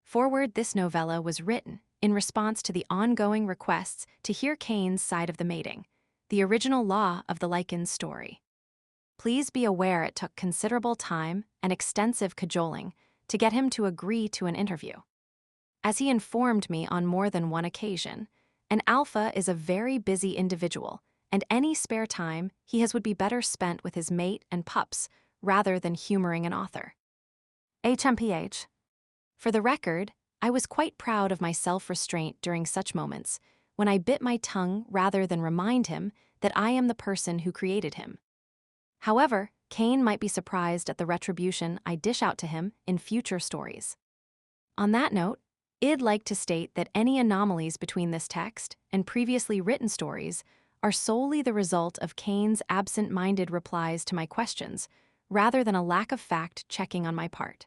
Forward, this novella was written in response to the ongoing requests to hear Kane's side of the mating, the original law of the Lycans story. Please be aware it took considerable time and extensive cajoling to get him to agree to an interview. As he informed me on more than one occasion, an alpha is a very busy individual, and any spare time he has would be better spent with his mate and pups rather than humoring an author. HMPH. For the record, I was quite proud of my self-restraint during such moments, when I bit my tongue rather than remind him that I am the person who created him. However, Kane might be surprised at the retribution I dish out to him in future stories. On that note, I'd like to state that any anomalies between this text and previously written stories are solely the result of Kane's absent-minded replies to my questions, rather than a lack of fact-checking on my part.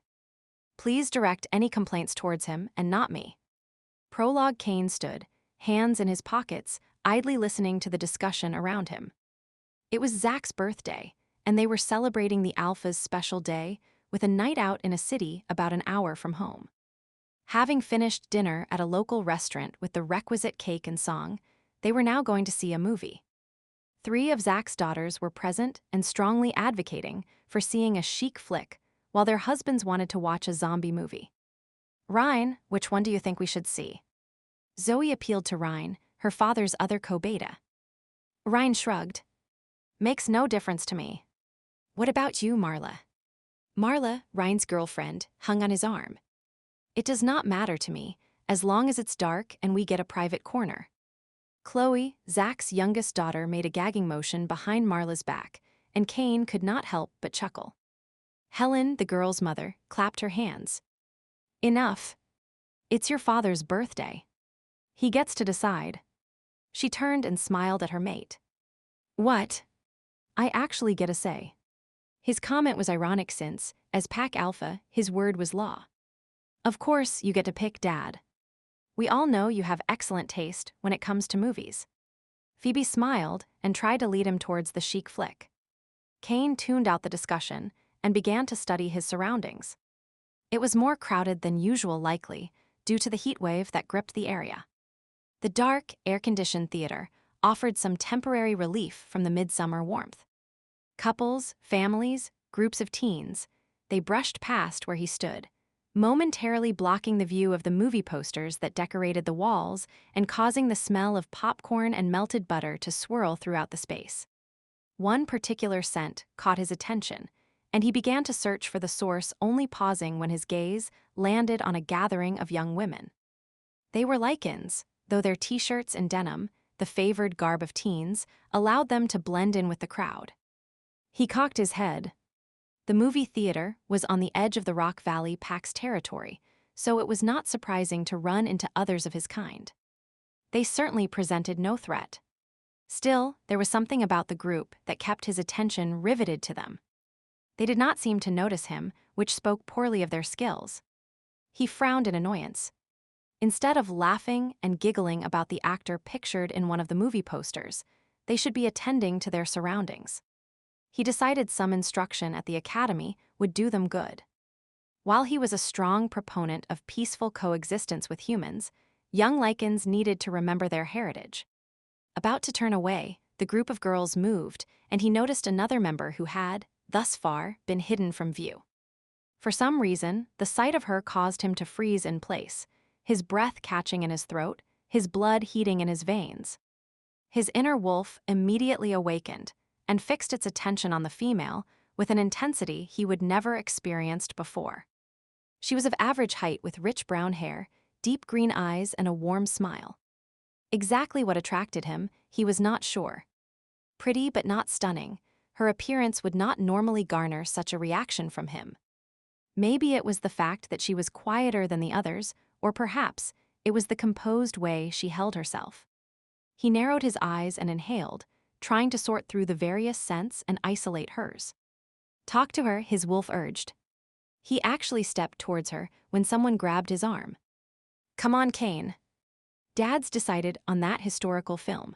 Please direct any complaints towards him and not me. Prologue. Kane stood, hands in his pockets, idly listening to the discussion around him. It was Zach's birthday, and they were celebrating the Alpha's special day with a night out in a city about an hour from home. Having finished dinner at a local restaurant with the requisite cake and song, they were now going to see a movie. 3 of Zach's daughters were present and strongly advocating for seeing a chic flick, while their husbands wanted to watch a zombie movie. Ryan, which one do you think we should see? Zoe appealed to Ryan, her father's other co-beta. Ryan shrugged. Makes no difference to me. What about you, Marla? Marla, Ryan's girlfriend, hung on his arm. It does not matter to me, as long as it's dark and we get a private corner. Chloe, Zach's youngest daughter, made a gagging motion behind Marla's back, and Kane could not help but chuckle. Helen, the girl's mother, clapped her hands. Enough. It's your father's birthday. He gets to decide. She turned and smiled at her mate. What? I actually get a say. His comment was ironic since, as Pack Alpha, his word was law. Of course, you get to pick Dad. We all know you have excellent taste when it comes to movies. Phoebe smiled and tried to lead him towards the chic flick. Kane tuned out the discussion and began to study his surroundings. It was more crowded than usual, likely due to the heat wave that gripped the area. The dark, air-conditioned theater offered some temporary relief from the midsummer warmth. Couples, families, groups of teens, they brushed past where he stood, momentarily blocking the view of the movie posters that decorated the walls and causing the smell of popcorn and melted butter to swirl throughout the space. One particular scent caught his attention, and he began to search for the source, only pausing when his gaze landed on a gathering of young women. They were Lycans, though their t-shirts and denim, the favored garb of teens, allowed them to blend in with the crowd. He cocked his head. The movie theater was on the edge of the Rock Valley Pack's territory, so it was not surprising to run into others of his kind. They certainly presented no threat. Still, there was something about the group that kept his attention riveted to them. They did not seem to notice him, which spoke poorly of their skills. He frowned in annoyance. Instead of laughing and giggling about the actor pictured in one of the movie posters, they should be attending to their surroundings. He decided some instruction at the academy would do them good. While he was a strong proponent of peaceful coexistence with humans, young Lycans needed to remember their heritage. About to turn away, the group of girls moved, and he noticed another member who had, thus far, been hidden from view. For some reason, the sight of her caused him to freeze in place, his breath catching in his throat, his blood heating in his veins. His inner wolf immediately awakened and fixed its attention on the female with an intensity he would never experienced before. She was of average height with rich brown hair, deep green eyes, and a warm smile. Exactly what attracted him, he was not sure. Pretty but not stunning, her appearance would not normally garner such a reaction from him. Maybe it was the fact that she was quieter than the others, or perhaps it was the composed way she held herself. He narrowed his eyes and inhaled, trying to sort through the various scents and isolate hers. Talk to her, his wolf urged. He actually stepped towards her when someone grabbed his arm. Come on, Kane. Dad's decided on that historical film.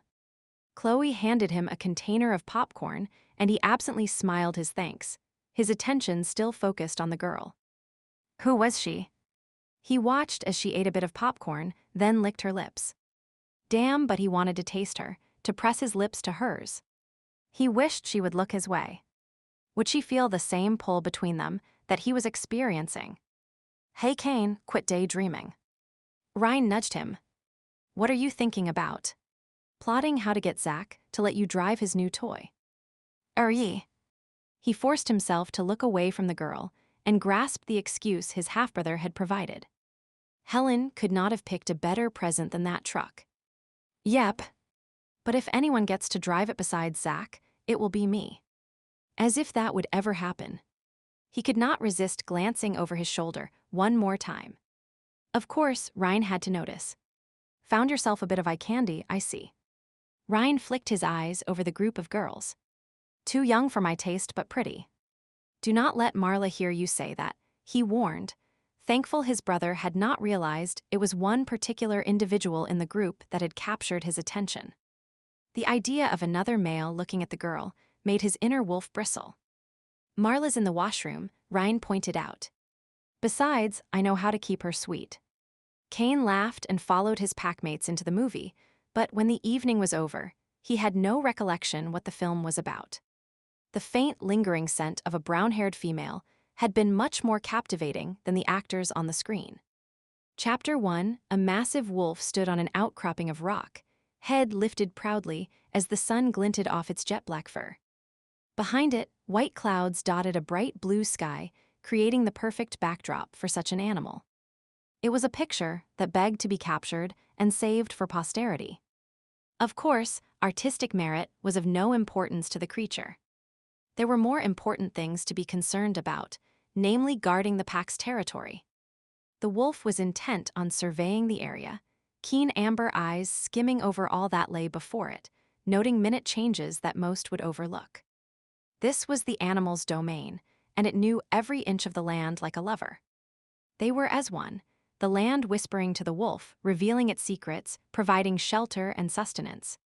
Chloe handed him a container of popcorn, and he absently smiled his thanks, his attention still focused on the girl. Who was she? He watched as she ate a bit of popcorn, then licked her lips. Damn, but he wanted to taste her, to press his lips to hers. He wished she would look his way. Would she feel the same pull between them that he was experiencing? Hey Kane, quit daydreaming. Ryan nudged him. What are you thinking about? Plotting how to get Zach to let you drive his new toy. Ye. He forced himself to look away from the girl and grasped the excuse his half-brother had provided. Helen could not have picked a better present than that truck. Yep. But if anyone gets to drive it besides Zach, it will be me. As if that would ever happen. He could not resist glancing over his shoulder one more time. Of course, Ryan had to notice. Found yourself a bit of eye candy, I see. Ryan flicked his eyes over the group of girls. Too young for my taste, but pretty. Do not let Marla hear you say that, he warned, thankful his brother had not realized it was one particular individual in the group that had captured his attention. The idea of another male looking at the girl made his inner wolf bristle. Marla's in the washroom, Ryan pointed out. Besides, I know how to keep her sweet. Kane laughed and followed his packmates into the movie, but when the evening was over, he had no recollection what the film was about. The faint, lingering scent of a brown-haired female had been much more captivating than the actors on the screen. Chapter 1, a massive wolf stood on an outcropping of rock, head lifted proudly as the sun glinted off its jet-black fur. Behind it, white clouds dotted a bright blue sky, creating the perfect backdrop for such an animal. It was a picture that begged to be captured and saved for posterity. Of course, artistic merit was of no importance to the creature. There were more important things to be concerned about, namely guarding the pack's territory. The wolf was intent on surveying the area, keen amber eyes skimming over all that lay before it, noting minute changes that most would overlook. This was the animal's domain, and it knew every inch of the land like a lover. They were as one, the land whispering to the wolf, revealing its secrets, providing shelter and sustenance.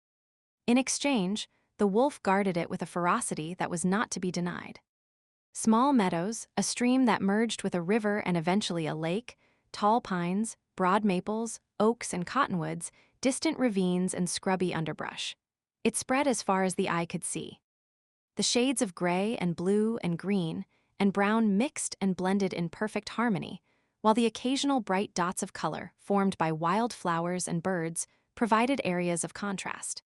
In exchange, the wolf guarded it with a ferocity that was not to be denied. Small meadows, a stream that merged with a river and eventually a lake, tall pines, broad maples, oaks and cottonwoods, distant ravines and scrubby underbrush. It spread as far as the eye could see. The shades of gray and blue and green and brown mixed and blended in perfect harmony, while the occasional bright dots of color formed by wild flowers and birds provided areas of contrast.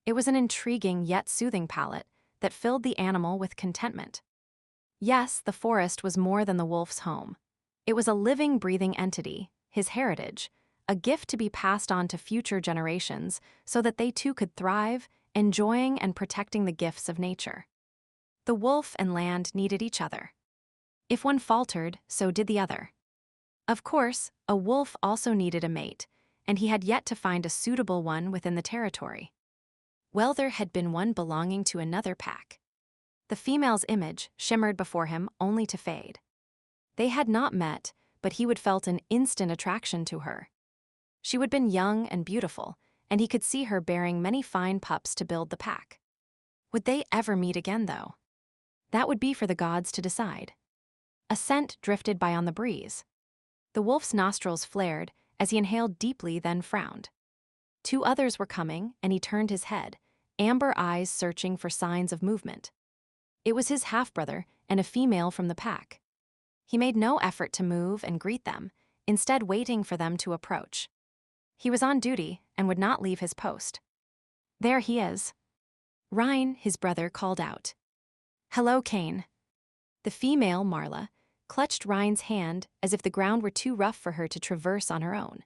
It was an intriguing yet soothing palette that filled the animal with contentment. Yes, the forest was more than the wolf's home. It was a living, breathing entity, his heritage, a gift to be passed on to future generations so that they too could thrive, enjoying and protecting the gifts of nature. The wolf and land needed each other. If one faltered, so did the other. Of course, a wolf also needed a mate, and he had yet to find a suitable one within the territory. Well, there had been one belonging to another pack. The female's image shimmered before him only to fade. They had not met, but he would felt an instant attraction to her. She would been young and beautiful, and he could see her bearing many fine pups to build the pack. Would they ever meet again, though? That would be for the gods to decide. A scent drifted by on the breeze. The wolf's nostrils flared as he inhaled deeply, then frowned. Two others were coming, and he turned his head, amber eyes searching for signs of movement. It was his half-brother and a female from the pack. He made no effort to move and greet them, instead waiting for them to approach. He was on duty and would not leave his post. There he is. Ryan, his brother, called out. Hello, Kane. The female, Marla, clutched Ryan's hand as if the ground were too rough for her to traverse on her own.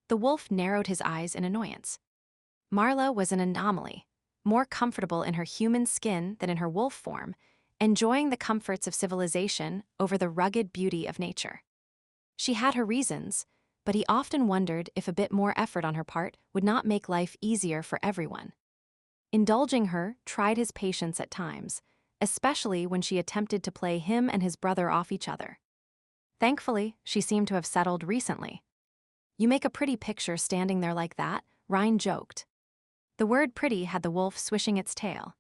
The wolf narrowed his eyes in annoyance. Marla was an anomaly, more comfortable in her human skin than in her wolf form, enjoying the comforts of civilization over the rugged beauty of nature. She had her reasons, but he often wondered if a bit more effort on her part would not make life easier for everyone. Indulging her tried his patience at times, especially when she attempted to play him and his brother off each other. Thankfully, she seemed to have settled recently. You make a pretty picture standing there like that, Ryan joked. The word pretty had the wolf swishing its tail.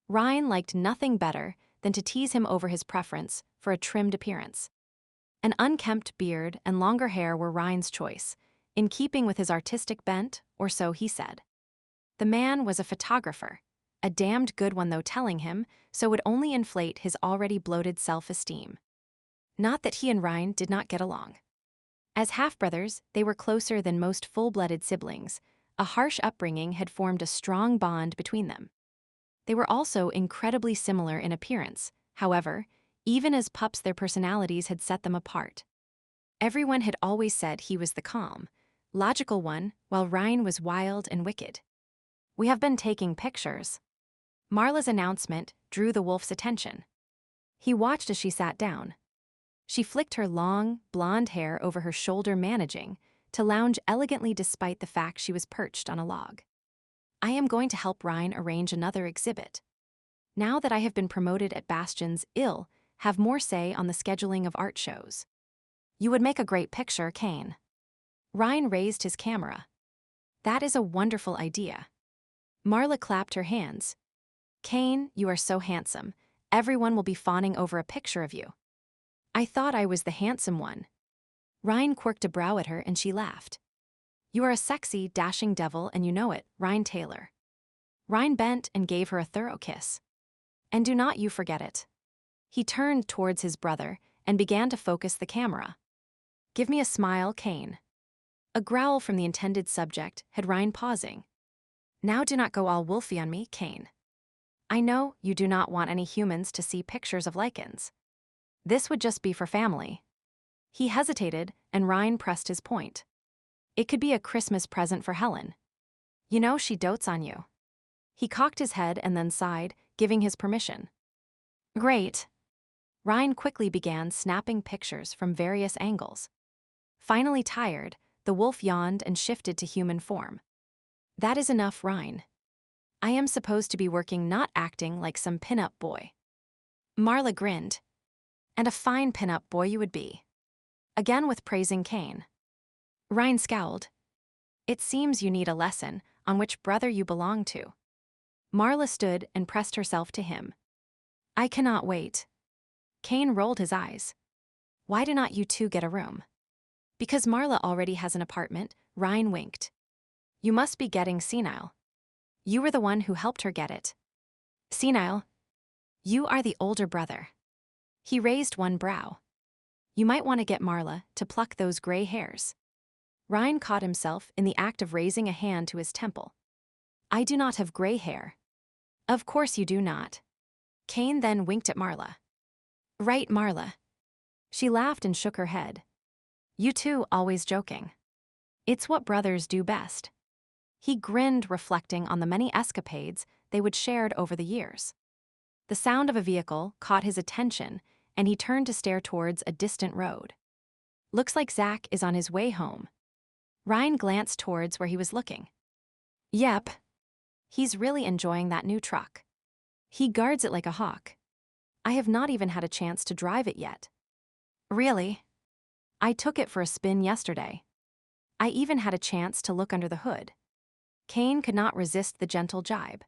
Ryan liked nothing better than to tease him over his preference for a trimmed appearance. An unkempt beard and longer hair were Ryan's choice, in keeping with his artistic bent, or so he said. The man was a photographer, a damned good one though telling him, so would only inflate his already bloated self-esteem. Not that he and Ryan did not get along. As half-brothers, they were closer than most full-blooded siblings. A harsh upbringing had formed a strong bond between them. They were also incredibly similar in appearance. However, even as pups, their personalities had set them apart. Everyone had always said he was the calm, logical one, while Ryan was wild and wicked. "We have been taking pictures." Marla's announcement drew the wolf's attention. He watched as she sat down. She flicked her long, blonde hair over her shoulder, managing to lounge elegantly despite the fact she was perched on a log. "I am going to help Ryan arrange another exhibit. Now that I have been promoted at Bastion's, I'll have more say on the scheduling of art shows." "You would make a great picture, Kane." Ryan raised his camera. "That is a wonderful idea." Marla clapped her hands. "Kane, you are so handsome. Everyone will be fawning over a picture of you." "I thought I was the handsome one." Ryan quirked a brow at her and she laughed. "You are a sexy, dashing devil and you know it, Ryan Taylor." Ryan bent and gave her a thorough kiss. "And do not you forget it." He turned towards his brother and began to focus the camera. "Give me a smile, Kane." A growl from the intended subject had Ryan pausing. "Now do not go all wolfy on me, Kane. I know you do not want any humans to see pictures of Lycans. This would just be for family." He hesitated, and Ryan pressed his point. "It could be a Christmas present for Helen. You know she dotes on you." He cocked his head and then sighed, giving his permission. "Great." Ryan quickly began snapping pictures from various angles. Finally tired, the wolf yawned and shifted to human form. "That is enough, Ryan. I am supposed to be working, not acting like some pin-up boy." Marla grinned. "And a fine pin-up boy you would be." Again with praising Kane. Ryan scowled. "It seems you need a lesson on which brother you belong to." Marla stood and pressed herself to him. "I cannot wait." Kane rolled his eyes. "Why do not you two get a room?" "Because Marla already has an apartment," Ryan winked. "You must be getting senile. You were the one who helped her get it." "Senile? You are the older brother." He raised one brow. "You might want to get Marla to pluck those gray hairs." Ryan caught himself in the act of raising a hand to his temple. "I do not have gray hair." "Of course you do not." Kane then winked at Marla. "Right, Marla." She laughed and shook her head. "You two always joking. It's what brothers do best." He grinned, reflecting on the many escapades they would shared over the years. The sound of a vehicle caught his attention, and he turned to stare towards a distant road. "Looks like Zach is on his way home." Ryan glanced towards where he was looking. "Yep. He's really enjoying that new truck. He guards it like a hawk. I have not even had a chance to drive it yet." "Really?" "I took it for a spin yesterday. I even had a chance to look under the hood." Kane could not resist the gentle jibe.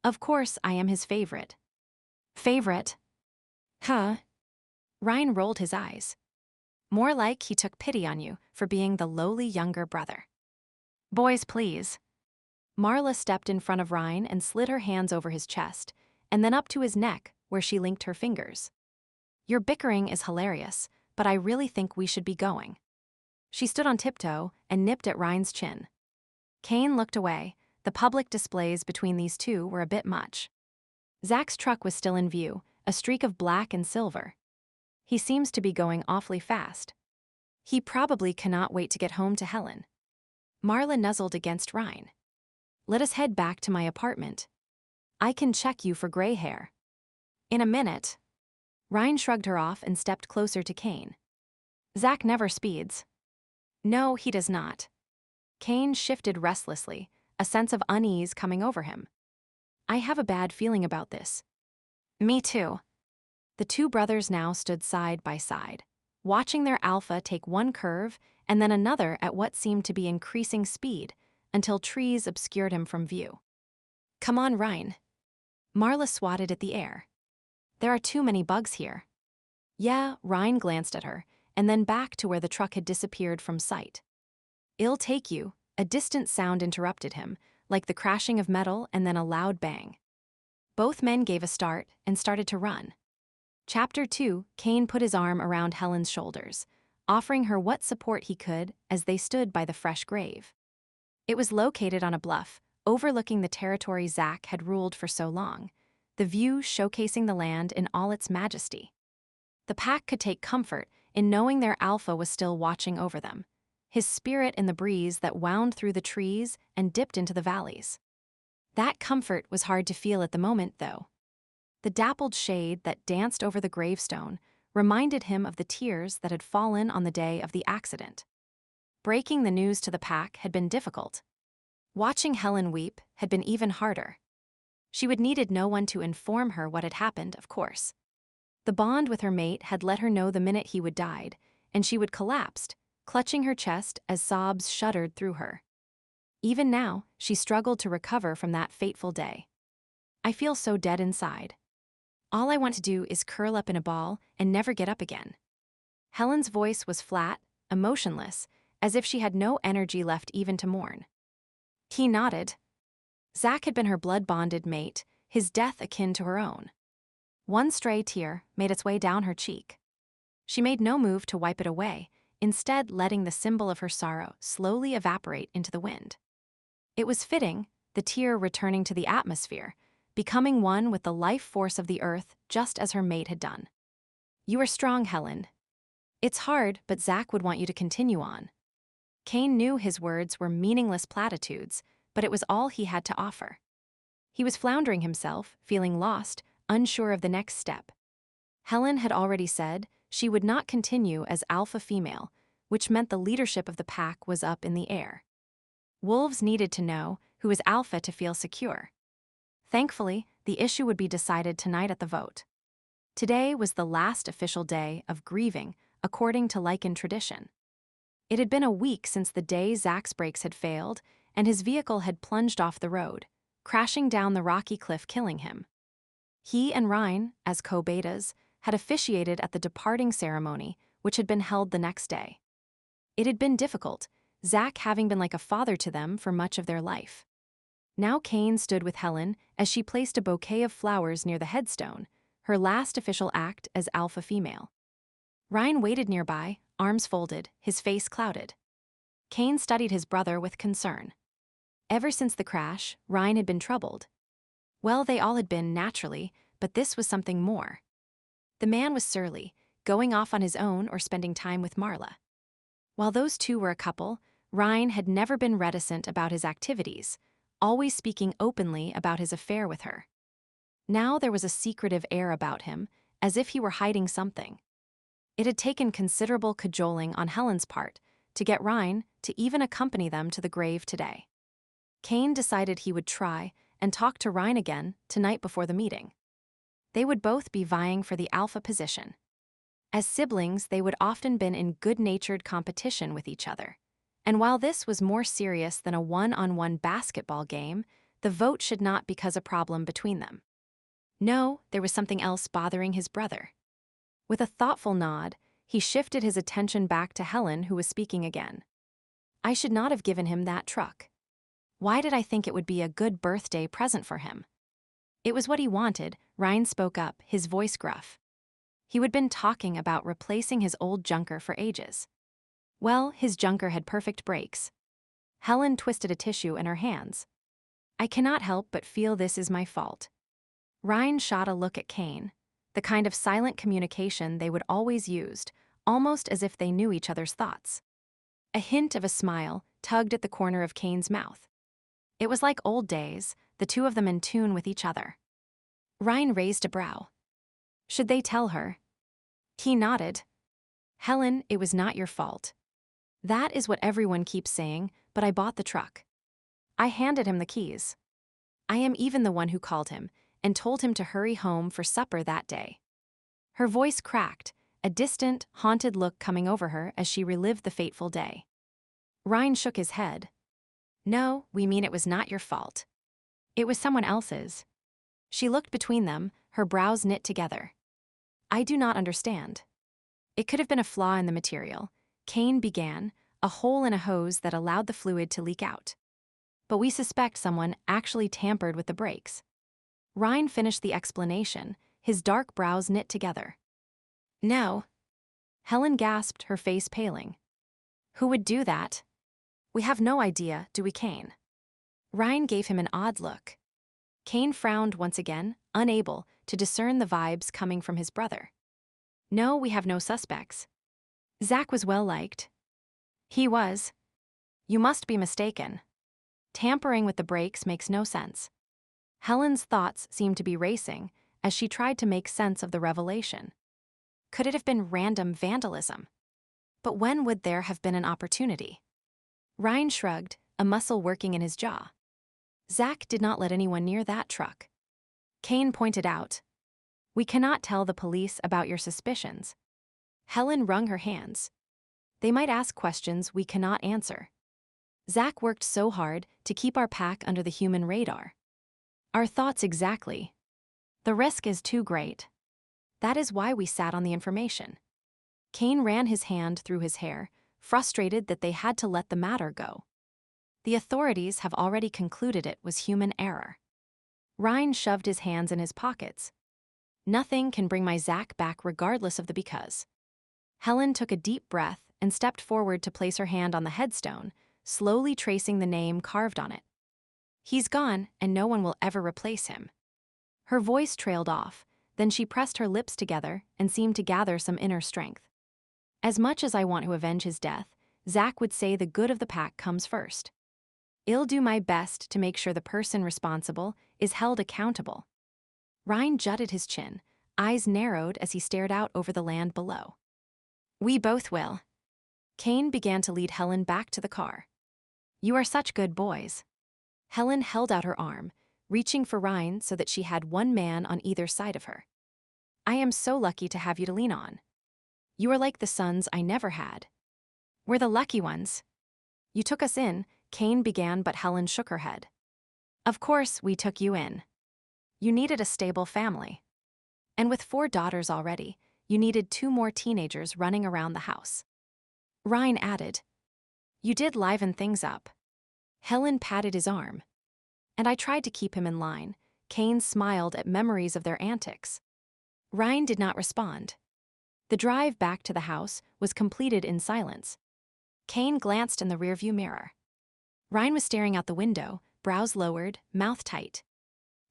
"Of course I am his favorite." "Favorite? Huh?" Ryan rolled his eyes. "More like he took pity on you for being the lowly younger brother." "Boys, please." Marla stepped in front of Ryan and slid her hands over his chest, and then up to his neck, where she linked her fingers. "Your bickering is hilarious, but I really think we should be going." She stood on tiptoe and nipped at Ryan's chin. Kane looked away. The public displays between these two were a bit much. Zach's truck was still in view, a streak of black and silver. "He seems to be going awfully fast. He probably cannot wait to get home to Helen." Marla nuzzled against Ryan. "Let us head back to my apartment. I can check you for gray hair." "In a minute." Ryan shrugged her off and stepped closer to Kane. "Zach never speeds." "No, he does not." Kane shifted restlessly, a sense of unease coming over him. "I have a bad feeling about this." "Me too." The two brothers now stood side by side, watching their alpha take one curve and then another at what seemed to be increasing speed until trees obscured him from view. "Come on, Ryan." Marla swatted at the air. "There are too many bugs here." "Yeah," Ryan glanced at her, and then back to where the truck had disappeared from sight. "I'll take you," a distant sound interrupted him, like the crashing of metal and then a loud bang. Both men gave a start and started to run. Chapter 2, Kane put his arm around Helen's shoulders, offering her what support he could as they stood by the fresh grave. It was located on a bluff, overlooking the territory Zach had ruled for so long, the view showcasing the land in all its majesty. The pack could take comfort in knowing their alpha was still watching over them, his spirit in the breeze that wound through the trees and dipped into the valleys. That comfort was hard to feel at the moment, though. The dappled shade that danced over the gravestone reminded him of the tears that had fallen on the day of the accident. Breaking the news to the pack had been difficult. Watching Helen weep had been even harder. She would needed no one to inform her what had happened, of course. The bond with her mate had let her know the minute he would died, and she would collapsed, clutching her chest as sobs shuddered through her. Even now, she struggled to recover from that fateful day. "I feel so dead inside. All I want to do is curl up in a ball and never get up again." Helen's voice was flat, emotionless, as if she had no energy left even to mourn. He nodded. Zach had been her blood-bonded mate, his death akin to her own. One stray tear made its way down her cheek. She made no move to wipe it away, instead letting the symbol of her sorrow slowly evaporate into the wind. It was fitting, the tear returning to the atmosphere, becoming one with the life force of the earth just as her mate had done. "You are strong, Helen. It's hard, but Zach would want you to continue on." Kane knew his words were meaningless platitudes, but it was all he had to offer. He was floundering himself, feeling lost, unsure of the next step. Helen had already said she would not continue as alpha female, which meant the leadership of the pack was up in the air. Wolves needed to know who was alpha to feel secure. Thankfully, the issue would be decided tonight at the vote. Today was the last official day of grieving, according to Lycan tradition. It had been a week since the day Zach's brakes had failed, and his vehicle had plunged off the road, crashing down the rocky cliff, killing him. He and Ryan, as co-betas, had officiated at the departing ceremony, which had been held the next day. It had been difficult, Zach having been like a father to them for much of their life. Now Kane stood with Helen as she placed a bouquet of flowers near the headstone, her last official act as alpha female. Ryan waited nearby, arms folded, his face clouded. Kane studied his brother with concern. Ever since the crash, Ryan had been troubled. Well, they all had been, naturally, but this was something more. The man was surly, going off on his own or spending time with Marla. While those two were a couple, Ryan had never been reticent about his activities, always speaking openly about his affair with her. Now there was a secretive air about him, as if he were hiding something. It had taken considerable cajoling on Helen's part to get Ryan to even accompany them to the grave today. Kane decided he would try and talk to Ryan again tonight before the meeting. They would both be vying for the alpha position. As siblings, they would often been in good-natured competition with each other. And while this was more serious than a one-on-one basketball game, the vote should not become a problem between them. No, there was something else bothering his brother. With a thoughtful nod, he shifted his attention back to Helen, who was speaking again. "I should not have given him that truck. Why did I think it would be a good birthday present for him?" It was what he wanted, Ryan spoke up, his voice gruff. He had been talking about replacing his old junker for ages. Well, his junker had perfect brakes. Helen twisted a tissue in her hands. "I cannot help but feel this is my fault." Ryan shot a look at Kane, the kind of silent communication they would always used, almost as if they knew each other's thoughts. A hint of a smile tugged at the corner of Kane's mouth. It was like old days, the two of them in tune with each other. Ryan raised a brow. Should they tell her? He nodded. "Helen, it was not your fault. That is what everyone keeps saying, but I bought the truck. I handed him the keys. I am even the one who called him and told him to hurry home for supper that day." Her voice cracked, a distant, haunted look coming over her as she relived the fateful day. Ryan shook his head. "No, we mean it was not your fault. It was someone else's." She looked between them, her brows knit together. "I do not understand." It could have been a flaw in the material. Kane began, a hole in a hose that allowed the fluid to leak out. But we suspect someone actually tampered with the brakes. Ryan finished the explanation, his dark brows knit together. No. Helen gasped, her face paling. Who would do that? We have no idea, do we, Kane? Ryan gave him an odd look. Kane frowned once again, unable to discern the vibes coming from his brother. No, we have no suspects. Zach was well liked. He was. You must be mistaken. Tampering with the brakes makes no sense. Helen's thoughts seemed to be racing as she tried to make sense of the revelation. Could it have been random vandalism? But when would there have been an opportunity? Ryan shrugged, a muscle working in his jaw. Zach did not let anyone near that truck. Kane pointed out, we cannot tell the police about your suspicions. Helen wrung her hands. They might ask questions we cannot answer. Zach worked so hard to keep our pack under the human radar. Our thoughts exactly. The risk is too great. That is why we sat on the information. Kane ran his hand through his hair, frustrated that they had to let the matter go. The authorities have already concluded it was human error. Ryan shoved his hands in his pockets. Nothing can bring my Zach back regardless of the because. Helen took a deep breath and stepped forward to place her hand on the headstone, slowly tracing the name carved on it. He's gone, and no one will ever replace him. Her voice trailed off, then she pressed her lips together and seemed to gather some inner strength. As much as I want to avenge his death, Zach would say the good of the pack comes first. I'll do my best to make sure the person responsible is held accountable. Ryan jutted his chin, eyes narrowed as he stared out over the land below. We both will. Kane began to lead Helen back to the car. You are such good boys. Helen held out her arm, reaching for Ryan so that she had one man on either side of her. I am so lucky to have you to lean on. You are like the sons I never had. We're the lucky ones. You took us in, Kane began, but Helen shook her head. Of course we took you in. You needed a stable family. And with 4 daughters already, you needed 2 more teenagers running around the house. Ryan added, you did liven things up. Helen patted his arm. And I tried to keep him in line. Kane smiled at memories of their antics. Ryan did not respond. The drive back to the house was completed in silence. Kane glanced in the rearview mirror. Ryan was staring out the window, brows lowered, mouth tight.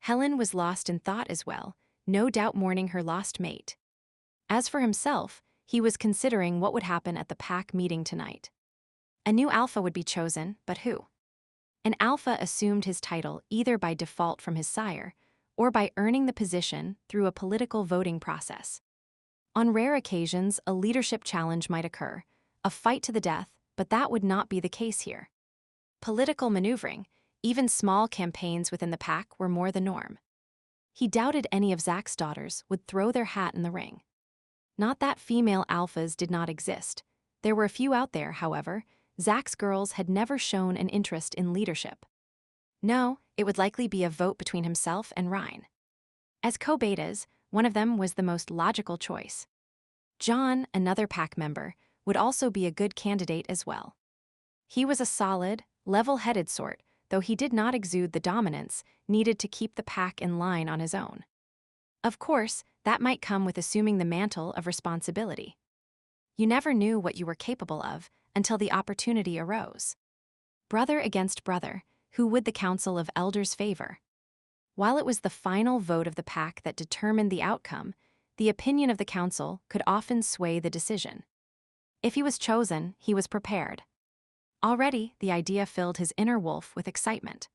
Helen was lost in thought as well, no doubt mourning her lost mate. As for himself, he was considering what would happen at the pack meeting tonight. A new alpha would be chosen, but who? An alpha assumed his title either by default from his sire or by earning the position through a political voting process. On rare occasions, a leadership challenge might occur, a fight to the death, but that would not be the case here. Political maneuvering, even small campaigns within the pack, were more the norm. He doubted any of Zach's daughters would throw their hat in the ring. Not that female alphas did not exist. There were a few out there, however. Zach's girls had never shown an interest in leadership. No, it would likely be a vote between himself and Ryan. As co-betas, one of them was the most logical choice. John, another pack member, would also be a good candidate as well. He was a solid, level-headed sort, though he did not exude the dominance needed to keep the pack in line on his own. Of course, that might come with assuming the mantle of responsibility. You never knew what you were capable of until the opportunity arose. Brother against brother, who would the Council of Elders favor? While it was the final vote of the pack that determined the outcome, the opinion of the council could often sway the decision. If he was chosen, he was prepared. Already, the idea filled his inner wolf with excitement.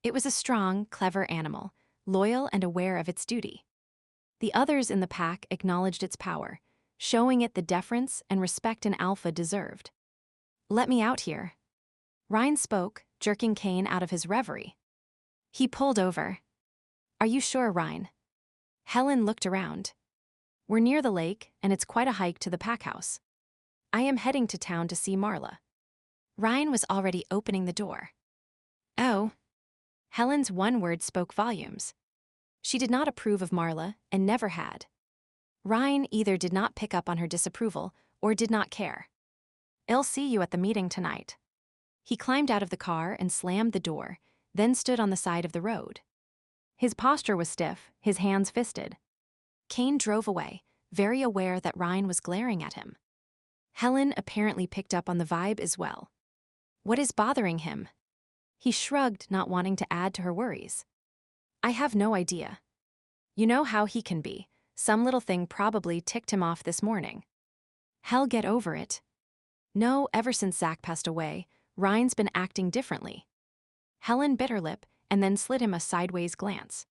It was a strong, clever animal, loyal and aware of its duty. The others in the pack acknowledged its power, showing it the deference and respect an alpha deserved. Let me out here. Ryan spoke, jerking Kane out of his reverie. He pulled over. Are you sure, Ryan? Helen looked around. We're near the lake, and it's quite a hike to the pack house. I am heading to town to see Marla. Ryan was already opening the door. Oh. Helen's one word spoke volumes. She did not approve of Marla and never had. Ryan either did not pick up on her disapproval or did not care. "I'll see you at the meeting tonight." He climbed out of the car and slammed the door, then stood on the side of the road. His posture was stiff, his hands fisted. Kane drove away, very aware that Ryan was glaring at him. Helen apparently picked up on the vibe as well. What is bothering him? He shrugged, not wanting to add to her worries. "I have no idea. You know how he can be. Some little thing probably ticked him off this morning." "Hell, get over it." "No, ever since Zach passed away, Ryan's been acting differently." Helen bit her lip and then slid him a sideways glance.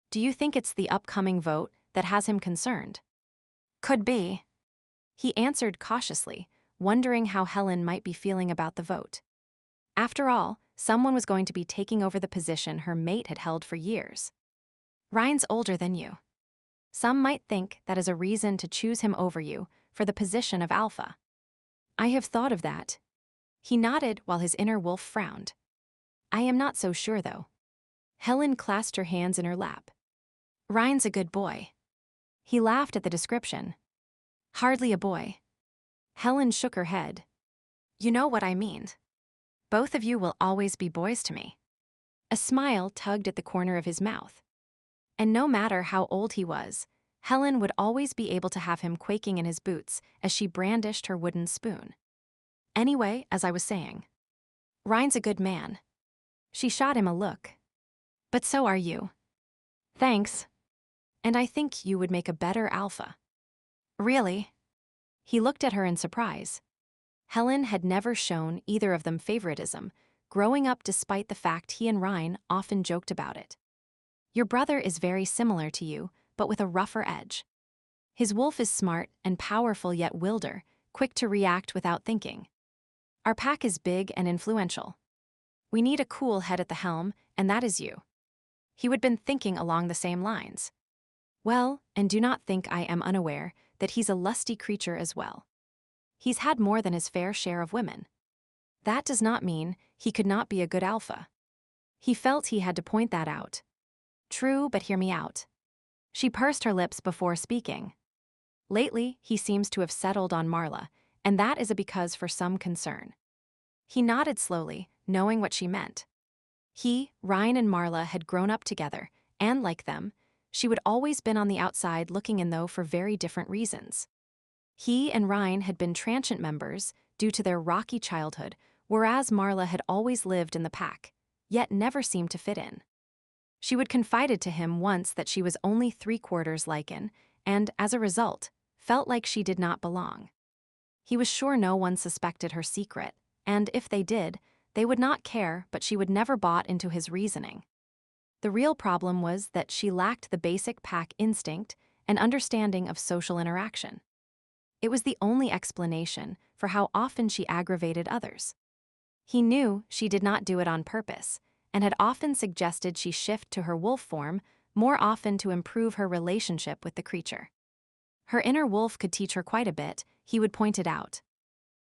"Do you think it's the upcoming vote that has him concerned?" "Could be," he answered cautiously, wondering how Helen might be feeling about the vote. After all, someone was going to be taking over the position her mate had held for years. "Ryan's older than you. Some might think that is a reason to choose him over you for the position of alpha." "I have thought of that." He nodded while his inner wolf frowned. "I am not so sure, though." Helen clasped her hands in her lap. "Ryan's a good boy." He laughed at the description. "Hardly a boy." Helen shook her head. "You know what I mean. Both of you will always be boys to me." A smile tugged at the corner of his mouth. And no matter how old he was, Helen would always be able to have him quaking in his boots as she brandished her wooden spoon. "Anyway, as I was saying, Ryan's a good man." She shot him a look. "But so are you." "Thanks. And I think you would make a better alpha." "Really?" He looked at her in surprise. Helen had never shown either of them favoritism, growing up despite the fact he and Ryan often joked about it. "Your brother is very similar to you, but with a rougher edge. His wolf is smart and powerful yet wilder, quick to react without thinking. Our pack is big and influential. We need a cool head at the helm, and that is you." He had been thinking along the same lines. "Well, and do not think I am unaware that he's a lusty creature as well. He's had more than his fair share of women. That does not mean he could not be a good alpha." He felt he had to point that out. "True, but hear me out." She pursed her lips before speaking. "Lately, he seems to have settled on Marla, and that is a because for some concern." He nodded slowly, knowing what she meant. He, Ryan, and Marla had grown up together, and like them, she would always been on the outside looking in though for very different reasons. He and Ryan had been transient members due to their rocky childhood, whereas Marla had always lived in the pack, yet never seemed to fit in. She would confided to him once that she was only 3/4 Lycan, and, as a result, felt like she did not belong. He was sure no one suspected her secret, and if they did, they would not care, but she would never bought into his reasoning. The real problem was that she lacked the basic pack instinct and understanding of social interaction. It was the only explanation for how often she aggravated others. He knew she did not do it on purpose, and had often suggested she shift to her wolf form more often to improve her relationship with the creature. Her inner wolf could teach her quite a bit, he would point it out.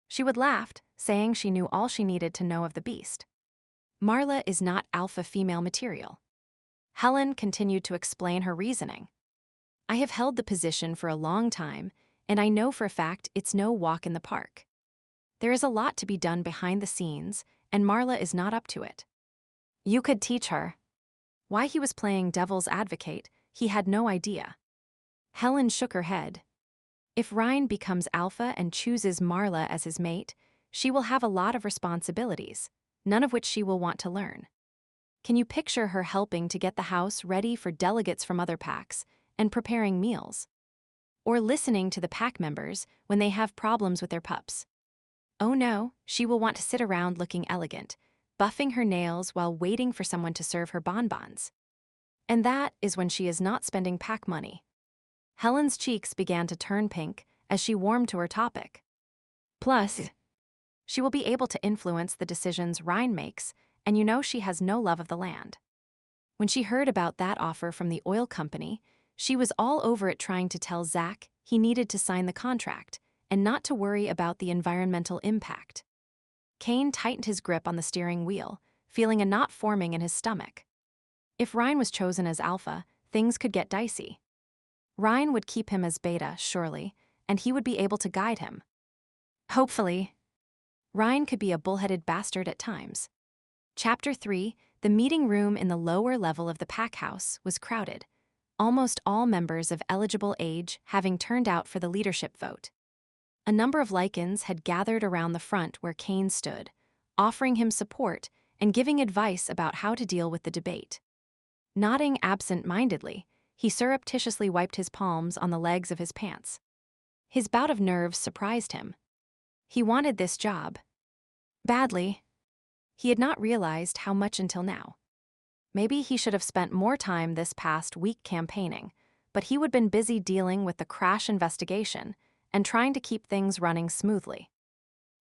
She would laugh, saying she knew all she needed to know of the beast. Marla is not alpha female material. Helen continued to explain her reasoning. "I have held the position for a long time, and I know for a fact it's no walk in the park. There is a lot to be done behind the scenes, and Marla is not up to it. You could teach her." Why he was playing devil's advocate, he had no idea. Helen shook her head. "If Ryan becomes alpha and chooses Marla as his mate, she will have a lot of responsibilities, none of which she will want to learn. Can you picture her helping to get the house ready for delegates from other packs and preparing meals? Or listening to the pack members when they have problems with their pups? Oh no, she will want to sit around looking elegant, buffing her nails while waiting for someone to serve her bonbons. And that is when she is not spending pack money." Helen's cheeks began to turn pink as she warmed to her topic. "Plus, she will be able to influence the decisions Ryan makes, and you know she has no love of the land." When she heard about that offer from the oil company, she was all over it, trying to tell Zach he needed to sign the contract and not to worry about the environmental impact. Kane tightened his grip on the steering wheel, feeling a knot forming in his stomach. If Ryan was chosen as alpha, things could get dicey. Ryan would keep him as beta, surely, and he would be able to guide him. Hopefully. Ryan could be a bullheaded bastard at times. Chapter 3, the meeting room in the lower level of the pack house was crowded, almost all members of eligible age having turned out for the leadership vote. A number of Lycans had gathered around the front where Kane stood, offering him support and giving advice about how to deal with the debate. Nodding absent-mindedly, he surreptitiously wiped his palms on the legs of his pants. His bout of nerves surprised him. He wanted this job. Badly. He had not realized how much until now. Maybe he should have spent more time this past week campaigning, but he would been busy dealing with the crash investigation and trying to keep things running smoothly.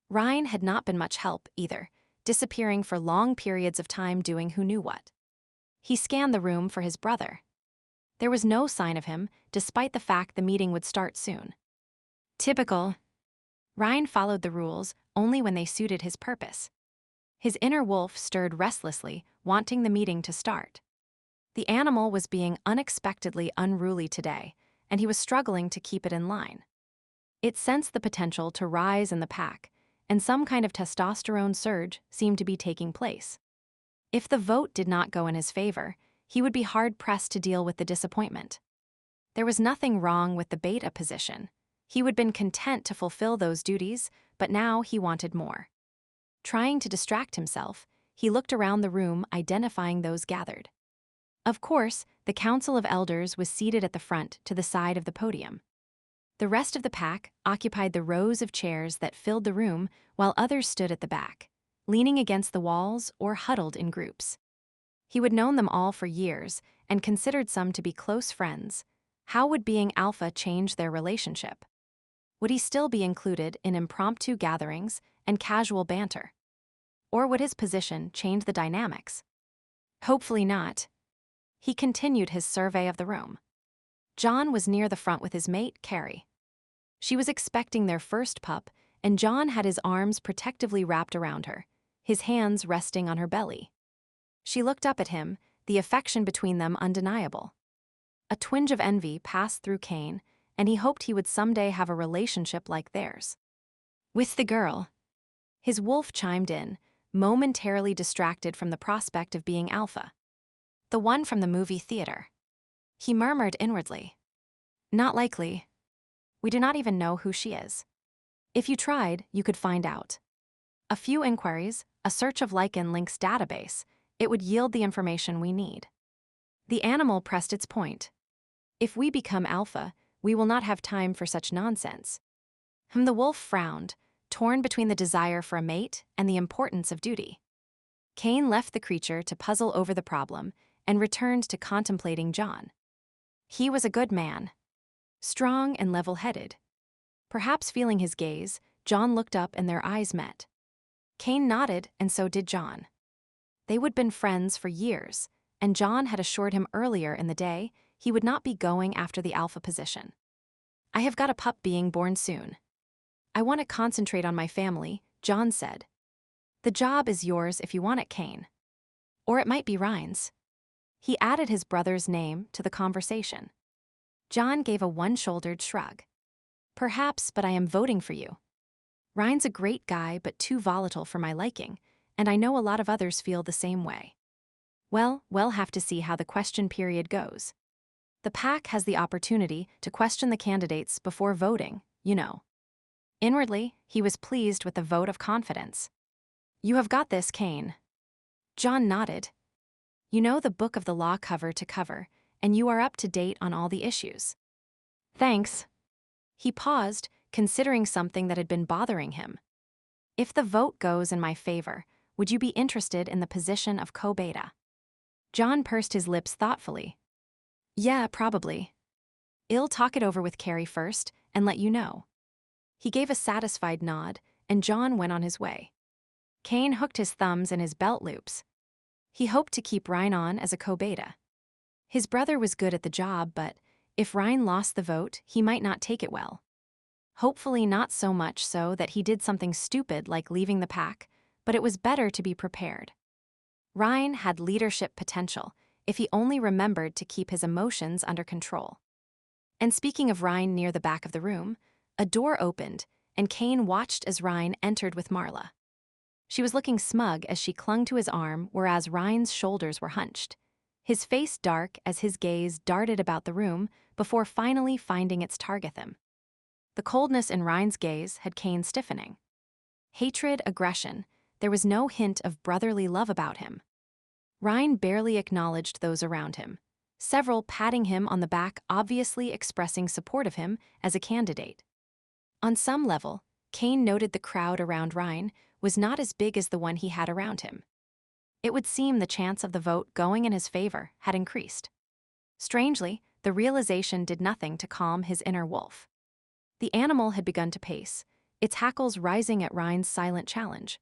Ryan had not been much help either, disappearing for long periods of time doing who knew what. He scanned the room for his brother. There was no sign of him, despite the fact the meeting would start soon. Typical. Ryan followed the rules only when they suited his purpose. His inner wolf stirred restlessly, wanting the meeting to start. The animal was being unexpectedly unruly today, and he was struggling to keep it in line. It sensed the potential to rise in the pack, and some kind of testosterone surge seemed to be taking place. If the vote did not go in his favor, he would be hard-pressed to deal with the disappointment. There was nothing wrong with the beta position. He would been content to fulfill those duties, but now he wanted more. Trying to distract himself, he looked around the room, identifying those gathered. Of course, the Council of Elders was seated at the front to the side of the podium. The rest of the pack occupied the rows of chairs that filled the room, while others stood at the back, leaning against the walls or huddled in groups. He would known them all for years and considered some to be close friends. How would being alpha change their relationship? Would he still be included in impromptu gatherings and casual banter? Or would his position change the dynamics? Hopefully not. He continued his survey of the room. John was near the front with his mate, Carrie. She was expecting their first pup, and John had his arms protectively wrapped around her, his hands resting on her belly. She looked up at him, the affection between them undeniable. A twinge of envy passed through Kane, and he hoped he would someday have a relationship like theirs. With the girl. His wolf chimed in, momentarily distracted from the prospect of being alpha. The one from the movie theater. He murmured inwardly. Not likely. We do not even know who she is. If you tried, you could find out. A few inquiries, a search of Lycan Link's database, it would yield the information we need. The animal pressed its point. If we become alpha, we will not have time for such nonsense. The wolf frowned, torn between the desire for a mate and the importance of duty. Kane left the creature to puzzle over the problem and returned to contemplating John. He was a good man. Strong and level-headed. Perhaps feeling his gaze, John looked up and their eyes met. Kane nodded, and so did John. They would been friends for years, and John had assured him earlier in the day he would not be going after the alpha position. I have got a pup being born soon. I want to concentrate on my family, John said. The job is yours if you want it, Kane. Or it might be Ryan's. He added his brother's name to the conversation. John gave a one-shouldered shrug. Perhaps, but I am voting for you. Ryan's a great guy, but too volatile for my liking, and I know a lot of others feel the same way. Well, we'll have to see how the question period goes. The pack has the opportunity to question the candidates before voting, you know. Inwardly, he was pleased with the vote of confidence. You have got this, Kane. John nodded. You know the book of the law cover to cover, and you are up to date on all the issues. Thanks. He paused, considering something that had been bothering him. If the vote goes in my favor, would you be interested in the position of co-beta? John pursed his lips thoughtfully. Yeah, probably. I'll talk it over with Carrie first and let you know. He gave a satisfied nod, and John went on his way. Kane hooked his thumbs in his belt loops. He hoped to keep Ryan on as a co-beta. His brother was good at the job, but if Ryan lost the vote, he might not take it well. Hopefully not so much so that he did something stupid like leaving the pack, but it was better to be prepared. Ryan had leadership potential if he only remembered to keep his emotions under control. And speaking of Ryan near the back of the room, a door opened, and Kane watched as Ryan entered with Marla. She was looking smug as she clung to his arm, whereas Ryan's shoulders were hunched. His face dark as his gaze darted about the room before finally finding its target him. The coldness in Ryan's gaze had Kane stiffening. Hatred, aggression, there was no hint of brotherly love about him. Ryan barely acknowledged those around him, several patting him on the back, obviously expressing support of him as a candidate. On some level, Kane noted the crowd around Ryan was not as big as the one he had around him. It would seem the chance of the vote going in his favor had increased. Strangely, the realization did nothing to calm his inner wolf. The animal had begun to pace, its hackles rising at Ryan's silent challenge.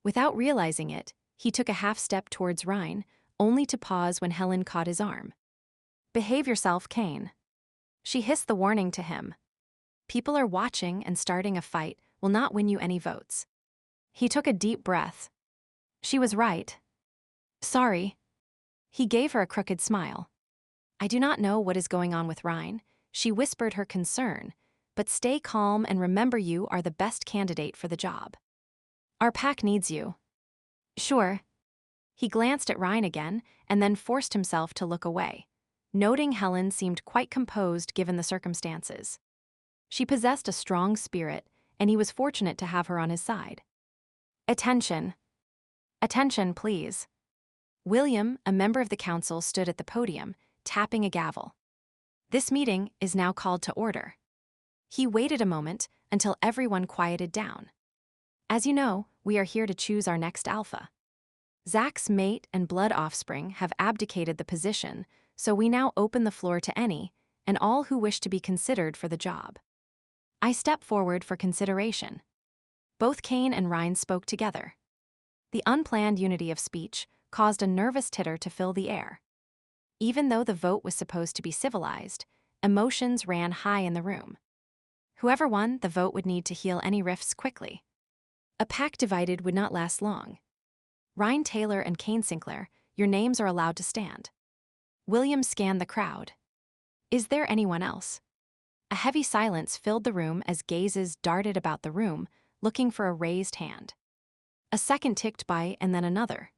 Without realizing it, he took a half step towards Ryan, only to pause when Helen caught his arm. "Behave yourself, Kane." She hissed the warning to him. "People are watching, and starting a fight will not win you any votes." He took a deep breath. She was right. "Sorry." He gave her a crooked smile. "I do not know what is going on with Ryan," she whispered her concern, "but stay calm and remember you are the best candidate for the job. Our pack needs you." "Sure." He glanced at Ryan again and then forced himself to look away, noting Helen seemed quite composed given the circumstances. She possessed a strong spirit, and he was fortunate to have her on his side. "Attention. Attention, please." William, a member of the council, stood at the podium, tapping a gavel. "This meeting is now called to order." He waited a moment until everyone quieted down. "As you know, we are here to choose our next alpha. Zach's mate and blood offspring have abdicated the position, so we now open the floor to any and all who wish to be considered for the job. I step forward for consideration." Both Kane and Ryan spoke together. The unplanned unity of speech caused a nervous titter to fill the air. Even though the vote was supposed to be civilized, emotions ran high in the room. Whoever won, the vote would need to heal any rifts quickly. A pack divided would not last long. "Ryan Taylor and Kane Sinclair, your names are allowed to stand." William scanned the crowd. "Is there anyone else?" A heavy silence filled the room as gazes darted about the room, looking for a raised hand. A second ticked by and then another.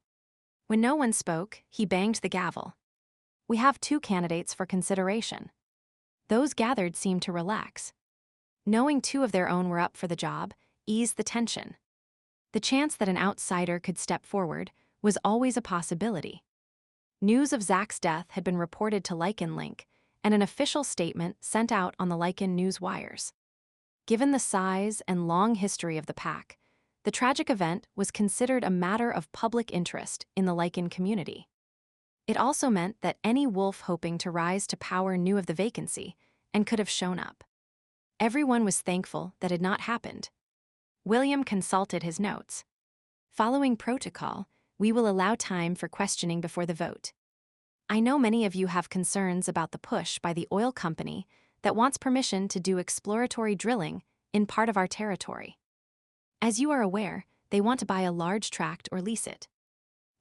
When no one spoke, he banged the gavel. "We have 2 candidates for consideration." Those gathered seemed to relax. Knowing 2 of their own were up for the job eased the tension. The chance that an outsider could step forward was always a possibility. News of Zach's death had been reported to Lycan Link, and an official statement sent out on the Lycan news wires. Given the size and long history of the pack, the tragic event was considered a matter of public interest in the Lycan community. It also meant that any wolf hoping to rise to power knew of the vacancy and could have shown up. Everyone was thankful that had not happened. William consulted his notes. "Following protocol, we will allow time for questioning before the vote. I know many of you have concerns about the push by the oil company that wants permission to do exploratory drilling in part of our territory. As you are aware, they want to buy a large tract or lease it."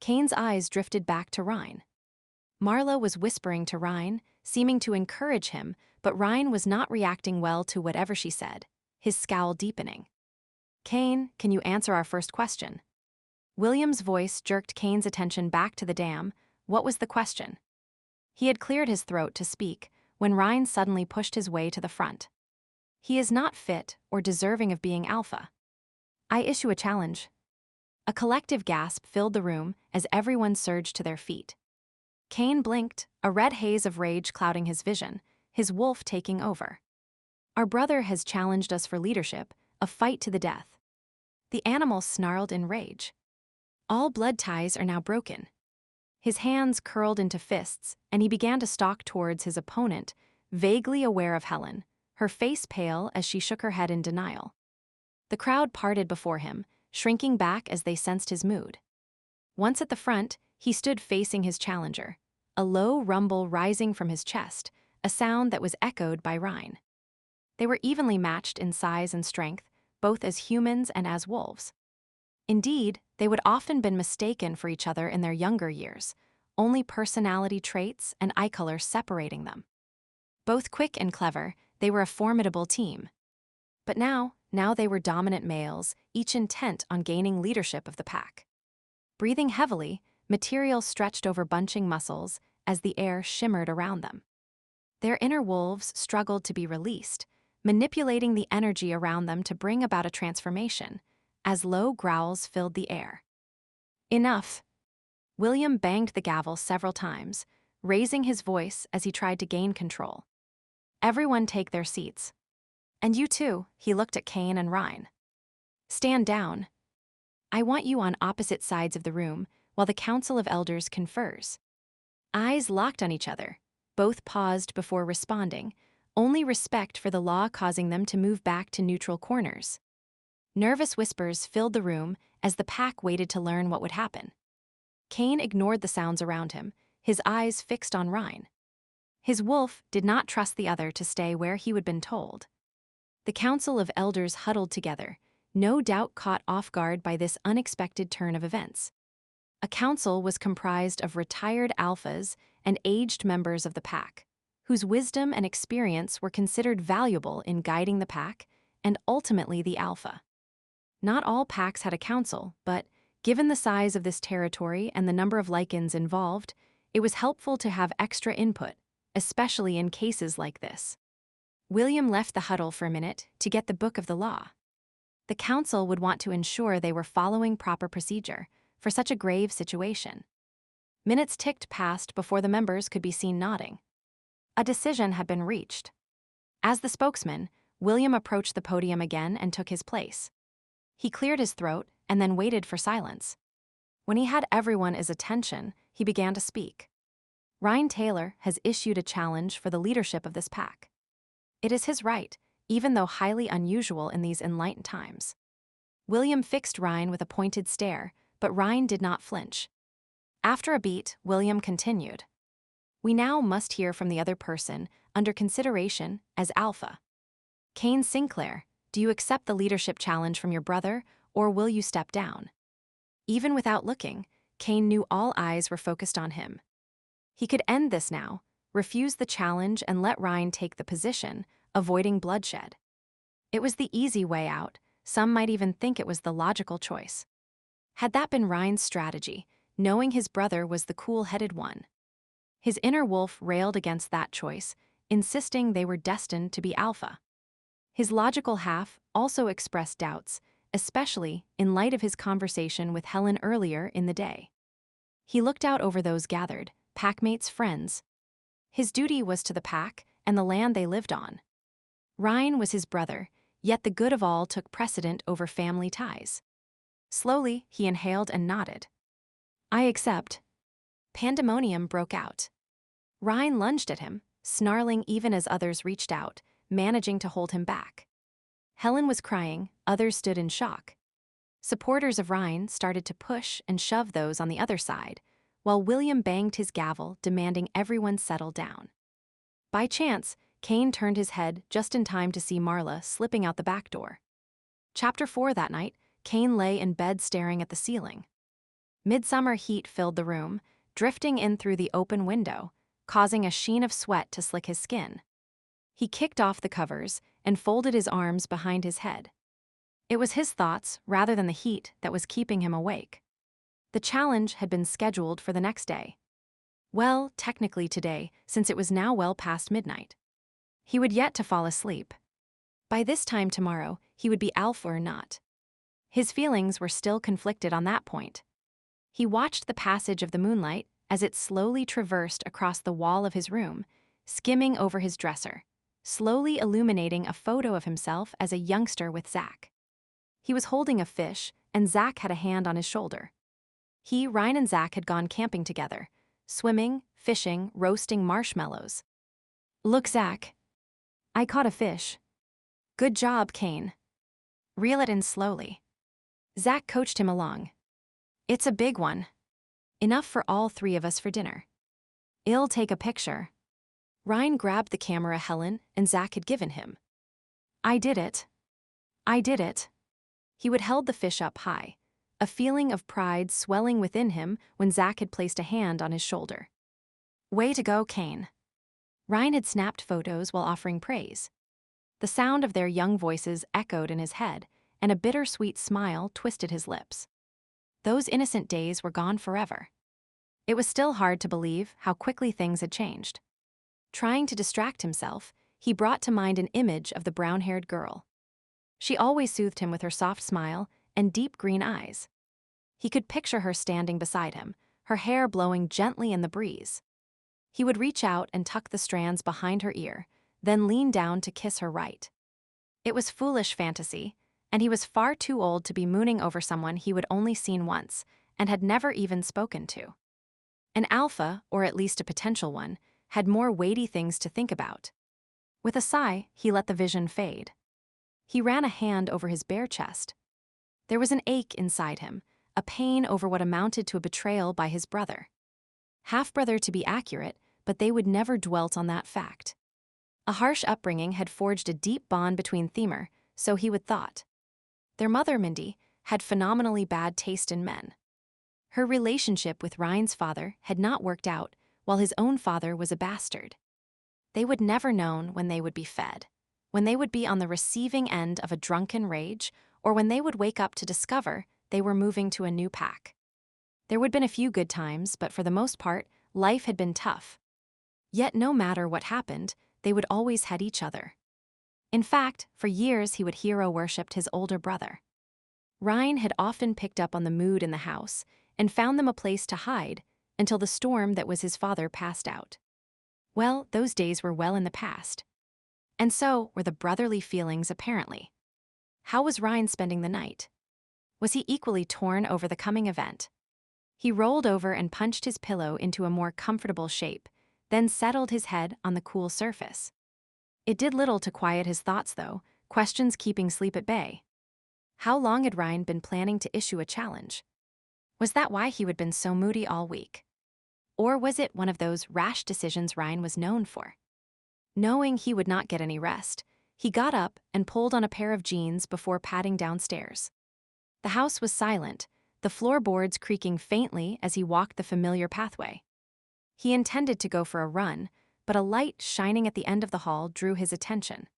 Kane's eyes drifted back to Ryan. Marla was whispering to Ryan, seeming to encourage him, but Ryan was not reacting well to whatever she said, his scowl deepening. "Kane, can you answer our first question?" William's voice jerked Kane's attention back to the dam. What was the question? He had cleared his throat to speak when Ryan suddenly pushed his way to the front. "He is not fit or deserving of being alpha. I issue a challenge." A collective gasp filled the room as everyone surged to their feet. Kane blinked, a red haze of rage clouding his vision, his wolf taking over. "Our brother has challenged us for leadership, a fight to the death." The animal snarled in rage. All blood ties are now broken. His hands curled into fists, and he began to stalk towards his opponent, vaguely aware of Helen, her face pale as she shook her head in denial. The crowd parted before him, shrinking back as they sensed his mood. Once at the front, he stood facing his challenger, a low rumble rising from his chest, a sound that was echoed by Ryan. They were evenly matched in size and strength, both as humans and as wolves. Indeed, they would often been mistaken for each other in their younger years, only personality traits and eye color separating them. Both quick and clever, they were a formidable team. But now they were dominant males, each intent on gaining leadership of the pack. Breathing heavily, material stretched over bunching muscles as the air shimmered around them. Their inner wolves struggled to be released, manipulating the energy around them to bring about a transformation, as low growls filled the air. Enough! William banged the gavel several times, raising his voice as he tried to gain control. Everyone take their seats. And you too, he looked at Kane and Ryan. Stand down. I want you on opposite sides of the room while the Council of Elders confers. Eyes locked on each other, both paused before responding, only respect for the law causing them to move back to neutral corners. Nervous whispers filled the room as the pack waited to learn what would happen. Kane ignored the sounds around him, his eyes fixed on Ryan. His wolf did not trust the other to stay where he had been told. The Council of Elders huddled together, no doubt caught off guard by this unexpected turn of events. A council was comprised of retired alphas and aged members of the pack, whose wisdom and experience were considered valuable in guiding the pack and ultimately the alpha. Not all packs had a council, but given the size of this territory and the number of Lycans involved, it was helpful to have extra input, especially in cases like this. William left the huddle for a minute to get the book of the law. The council would want to ensure they were following proper procedure for such a grave situation. Minutes ticked past before the members could be seen nodding. A decision had been reached. As the spokesman, William approached the podium again and took his place. He cleared his throat and then waited for silence. When he had everyone's attention, he began to speak. Ryan Taylor has issued a challenge for the leadership of this pack. It is his right, even though highly unusual in these enlightened times. William fixed Ryan with a pointed stare, but Ryan did not flinch. After a beat, William continued. We now must hear from the other person under consideration as Alpha. Kane Sinclair, do you accept the leadership challenge from your brother, or will you step down? Even without looking, Kane knew all eyes were focused on him. He could end this now, refuse the challenge and let Ryan take the position, avoiding bloodshed. It was the easy way out, some might even think it was the logical choice. Had that been Ryan's strategy, knowing his brother was the cool-headed one? His inner wolf railed against that choice, insisting they were destined to be alpha. His logical half also expressed doubts, especially in light of his conversation with Helen earlier in the day. He looked out over those gathered, packmates, friends. His duty was to the pack and the land they lived on. Ryan was his brother, yet the good of all took precedent over family ties. Slowly, he inhaled and nodded. I accept. Pandemonium broke out. Ryan lunged at him, snarling even as others reached out, managing to hold him back. Helen was crying, others stood in shock. Supporters of Ryan started to push and shove those on the other side, while William banged his gavel, demanding everyone settle down. By chance, Kane turned his head just in time to see Marla slipping out the back door. Chapter 4 that night, Kane lay in bed staring at the ceiling. Midsummer heat filled the room, drifting in through the open window, causing a sheen of sweat to slick his skin. He kicked off the covers and folded his arms behind his head. It was his thoughts, rather than the heat, that was keeping him awake. The challenge had been scheduled for the next day. Well, technically today, since it was now well past midnight. He would yet to fall asleep. By this time tomorrow, he would be alpha or not. His feelings were still conflicted on that point. He watched the passage of the moonlight as it slowly traversed across the wall of his room, skimming over his dresser, slowly illuminating a photo of himself as a youngster with Zach. He was holding a fish, and Zach had a hand on his shoulder. Ryan and Zach had gone camping together, swimming, fishing, roasting marshmallows. Look, Zach. I caught a fish. Good job, Kane. Reel it in slowly. Zach coached him along. It's a big one. Enough for all three of us for dinner. I'll take a picture. Ryan grabbed the camera Helen and Zach had given him. I did it. I did it. He would held the fish up high, a feeling of pride swelling within him when Zach had placed a hand on his shoulder. Way to go, Kane. Ryan had snapped photos while offering praise. The sound of their young voices echoed in his head, and a bittersweet smile twisted his lips. Those innocent days were gone forever. It was still hard to believe how quickly things had changed. Trying to distract himself, he brought to mind an image of the brown-haired girl. She always soothed him with her soft smile and deep green eyes. He could picture her standing beside him, her hair blowing gently in the breeze. He would reach out and tuck the strands behind her ear, then lean down to kiss her right. It was foolish fantasy, and he was far too old to be mooning over someone he would only seen once and had never even spoken to. An alpha, or at least a potential one, had more weighty things to think about. With a sigh, he let the vision fade. He ran a hand over his bare chest. There was an ache inside him, a pain over what amounted to a betrayal by his brother. Half-brother to be accurate, but they would never dwelt on that fact. A harsh upbringing had forged a deep bond between Themer, so he would thought. Their mother, Mindy, had phenomenally bad taste in men. Her relationship with Ryan's father had not worked out, while his own father was a bastard. They would never know when they would be fed, when they would be on the receiving end of a drunken rage, or when they would wake up to discover they were moving to a new pack. There would have been a few good times, but for the most part, life had been tough. Yet no matter what happened, they would always had each other. In fact, for years he would hero-worshipped his older brother. Ryan had often picked up on the mood in the house and found them a place to hide until the storm that was his father passed out. Well, those days were well in the past. And so were the brotherly feelings, apparently. How was Ryan spending the night? Was he equally torn over the coming event? He rolled over and punched his pillow into a more comfortable shape, then settled his head on the cool surface. It did little to quiet his thoughts, though, questions keeping sleep at bay. How long had Ryan been planning to issue a challenge? Was that why he had been so moody all week? Or was it one of those rash decisions Ryan was known for? Knowing he would not get any rest, he got up and pulled on a pair of jeans before padding downstairs. The house was silent, the floorboards creaking faintly as he walked the familiar pathway. He intended to go for a run, but a light shining at the end of the hall drew his attention.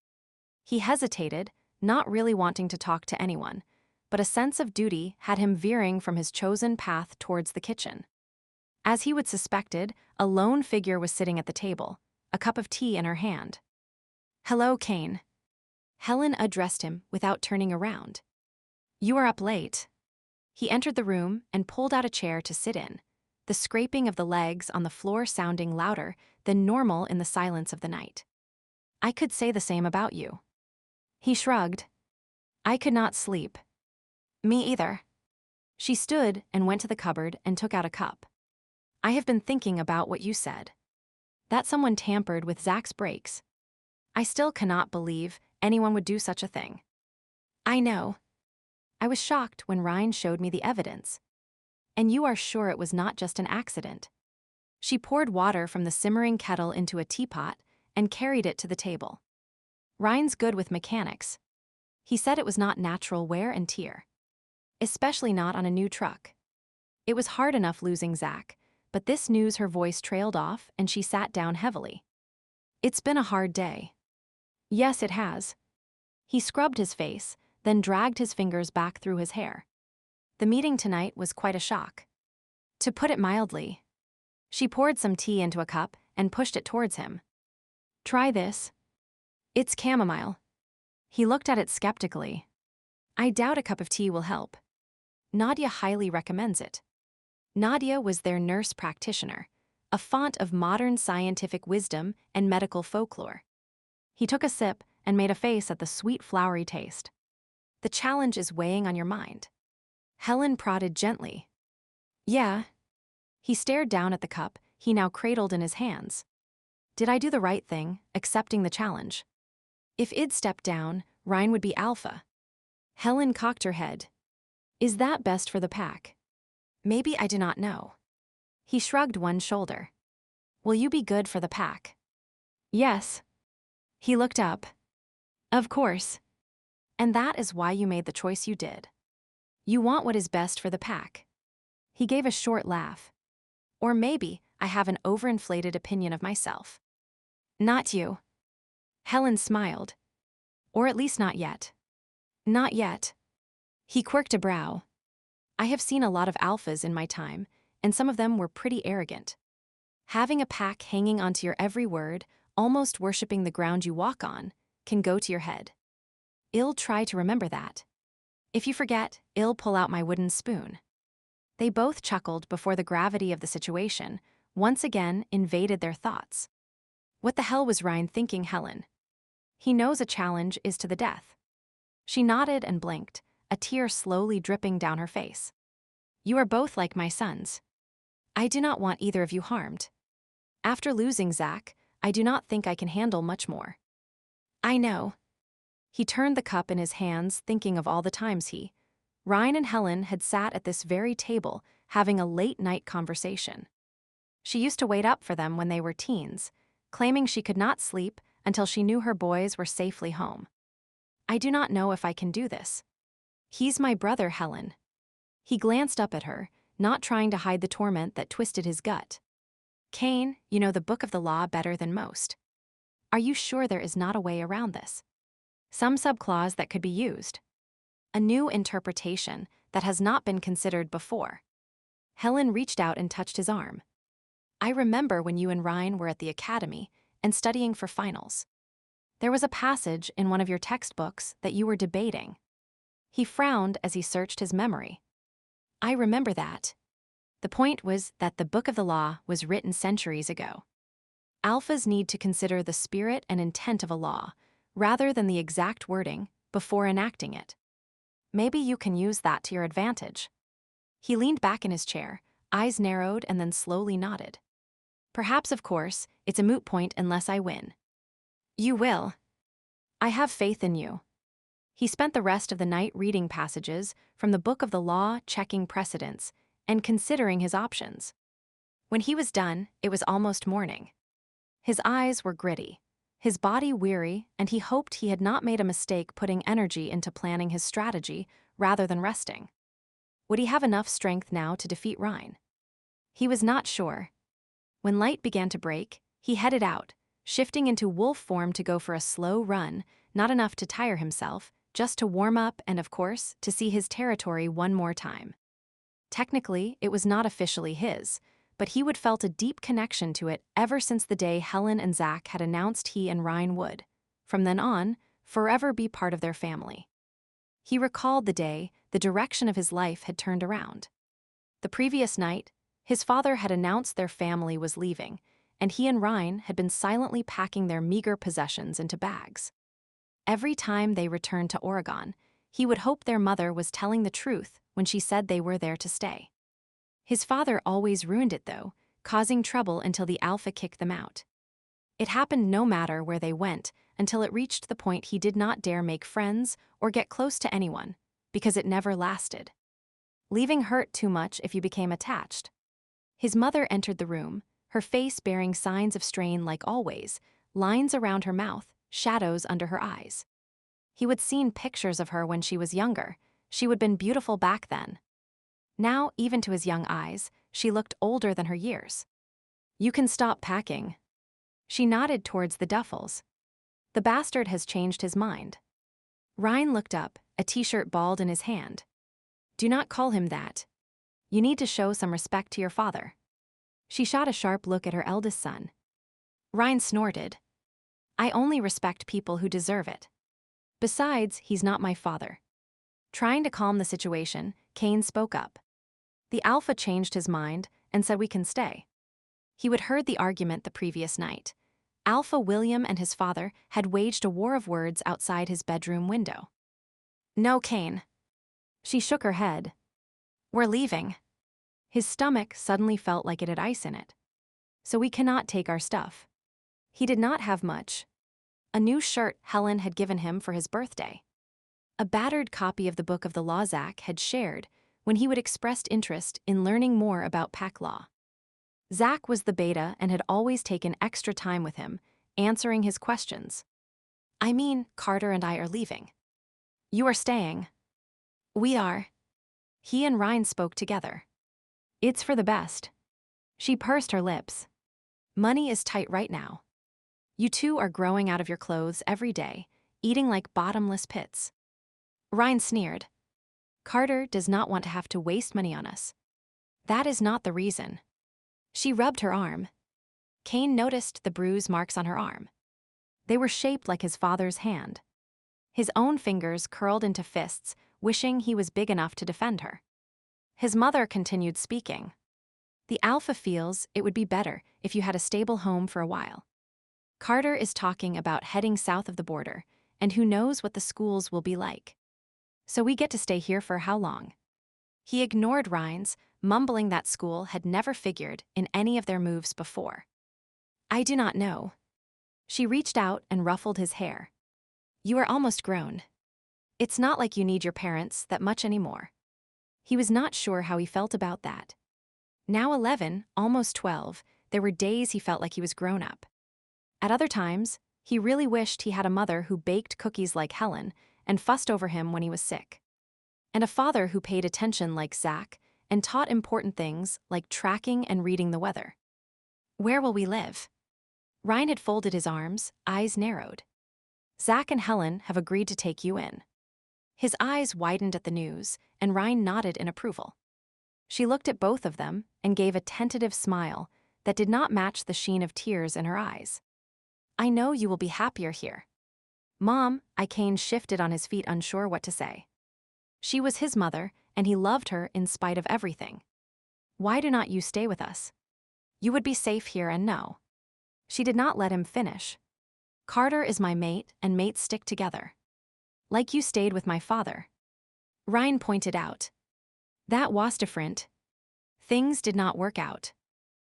He hesitated, not really wanting to talk to anyone, but a sense of duty had him veering from his chosen path towards the kitchen. As he would suspected, a lone figure was sitting at the table, a cup of tea in her hand. "Hello, Kane." Helen addressed him without turning around. "You are up late." He entered the room and pulled out a chair to sit in, the scraping of the legs on the floor sounding louder than normal in the silence of the night. "I could say the same about you." He shrugged. "I could not sleep." "Me either." She stood and went to the cupboard and took out a cup. "I have been thinking about what you said. That someone tampered with Zach's brakes. I still cannot believe anyone would do such a thing." "I know. I was shocked when Ryan showed me the evidence. And you are sure it was not just an accident?" She poured water from the simmering kettle into a teapot and carried it to the table. "Ryan's good with mechanics. He said it was not natural wear and tear. Especially not on a new truck. It was hard enough losing Zach, but this news her voice trailed off and she sat down heavily. "It's been a hard day." "Yes, it has." He scrubbed his face, then dragged his fingers back through his hair. "The meeting tonight was quite a shock. To put it mildly." She poured some tea into a cup and pushed it towards him. "Try this. It's chamomile." He looked at it skeptically. "I doubt a cup of tea will help. Nadia highly recommends it." Nadia was their nurse practitioner, a font of modern scientific wisdom and medical folklore. He took a sip and made a face at the sweet flowery taste. "The challenge is weighing on your mind." Helen prodded gently. "Yeah." He stared down at the cup he now cradled in his hands. "Did I do the right thing, accepting the challenge? If Id stepped down, Ryan would be alpha." Helen cocked her head. "Is that best for the pack? Maybe I do not know." He shrugged one shoulder. "Will you be good for the pack?" "Yes." He looked up. "Of course. And that is why you made the choice you did. You want what is best for the pack." He gave a short laugh. "Or maybe I have an overinflated opinion of myself." Not you. Helen smiled. Or at least not yet. Not yet. He quirked a brow. I have seen a lot of alphas in my time, and some of them were pretty arrogant. Having a pack hanging onto your every word, almost worshipping the ground you walk on, can go to your head. I'll try to remember that. If you forget, I'll pull out my wooden spoon. They both chuckled before the gravity of the situation once again invaded their thoughts. What the hell was Ryan thinking, Helen? He knows a challenge is to the death. She nodded and blinked, a tear slowly dripping down her face. You are both like my sons. I do not want either of you harmed. After losing Zach, I do not think I can handle much more. I know. He turned the cup in his hands, thinking of all the times Ryan and Helen had sat at this very table having a late-night conversation. She used to wait up for them when they were teens, claiming she could not sleep until she knew her boys were safely home. I do not know if I can do this. He's my brother, Helen. He glanced up at her, not trying to hide the torment that twisted his gut. Kane, you know the book of the law better than most. Are you sure there is not a way around this? Some subclause that could be used. A new interpretation that has not been considered before. Helen reached out and touched his arm. I remember when you and Ryan were at the academy and studying for finals. There was a passage in one of your textbooks that you were debating. He frowned as he searched his memory. I remember that. The point was that the book of the law was written centuries ago. Alphas need to consider the spirit and intent of a law, rather than the exact wording, before enacting it. Maybe you can use that to your advantage. He leaned back in his chair, eyes narrowed and then slowly nodded. Perhaps, of course, it's a moot point unless I win. You will. I have faith in you. He spent the rest of the night reading passages from the book of the law, checking precedents, and considering his options. When he was done, it was almost morning. His eyes were gritty, his body weary, and he hoped he had not made a mistake putting energy into planning his strategy rather than resting. Would he have enough strength now to defeat Ryan? He was not sure. When light began to break, he headed out, shifting into wolf form to go for a slow run, not enough to tire himself, just to warm up and, of course, to see his territory one more time. Technically, it was not officially his, but he would felt a deep connection to it ever since the day Helen and Zach had announced he and Ryan would, from then on, forever be part of their family. He recalled the day the direction of his life had turned around. The previous night, his father had announced their family was leaving, and he and Ryan had been silently packing their meager possessions into bags. Every time they returned to Oregon, he would hope their mother was telling the truth when she said they were there to stay. His father always ruined it, though, causing trouble until the alpha kicked them out. It happened no matter where they went until it reached the point he did not dare make friends or get close to anyone, because it never lasted. Leaving hurt too much if you became attached. His mother entered the room, her face bearing signs of strain like always, lines around her mouth, shadows under her eyes. He would seen pictures of her when she was younger. She would been beautiful back then. Now, even to his young eyes, she looked older than her years. You can stop packing. She nodded towards the duffels. The bastard has changed his mind. Ryan looked up, a t-shirt balled in his hand. Do not call him that. You need to show some respect to your father. She shot a sharp look at her eldest son. Ryan snorted. I only respect people who deserve it. Besides, he's not my father. Trying to calm the situation, Kane spoke up. The alpha changed his mind and said we can stay. He would heard the argument the previous night. Alpha William and his father had waged a war of words outside his bedroom window. No, Kane. She shook her head. We're leaving. His stomach suddenly felt like it had ice in it. So we cannot take our stuff. He did not have much. A new shirt Helen had given him for his birthday. A battered copy of the Book of the Law Zach had shared when he would expressed interest in learning more about pack law. Zach was the beta and had always taken extra time with him, answering his questions. I mean, Carter and I are leaving. You are staying. We are. He and Ryan spoke together. It's for the best. She pursed her lips. Money is tight right now. You two are growing out of your clothes every day, eating like bottomless pits. Ryan sneered. Carter does not want to have to waste money on us. That is not the reason. She rubbed her arm. Kane noticed the bruise marks on her arm. They were shaped like his father's hand. His own fingers curled into fists, wishing he was big enough to defend her. His mother continued speaking. The alpha feels it would be better if you had a stable home for a while. Carter is talking about heading south of the border, and who knows what the schools will be like. So we get to stay here for how long? He ignored Ryan's, mumbling that school had never figured in any of their moves before. I do not know. She reached out and ruffled his hair. You are almost grown. It's not like you need your parents that much anymore. He was not sure how he felt about that. Now 11, almost 12, there were days he felt like he was grown up. At other times, he really wished he had a mother who baked cookies like Helen and fussed over him when he was sick. And a father who paid attention like Zach and taught important things like tracking and reading the weather. Where will we live? Ryan had folded his arms, eyes narrowed. Zach and Helen have agreed to take you in. His eyes widened at the news, and Ryan nodded in approval. She looked at both of them and gave a tentative smile that did not match the sheen of tears in her eyes. I know you will be happier here. Mom, Kane shifted on his feet, unsure what to say. She was his mother, and he loved her in spite of everything. Why do not you stay with us? You would be safe here and no. She did not let him finish. Carter is my mate, and mates stick together. Like you stayed with my father. Ryan pointed out. That was different. Things did not work out.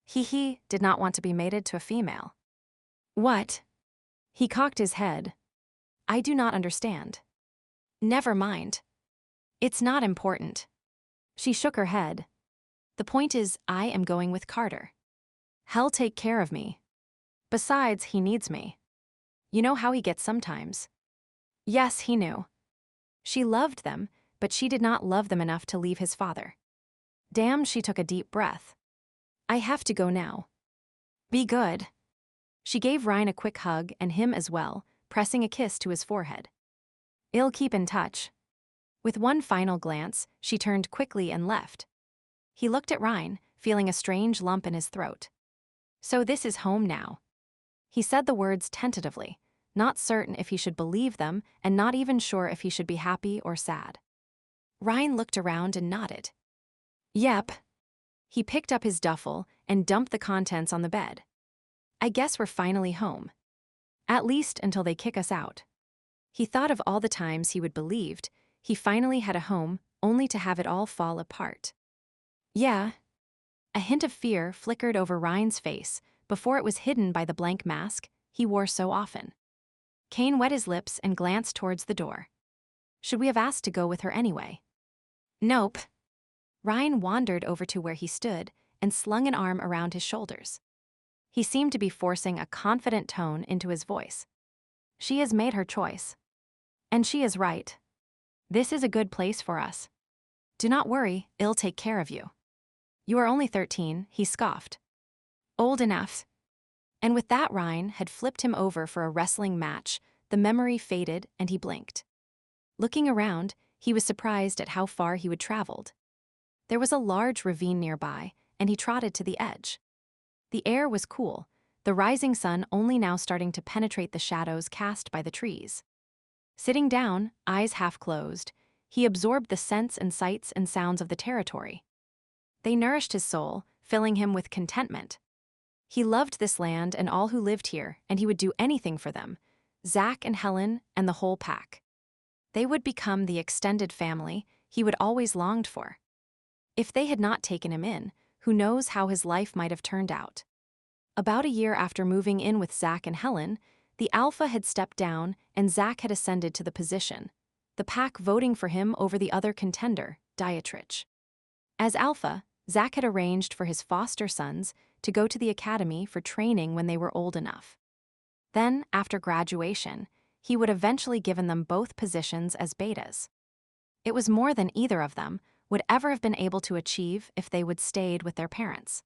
He did not want to be mated to a female. What? He cocked his head. I do not understand. Never mind. It's not important. She shook her head. The point is, I am going with Carter. He'll take care of me. Besides, he needs me. You know how he gets sometimes. Yes, he knew. She loved them, but she did not love them enough to leave his father. Damn, she took a deep breath. I have to go now. Be good. She gave Ryan a quick hug and him as well, pressing a kiss to his forehead. I'll keep in touch. With one final glance, she turned quickly and left. He looked at Ryan, feeling a strange lump in his throat. So this is home now. He said the words tentatively, not certain if he should believe them and not even sure if he should be happy or sad. Ryan looked around and nodded. Yep. He picked up his duffel and dumped the contents on the bed. I guess we're finally home. At least until they kick us out. He thought of all the times he would believed he finally had a home only to have it all fall apart. Yeah. A hint of fear flickered over Ryan's face before it was hidden by the blank mask he wore so often. Kane wet his lips and glanced towards the door. Should we have asked to go with her anyway? Nope. Ryan wandered over to where he stood and slung an arm around his shoulders. He seemed to be forcing a confident tone into his voice. She has made her choice. And she is right. This is a good place for us. Do not worry, I'll take care of you. You are only 13, he scoffed. Old enough. And with that, Ryan had flipped him over for a wrestling match. The memory faded and he blinked. Looking around, he was surprised at how far he had traveled. There was a large ravine nearby, and he trotted to the edge. The air was cool, the rising sun only now starting to penetrate the shadows cast by the trees. Sitting down, eyes half closed, he absorbed the scents and sights and sounds of the territory. They nourished his soul, filling him with contentment. He loved this land and all who lived here, and he would do anything for them, Zach and Helen and the whole pack. They would become the extended family he would always longed for. If they had not taken him in, who knows how his life might have turned out. About a year after moving in with Zach and Helen, the alpha had stepped down and Zach had ascended to the position, the pack voting for him over the other contender, Dietrich. As alpha, Zach had arranged for his foster sons to go to the academy for training when they were old enough. Then, after graduation, he would eventually given them both positions as betas. It was more than either of them would ever have been able to achieve if they would stayed with their parents.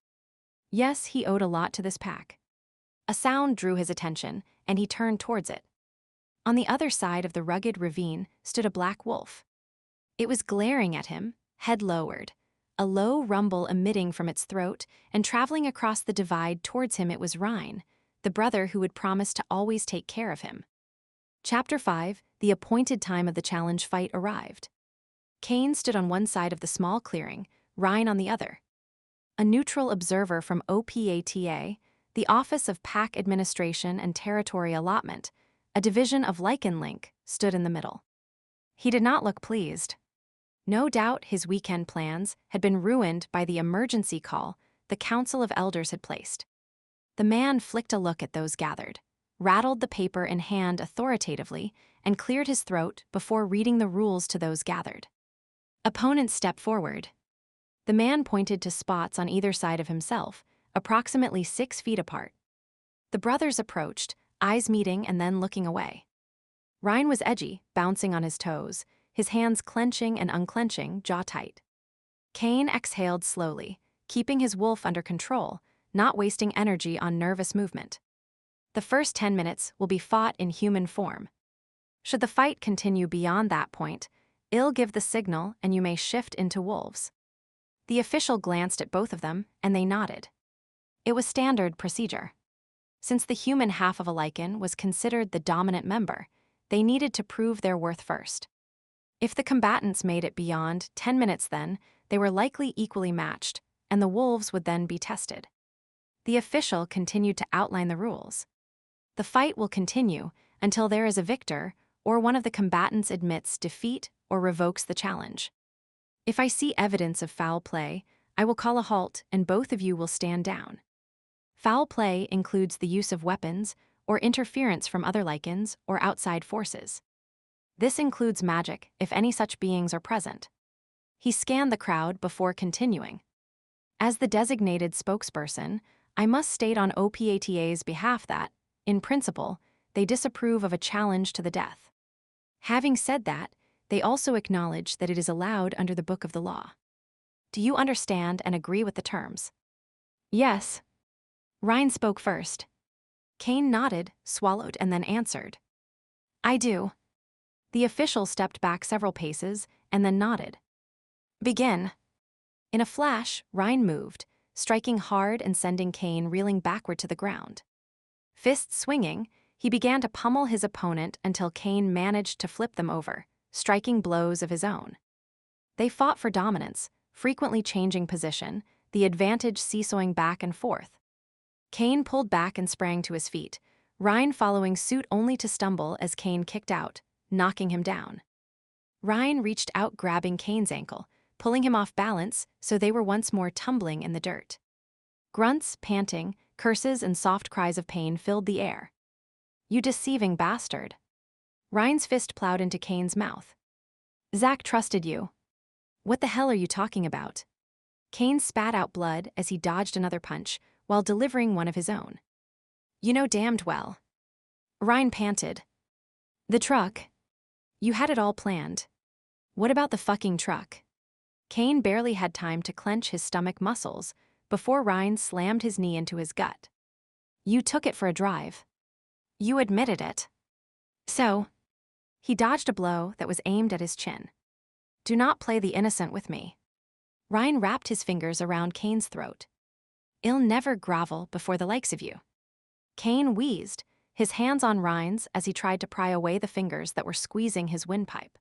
Yes, he owed a lot to this pack. A sound drew his attention, and he turned towards it. On the other side of the rugged ravine stood a black wolf. It was glaring at him, head lowered, a low rumble emitting from its throat, and traveling across the divide towards him. It was Ryan, the brother who would promise to always take care of him. Chapter 5, the appointed time of the challenge fight arrived. Kane stood on one side of the small clearing, Ryan on the other. A neutral observer from OPATA, the Office of Pack Administration and Territory Allotment, a division of Lycan Link, stood in the middle. He did not look pleased. No doubt his weekend plans had been ruined by the emergency call the Council of Elders had placed. The man flicked a look at those gathered, rattled the paper in hand authoritatively, and cleared his throat before reading the rules to those gathered. Opponents stepped forward. The man pointed to spots on either side of himself, approximately 6 feet apart. The brothers approached, eyes meeting and then looking away. Ryan was edgy, bouncing on his toes, his hands clenching and unclenching, jaw tight. Kane exhaled slowly, keeping his wolf under control, not wasting energy on nervous movement. The first 10 minutes will be fought in human form. Should the fight continue beyond that point, I'll give the signal and you may shift into wolves. The official glanced at both of them, and they nodded. It was standard procedure. Since the human half of a Lycan was considered the dominant member, they needed to prove their worth first. If the combatants made it beyond 10 minutes then, they were likely equally matched, and the wolves would then be tested. The official continued to outline the rules. The fight will continue until there is a victor or one of the combatants admits defeat or revokes the challenge. If I see evidence of foul play, I will call a halt and both of you will stand down. Foul play includes the use of weapons or interference from other Lycans or outside forces. This includes magic if any such beings are present. He scanned the crowd before continuing. As the designated spokesperson, I must state on OPATA's behalf that, in principle, they disapprove of a challenge to the death. Having said that, they also acknowledge that it is allowed under the book of the law. Do you understand and agree with the terms? Yes. Ryan spoke first. Kane nodded, swallowed, and then answered. I do. The official stepped back several paces and then nodded. Begin. In a flash, Ryan moved, striking hard and sending Kane reeling backward to the ground. Fists swinging, he began to pummel his opponent until Kane managed to flip them over, striking blows of his own. They fought for dominance, frequently changing position, the advantage seesawing back and forth. Kane pulled back and sprang to his feet, Ryan following suit only to stumble as Kane kicked out, knocking him down. Ryan reached out grabbing Kane's ankle, pulling him off balance so they were once more tumbling in the dirt. Grunts, panting, curses and soft cries of pain filled the air. You deceiving bastard. Ryan's fist plowed into Kane's mouth. Zach trusted you. What the hell are you talking about? Kane spat out blood as he dodged another punch while delivering one of his own. You know damned well. Ryan panted. The truck. You had it all planned. What about the fucking truck? Kane barely had time to clench his stomach muscles before Ryan slammed his knee into his gut. You took it for a drive. You admitted it. So, he dodged a blow that was aimed at his chin. Do not play the innocent with me. Ryan wrapped his fingers around Kane's throat. I'll never grovel before the likes of you. Kane wheezed, his hands on Ryan's as he tried to pry away the fingers that were squeezing his windpipe.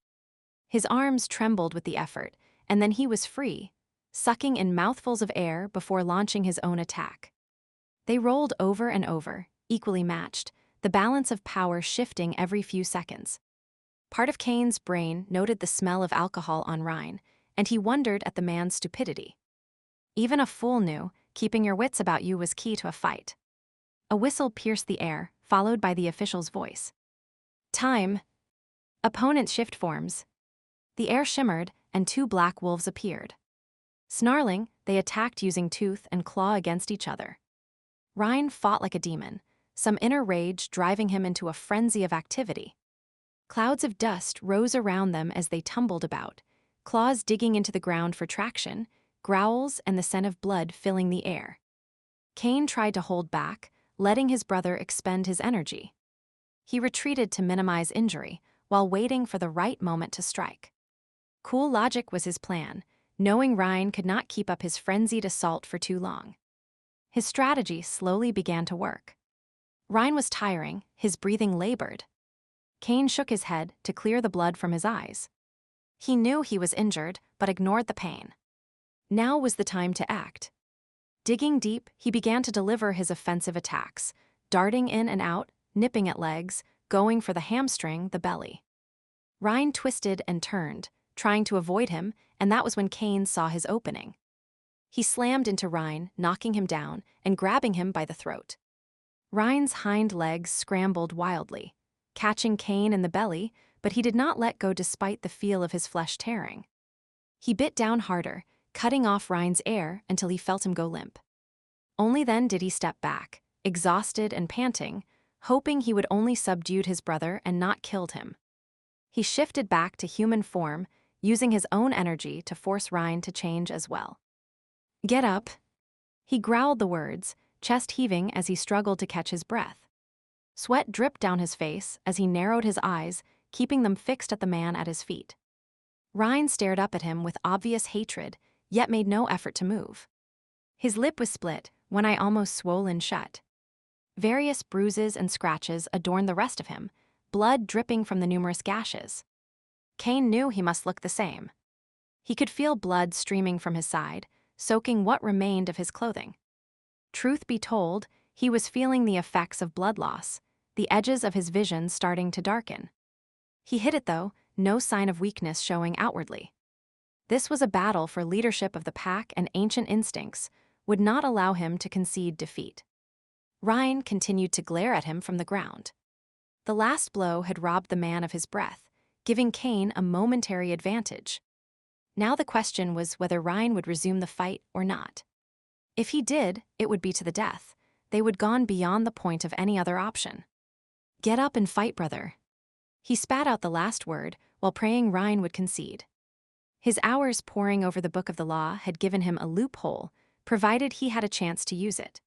His arms trembled with the effort, and then he was free, sucking in mouthfuls of air before launching his own attack. They rolled over and over, equally matched, the balance of power shifting every few seconds. Part of Kane's brain noted the smell of alcohol on Ryan, and he wondered at the man's stupidity. Even a fool knew keeping your wits about you was key to a fight. A whistle pierced the air, followed by the official's voice. Time. Opponents shift forms. The air shimmered, and 2 black wolves appeared. Snarling, they attacked using tooth and claw against each other. Ryan fought like a demon, some inner rage driving him into a frenzy of activity. Clouds of dust rose around them as they tumbled about, claws digging into the ground for traction, growls and the scent of blood filling the air. Kane tried to hold back, letting his brother expend his energy. He retreated to minimize injury, while waiting for the right moment to strike. Cool logic was his plan, knowing Ryan could not keep up his frenzied assault for too long. His strategy slowly began to work. Ryan was tiring, his breathing labored. Kane shook his head to clear the blood from his eyes. He knew he was injured, but ignored the pain. Now was the time to act. Digging deep, he began to deliver his offensive attacks, darting in and out, nipping at legs, going for the hamstring, the belly. Ryan twisted and turned, trying to avoid him, and that was when Kane saw his opening. He slammed into Ryan, knocking him down and grabbing him by the throat. Ryan's hind legs scrambled wildly, catching Kane in the belly, but he did not let go despite the feel of his flesh tearing. He bit down harder, cutting off Ryan's air until he felt him go limp. Only then did he step back, exhausted and panting, hoping he would only subdued his brother and not killed him. He shifted back to human form, using his own energy to force Ryan to change as well. "Get up." He growled the words, chest heaving as he struggled to catch his breath. Sweat dripped down his face as he narrowed his eyes, keeping them fixed at the man at his feet. Ryan stared up at him with obvious hatred, yet made no effort to move. His lip was split, one eye almost swollen shut. Various bruises and scratches adorned the rest of him, blood dripping from the numerous gashes. Kane knew he must look the same. He could feel blood streaming from his side, soaking what remained of his clothing. Truth be told, he was feeling the effects of blood loss, the edges of his vision starting to darken. He hid it though, no sign of weakness showing outwardly. This was a battle for leadership of the pack, and ancient instincts would not allow him to concede defeat. Ryan continued to glare at him from the ground. The last blow had robbed the man of his breath, giving Kane a momentary advantage. Now the question was whether Ryan would resume the fight or not. If he did, it would be to the death. They would gone beyond the point of any other option. "Get up and fight, brother." He spat out the last word while praying Ryan would concede. His hours poring over the book of the law had given him a loophole, provided he had a chance to use it.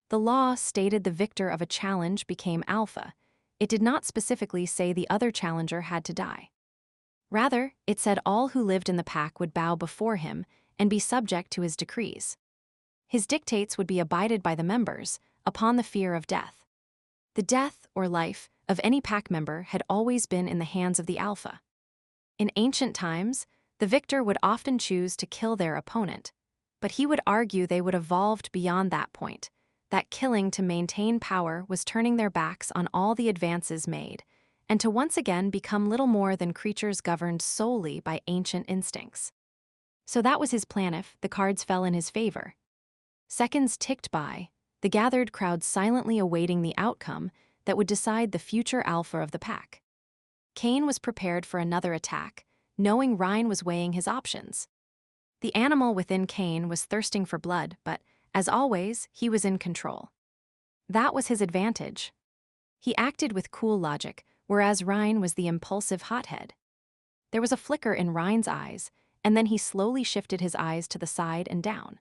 The law stated the victor of a challenge became alpha. It did not specifically say the other challenger had to die. Rather, it said all who lived in the pack would bow before him and be subject to his decrees. His dictates would be abided by the members, upon the fear of death. The death or life of any pack member had always been in the hands of the alpha. In ancient times, the victor would often choose to kill their opponent, but he would argue they would evolved beyond that point, that killing to maintain power was turning their backs on all the advances made, and to once again become little more than creatures governed solely by ancient instincts. So that was his plan if the cards fell in his favor. Seconds ticked by, the gathered crowd silently awaiting the outcome that would decide the future alpha of the pack. Kane was prepared for another attack, knowing Ryan was weighing his options. The animal within Kane was thirsting for blood, but, as always, he was in control. That was his advantage. He acted with cool logic, whereas Ryan was the impulsive hothead. There was a flicker in Ryan's eyes, and then he slowly shifted his eyes to the side and down.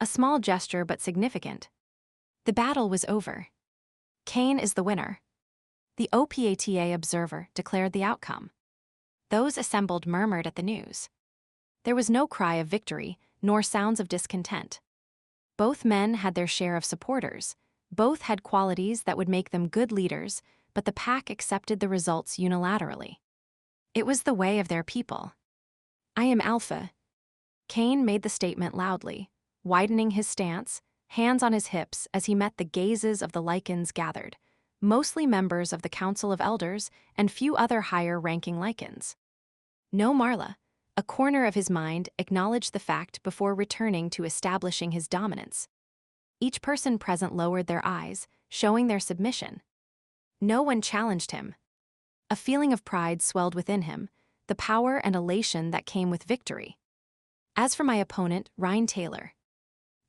A small gesture but significant. The battle was over. Kane is the winner. The OPATA observer declared the outcome. Those assembled murmured at the news. There was no cry of victory, nor sounds of discontent. Both men had their share of supporters. Both had qualities that would make them good leaders, but the pack accepted the results unilaterally. It was the way of their people. "I am Alpha." Kane made the statement loudly, widening his stance, hands on his hips as he met the gazes of the Lycans gathered, mostly members of the Council of Elders and few other higher-ranking Lycans. No Marla, a corner of his mind acknowledged the fact before returning to establishing his dominance. Each person present lowered their eyes, showing their submission. No one challenged him. A feeling of pride swelled within him, the power and elation that came with victory. As for my opponent, Ryan Taylor,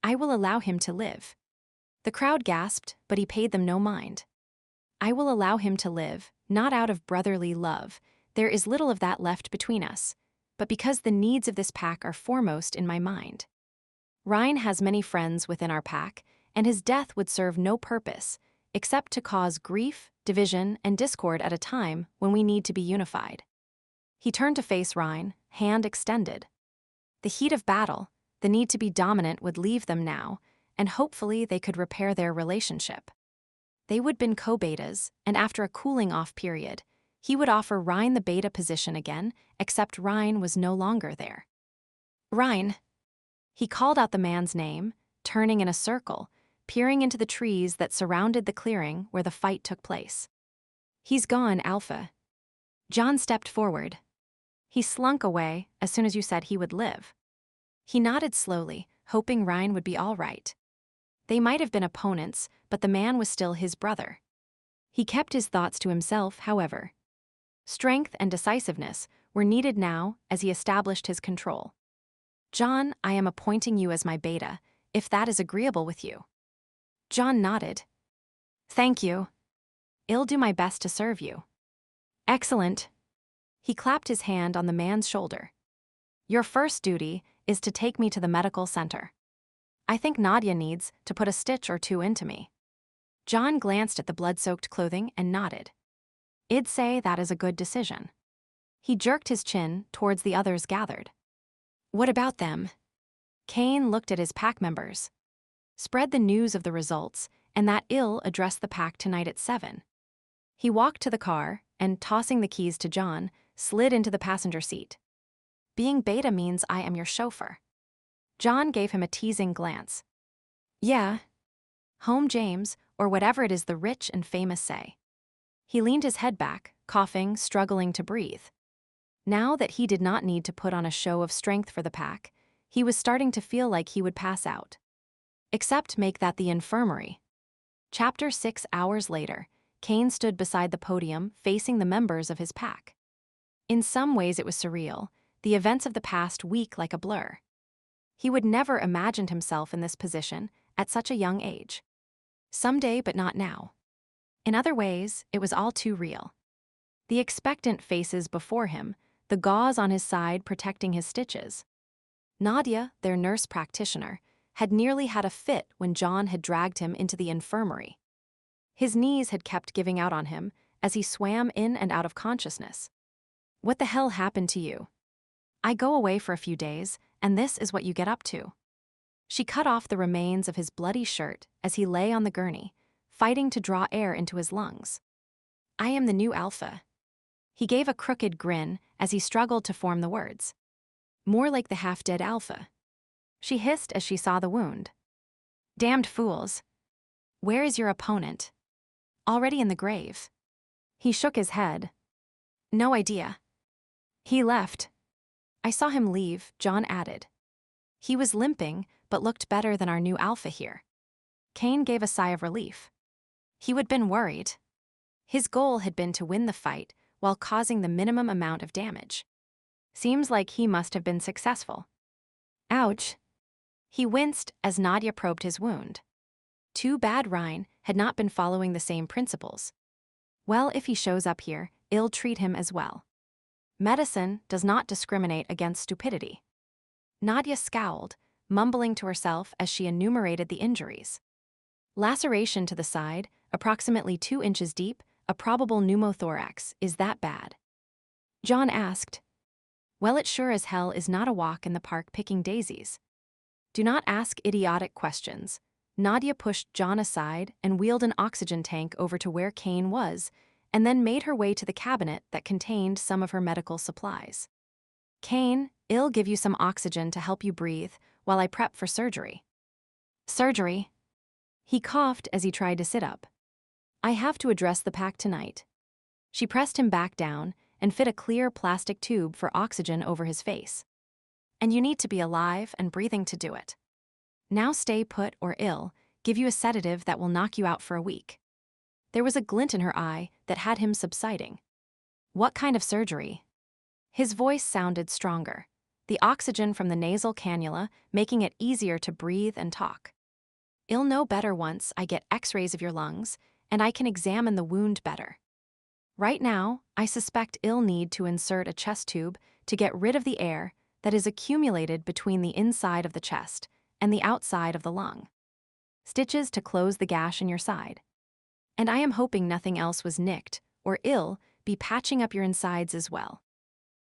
I will allow him to live. The crowd gasped, but he paid them no mind. I will allow him to live, not out of brotherly love. There is little of that left between us, but because the needs of this pack are foremost in my mind. Ryan has many friends within our pack, and his death would serve no purpose except to cause grief, division, and discord at a time when we need to be unified. He turned to face Rhine, hand extended. The heat of battle, the need to be dominant would leave them now, and hopefully they could repair their relationship. They would been co-betas, and after a cooling-off period, he would offer Rhine the beta position again, except Rhine was no longer there. Rhine. He called out the man's name, turning in a circle, peering into the trees that surrounded the clearing where the fight took place. He's gone, Alpha. John stepped forward. He slunk away as soon as you said he would live. He nodded slowly, hoping Rhine would be all right. They might have been opponents, but the man was still his brother. He kept his thoughts to himself, however. Strength and decisiveness were needed now as he established his control. John, I am appointing you as my beta, if that is agreeable with you. John nodded. Thank you. I'll do my best to serve you. Excellent. He clapped his hand on the man's shoulder. Your first duty is to take me to the medical center. I think Nadia needs to put a stitch or two into me. John glanced at the blood-soaked clothing and nodded. I'd say that is a good decision. He jerked his chin towards the others gathered. What about them? Kane looked at his pack members. Spread the news of the results, and that I'll address the pack tonight at 7. He walked to the car and, tossing the keys to John, slid into the passenger seat. Being beta means I am your chauffeur. John gave him a teasing glance. Yeah. Home James, or whatever it is the rich and famous say. He leaned his head back, coughing, struggling to breathe. Now that he did not need to put on a show of strength for the pack, he was starting to feel like he would pass out. Except make that the infirmary. Chapter 6 hours later, Kane stood beside the podium facing the members of his pack. In some ways it was surreal, the events of the past week like a blur. He would never imagined himself in this position at such a young age. Someday, but not now. In other ways, it was all too real. The expectant faces before him, the gauze on his side protecting his stitches. Nadia, their nurse practitioner, had nearly had a fit when John had dragged him into the infirmary. His knees had kept giving out on him as he swam in and out of consciousness. What the hell happened to you? I go away for a few days, and this is what you get up to. She cut off the remains of his bloody shirt as he lay on the gurney, fighting to draw air into his lungs. I am the new Alpha. He gave a crooked grin as he struggled to form the words. More like the half-dead Alpha. She hissed as she saw the wound. Damned fools. Where is your opponent? Already in the grave. He shook his head. No idea. He left. I saw him leave, John added. He was limping, but looked better than our new Alpha here. Kane gave a sigh of relief. He would been worried. His goal had been to win the fight while causing the minimum amount of damage. Seems like he must have been successful. Ouch. He winced as Nadia probed his wound. Too bad Rhine had not been following the same principles. Well, if he shows up here, I'll treat him as well. Medicine does not discriminate against stupidity. Nadia scowled, mumbling to herself as she enumerated the injuries. Laceration to the side, approximately 2 inches deep, a probable pneumothorax. Is that bad? John asked. Well, it sure as hell is not a walk in the park picking daisies. Do not ask idiotic questions. Nadia pushed John aside and wheeled an oxygen tank over to where Kane was, and then made her way to the cabinet that contained some of her medical supplies. Kane, I'll give you some oxygen to help you breathe while I prep for surgery. Surgery? He coughed as he tried to sit up. I have to address the pack tonight. She pressed him back down and fit a clear plastic tube for oxygen over his face. And you need to be alive and breathing to do it. Now stay put or I'll give you a sedative that will knock you out for a week. There was a glint in her eye that had him subsiding. What kind of surgery? His voice sounded stronger, the oxygen from the nasal cannula making it easier to breathe and talk. I'll know better once I get x-rays of your lungs and I can examine the wound better. Right now, I suspect I'll need to insert a chest tube to get rid of the air that is accumulated between the inside of the chest and the outside of the lung. stitches to close the gash in your side. And I am hoping nothing else was nicked, or ill, be patching up your insides as well.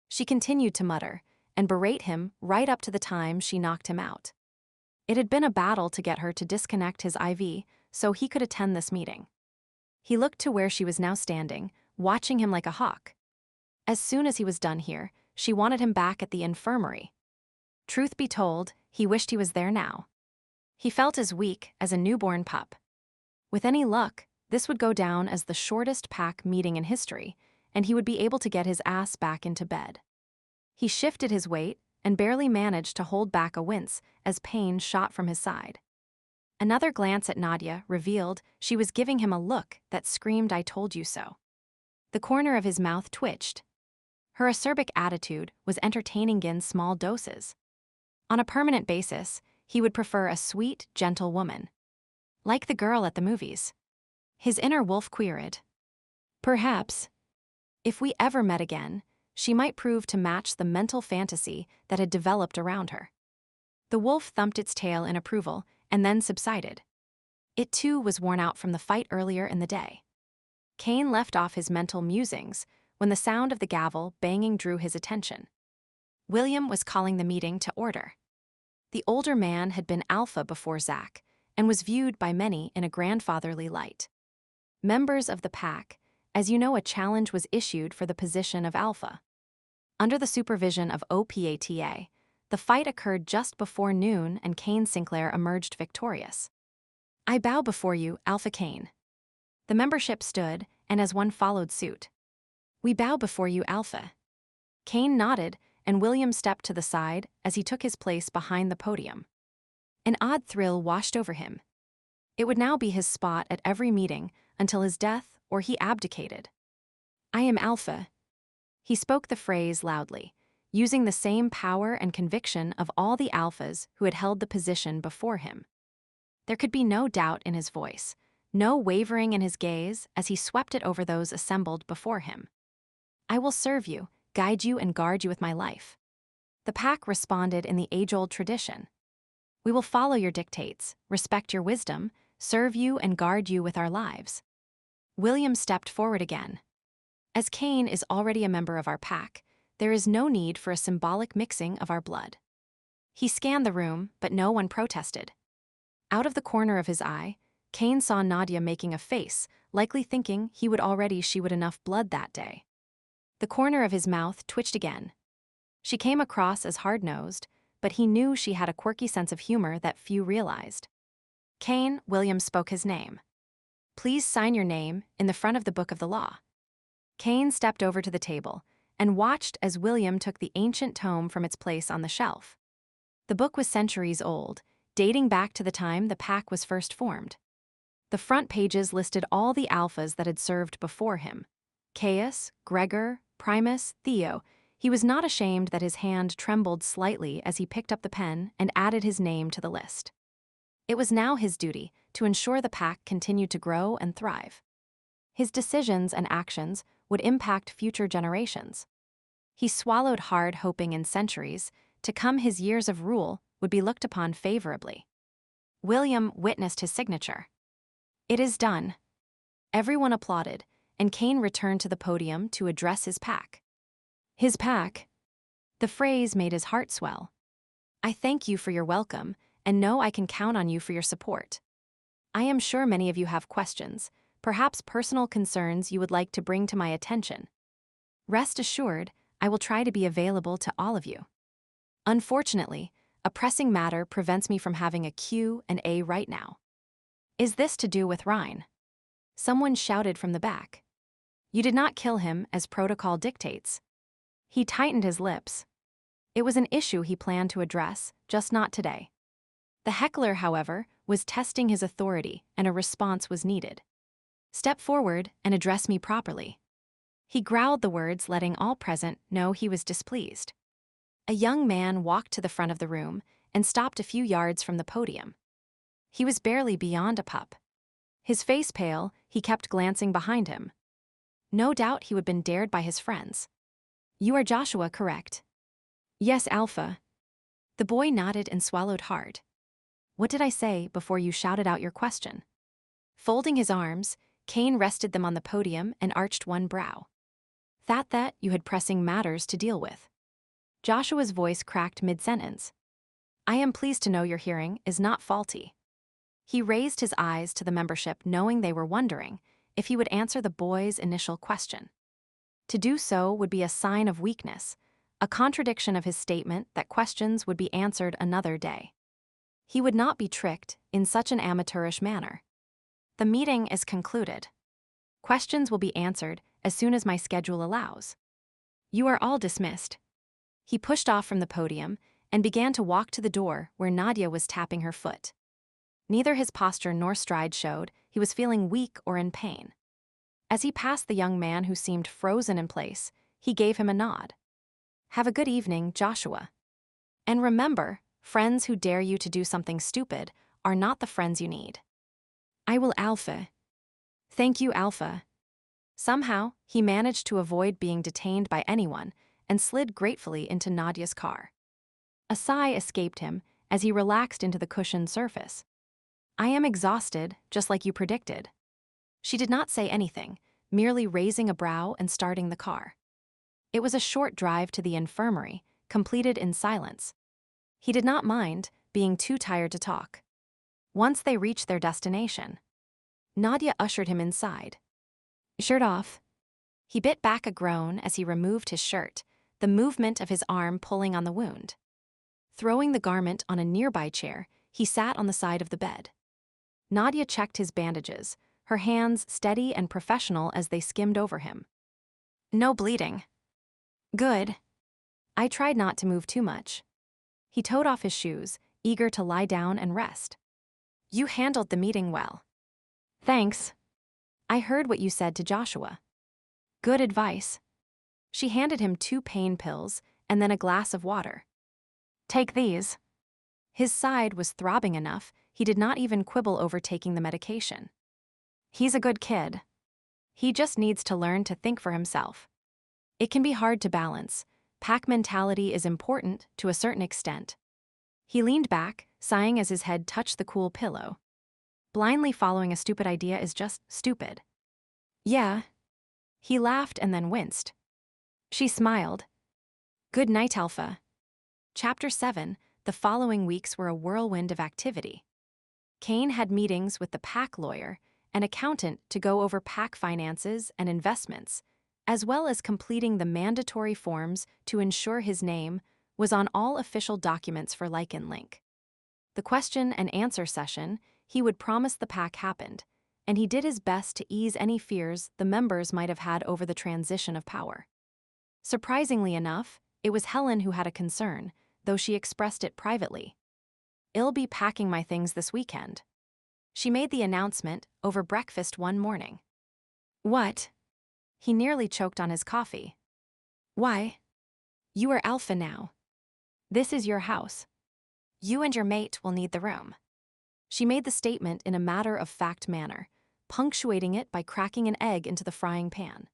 She continued to mutter and berate him right up to the time she knocked him out. It had been a battle to get her to disconnect his IV so he could attend this meeting. He looked to where she was now standing, watching him like a hawk. As soon as he was done here, she wanted him back at the infirmary. Truth be told, he wished he was there now. He felt as weak as a newborn pup. With any luck, this would go down as the shortest pack meeting in history, and he would be able to get his ass back into bed. He shifted his weight and barely managed to hold back a wince as pain shot from his side. Another glance at Nadia revealed she was giving him a look that screamed, "I told you so." The corner of his mouth twitched. Her acerbic attitude was entertaining in small doses. On a permanent basis, he would prefer a sweet, gentle woman. Like the girl at the movies. His inner wolf queried. Perhaps, if we ever met again, she might prove to match the mental fantasy that had developed around her. The wolf thumped its tail in approval and then subsided. It too was worn out from the fight earlier in the day. Kane left off his mental musings when the sound of the gavel banging drew his attention. William was calling the meeting to order. The older man had been alpha before Zach and was viewed by many in a grandfatherly light. Members of the pack, as you know, a challenge was issued for the position of alpha. Under the supervision of OPATA, the fight occurred just before noon and Kane Sinclair emerged victorious. I bow before you, Alpha Kane. The membership stood, and as one followed suit. We bow before you, Alpha. Kane nodded, and William stepped to the side as he took his place behind the podium. An odd thrill washed over him. It would now be his spot at every meeting until his death or he abdicated. I am Alpha. He spoke the phrase loudly, using the same power and conviction of all the alphas who had held the position before him. There could be no doubt in his voice, no wavering in his gaze as he swept it over those assembled before him. I will serve you, guide you, and guard you with my life. The pack responded in the age-old tradition. We will follow your dictates, respect your wisdom, serve you, and guard you with our lives. William stepped forward again. As Kane is already a member of our pack, there is no need for a symbolic mixing of our blood. He scanned the room, but no one protested. Out of the corner of his eye, Kane saw Nadia making a face, likely thinking she would enough blood that day. The corner of his mouth twitched again. She came across as hard-nosed, but he knew she had a quirky sense of humor that few realized. Kane, William spoke his name. Please sign your name in the front of the book of the law. Kane stepped over to the table and watched as William took the ancient tome from its place on the shelf. The book was centuries old, dating back to the time the pack was first formed. The front pages listed all the alphas that had served before him. Caius, Gregor, Primus, Theo. He was not ashamed that his hand trembled slightly as he picked up the pen and added his name to the list. It was now his duty to ensure the pack continued to grow and thrive. His decisions and actions would impact future generations. He swallowed hard, hoping in centuries to come his years of rule would be looked upon favorably. William witnessed his signature. It is done. Everyone applauded, and Kane returned to the podium to address his pack. His pack. The phrase made his heart swell. I thank you for your welcome, and know I can count on you for your support. I am sure many of you have questions, perhaps personal concerns you would like to bring to my attention. Rest assured, I will try to be available to all of you. Unfortunately, a pressing matter prevents me from having a Q&A right now. Is this to do with Ryan? Someone shouted from the back. You did not kill him as protocol dictates. He tightened his lips. It was an issue he planned to address, just not today. The heckler, however, was testing his authority, and a response was needed. Step forward and address me properly. He growled the words, letting all present know he was displeased. A young man walked to the front of the room and stopped a few yards from the podium. He was barely beyond a pup. His face pale, he kept glancing behind him. No doubt he would have been dared by his friends. You are Joshua, correct? Yes, Alpha. The boy nodded and swallowed hard. What did I say before you shouted out your question? Folding his arms, Kane rested them on the podium and arched one brow. That you had pressing matters to deal with. Joshua's voice cracked mid-sentence. I am pleased to know your hearing is not faulty. He raised his eyes to the membership, knowing they were wondering if he would answer the boy's initial question. To do so would be a sign of weakness, a contradiction of his statement that questions would be answered another day. He would not be tricked in such an amateurish manner. The meeting is concluded. Questions will be answered as soon as my schedule allows. You are all dismissed. He pushed off from the podium and began to walk to the door where Nadia was tapping her foot. Neither his posture nor stride showed he was feeling weak or in pain. As he passed the young man who seemed frozen in place, he gave him a nod. Have a good evening, Joshua. And remember, friends who dare you to do something stupid are not the friends you need. I will, Alpha. Thank you, Alpha. Somehow, he managed to avoid being detained by anyone and slid gratefully into Nadia's car. A sigh escaped him as he relaxed into the cushioned surface. I am exhausted, just like you predicted. She did not say anything, merely raising a brow and starting the car. It was a short drive to the infirmary, completed in silence. He did not mind being too tired to talk. Once they reached their destination, Nadia ushered him inside. Shirt off. He bit back a groan as he removed his shirt, the movement of his arm pulling on the wound. Throwing the garment on a nearby chair, he sat on the side of the bed. Nadia checked his bandages, her hands steady and professional as they skimmed over him. No bleeding. Good. I tried not to move too much. He toed off his shoes, eager to lie down and rest. You handled the meeting well. Thanks. I heard what you said to Joshua. Good advice. She handed him 2 pain pills and then a glass of water. Take these. His side was throbbing enough, he did not even quibble over taking the medication. He's a good kid. He just needs to learn to think for himself. It can be hard to balance. Pack mentality is important to a certain extent. He leaned back, sighing as his head touched the cool pillow. Blindly following a stupid idea is just stupid. Yeah. He laughed and then winced. She smiled. Good night, Alpha. Chapter 7. The following weeks were a whirlwind of activity. Kane had meetings with the PAC lawyer, an accountant, to go over PAC finances and investments, as well as completing the mandatory forms to ensure his name was on all official documents for Lycan Link. The question and answer session, he would promise the PAC happened, and he did his best to ease any fears the members might have had over the transition of power. Surprisingly enough, it was Helen who had a concern, though she expressed it privately. I'll be packing my things this weekend. She made the announcement over breakfast one morning. What? He nearly choked on his coffee. Why? You are Alpha now. This is your house. You and your mate will need the room. She made the statement in a matter-of-fact manner, punctuating it by cracking an egg into the frying pan.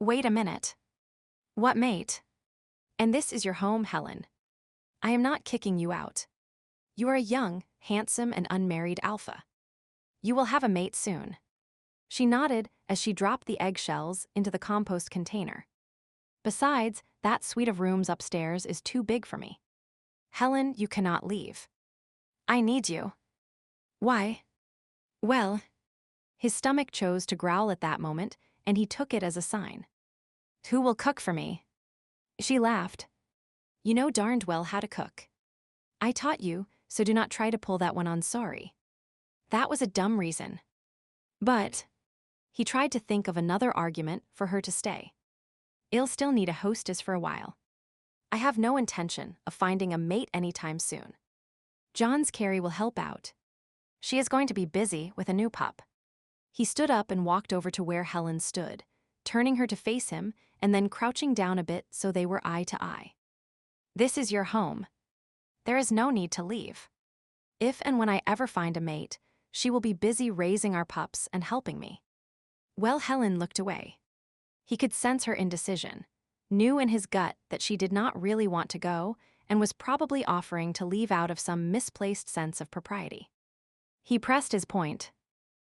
Wait a minute. What mate? And this is your home, Helen. I am not kicking you out. You are a young, handsome, and unmarried Alpha. You will have a mate soon. She nodded as she dropped the eggshells into the compost container. Besides, that suite of rooms upstairs is too big for me. Helen, you cannot leave. I need you. Why? Well, his stomach chose to growl at that moment, and he took it as a sign. Who will cook for me? She laughed. You know darned well how to cook. I taught you, so do not try to pull that one on. Sorry. That was a dumb reason. But he tried to think of another argument for her to stay. I'll still need a hostess for a while. I have no intention of finding a mate anytime soon. John's Carrie will help out. She is going to be busy with a new pup. He stood up and walked over to where Helen stood, turning her to face him and then crouching down a bit so they were eye to eye. This is your home. There is no need to leave. If and when I ever find a mate, she will be busy raising our pups and helping me. Well, Helen looked away. He could sense her indecision, knew in his gut that she did not really want to go, and was probably offering to leave out of some misplaced sense of propriety. He pressed his point.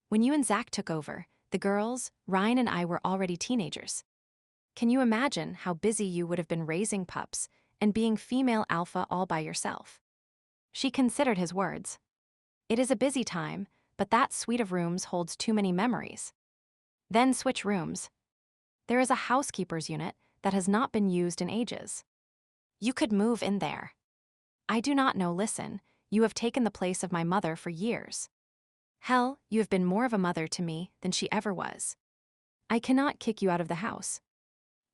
When you and Zach took over, the girls, Ryan and I were already teenagers. Can you imagine how busy you would have been raising pups and being female alpha all by yourself? She considered his words. It is a busy time, but that suite of rooms holds too many memories. Then switch rooms. There is a housekeeper's unit that has not been used in ages. You could move in there. I do not know, listen, you have taken the place of my mother for years. Hell, you have been more of a mother to me than she ever was. I cannot kick you out of the house.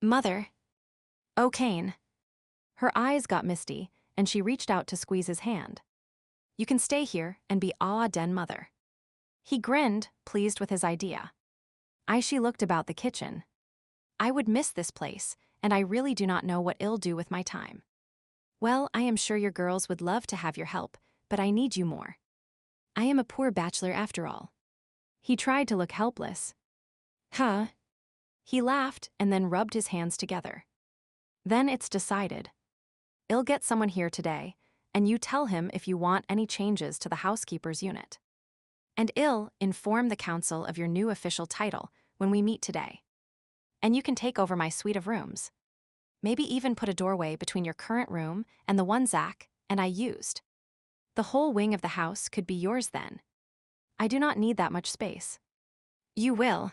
Mother. Oh, Kane. Her eyes got misty, and she reached out to squeeze his hand. You can stay here and be den mother. He grinned, pleased with his idea. She looked about the kitchen. I would miss this place, and I really do not know what I'll do with my time. Well, I am sure your girls would love to have your help, but I need you more. I am a poor bachelor after all. He tried to look helpless. Huh? He laughed and then rubbed his hands together. Then it's decided. I'll get someone here today, and you tell him if you want any changes to the housekeeper's unit. And I'll inform the council of your new official title when we meet today. And you can take over my suite of rooms. Maybe even put a doorway between your current room and the one Zach and I used. The whole wing of the house could be yours then. I do not need that much space. You will.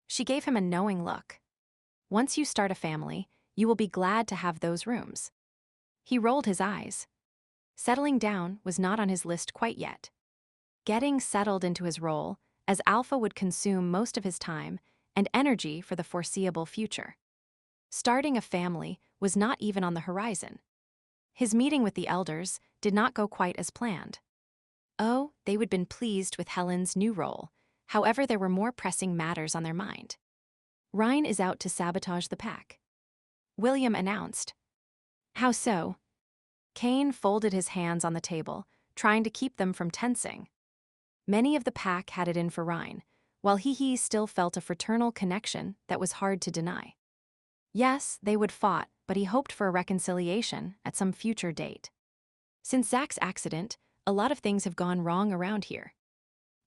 She gave him a knowing look. Once you start a family, you will be glad to have those rooms. He rolled his eyes. Settling down was not on his list quite yet. Getting settled into his role, as alpha would consume most of his time and energy for the foreseeable future. Starting a family was not even on the horizon. His meeting with the elders did not go quite as planned. Oh, they would have been pleased with Helen's new role. However, there were more pressing matters on their mind. Ryan is out to sabotage the pack. William announced. How so? Kane folded his hands on the table, trying to keep them from tensing. Many of the pack had it in for Ryan, while he still felt a fraternal connection that was hard to deny. Yes, they would fought, but he hoped for a reconciliation at some future date. Since Zach's accident, a lot of things have gone wrong around here.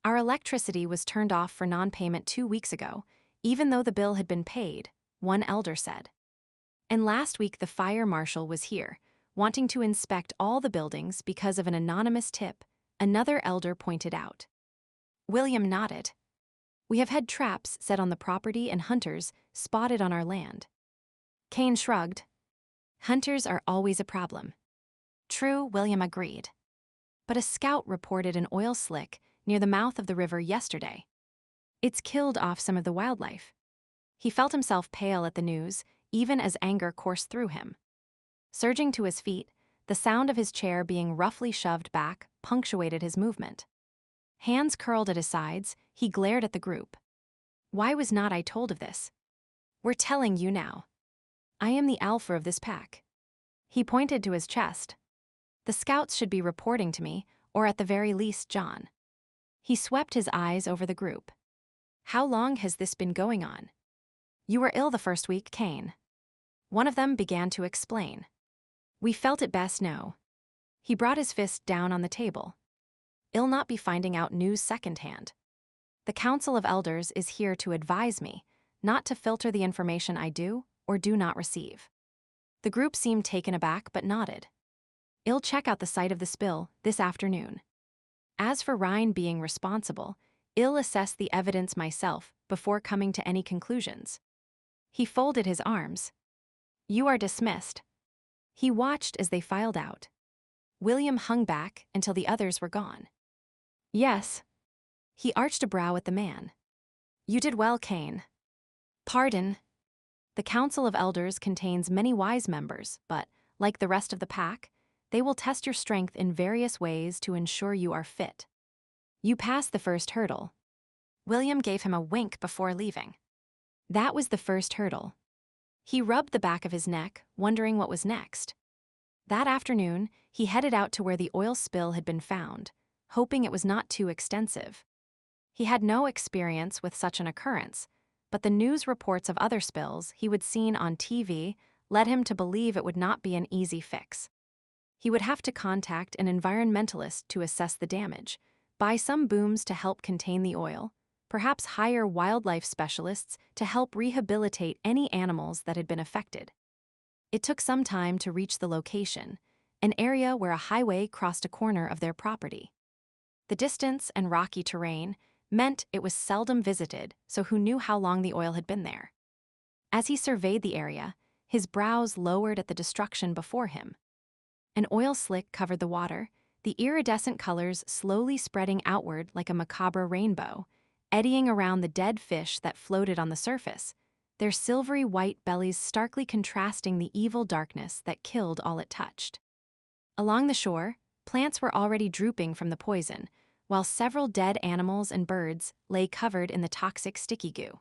Our electricity was turned off for non-payment 2 weeks ago, even though the bill had been paid, one elder said. And last week the fire marshal was here, wanting to inspect all the buildings because of an anonymous tip, another elder pointed out. William nodded. We have had traps set on the property and hunters spotted on our land. Kane shrugged. Hunters are always a problem. True, William agreed. But a scout reported an oil slick near the mouth of the river yesterday. It's killed off some of the wildlife. He felt himself pale at the news, even as anger coursed through him. Surging to his feet, the sound of his chair being roughly shoved back punctuated his movement. Hands curled at his sides, he glared at the group. Why was not I told of this? We're telling you now. I am the alpha of this pack. He pointed to his chest. The scouts should be reporting to me, or at the very least John. He swept his eyes over the group. How long has this been going on? You were ill the first week, Kane. One of them began to explain. We felt it best no. He brought his fist down on the table. I'll not be finding out news secondhand. The Council of Elders is here to advise me, not to filter the information I do or do not receive. The group seemed taken aback but nodded. I'll check out the site of the spill this afternoon. As for Ryan being responsible, I'll assess the evidence myself before coming to any conclusions. He folded his arms. You are dismissed. He watched as they filed out. William hung back until the others were gone. Yes. He arched a brow at the man. You did well, Kane. Pardon. The Council of Elders contains many wise members, but, like the rest of the pack, they will test your strength in various ways to ensure you are fit. You passed the first hurdle. William gave him a wink before leaving. That was the first hurdle. He rubbed the back of his neck, wondering what was next. That afternoon, he headed out to where the oil spill had been found, hoping it was not too extensive. He had no experience with such an occurrence, but the news reports of other spills he would seen on TV led him to believe it would not be an easy fix. He would have to contact an environmentalist to assess the damage, buy some booms to help contain the oil, perhaps hire wildlife specialists to help rehabilitate any animals that had been affected. It took some time to reach the location, an area where a highway crossed a corner of their property. The distance and rocky terrain meant it was seldom visited, so who knew how long the oil had been there? As he surveyed the area, his brows lowered at the destruction before him. An oil slick covered the water, the iridescent colors slowly spreading outward like a macabre rainbow, eddying around the dead fish that floated on the surface, their silvery white bellies starkly contrasting the evil darkness that killed all it touched. Along the shore, plants were already drooping from the poison, while several dead animals and birds lay covered in the toxic sticky goo.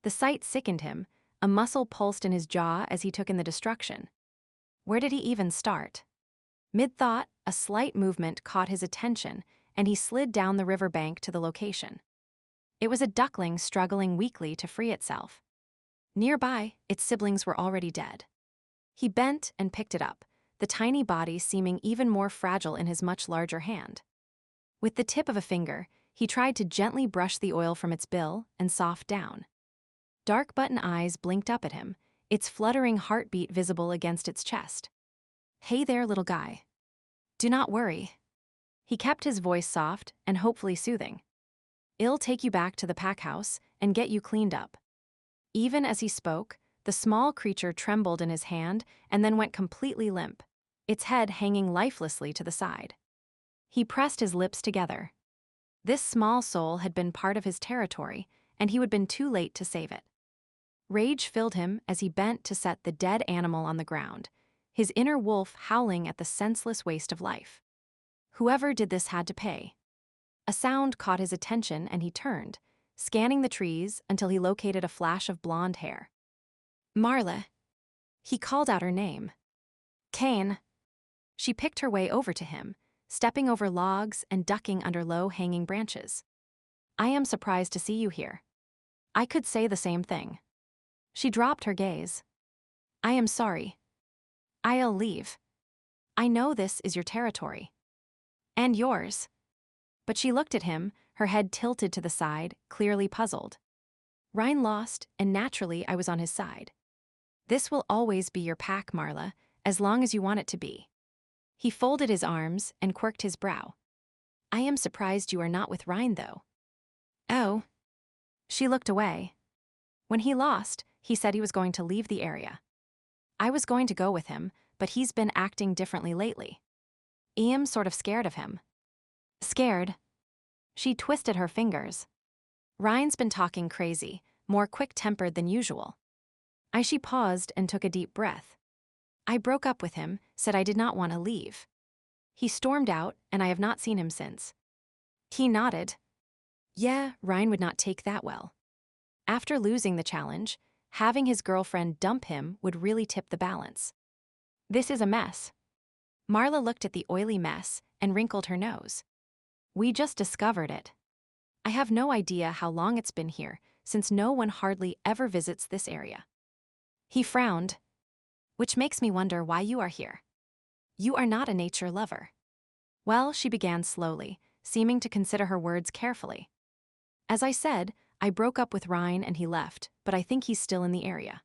The sight sickened him, a muscle pulsed in his jaw as he took in the destruction. Where did he even start? Mid-thought, a slight movement caught his attention, and he slid down the riverbank to the location. It was a duckling struggling weakly to free itself. Nearby, its siblings were already dead. He bent and picked it up, the tiny body seeming even more fragile in his much larger hand. With the tip of a finger, he tried to gently brush the oil from its bill and soft down. Dark button eyes blinked up at him, its fluttering heartbeat visible against its chest. "Hey there, little guy. Do not worry." He kept his voice soft and hopefully soothing. "I'll take you back to the pack house and get you cleaned up." Even as he spoke, the small creature trembled in his hand and then went completely limp, its head hanging lifelessly to the side. He pressed his lips together. This small soul had been part of his territory, and he would have been too late to save it. Rage filled him as he bent to set the dead animal on the ground, his inner wolf howling at the senseless waste of life. Whoever did this had to pay. A sound caught his attention and he turned, scanning the trees until he located a flash of blonde hair. "Marla." He called out her name. "Kane." She picked her way over to him, stepping over logs and ducking under low-hanging branches. "I am surprised to see you here." I could say the same thing. She dropped her gaze. "I am sorry. I'll leave. I know this is your territory. And yours." But she looked at him, her head tilted to the side, clearly puzzled. "Ryan lost, and naturally I was on his side. This will always be your pack, Marla, as long as you want it to be." He folded his arms and quirked his brow. "I am surprised you are not with Ryan, though." "Oh." She looked away. "When he lost, he said he was going to leave the area. I was going to go with him, but he's been acting differently lately. I'm sort of scared of him." "Scared?" She twisted her fingers. "Ryan's been talking crazy, more quick-tempered than usual." She paused and took a deep breath. "I broke up with him, said I did not want to leave. He stormed out, and I have not seen him since." He nodded. Yeah, Ryan would not take that well. After losing the challenge, having his girlfriend dump him would really tip the balance. "This is a mess." Marla looked at the oily mess and wrinkled her nose. "We just discovered it. I have no idea how long it's been here, since no one hardly ever visits this area." He frowned. "Which makes me wonder why you are here. You are not a nature lover." "Well," she began slowly, seeming to consider her words carefully. "As I said, I broke up with Ryan and he left, but I think he's still in the area.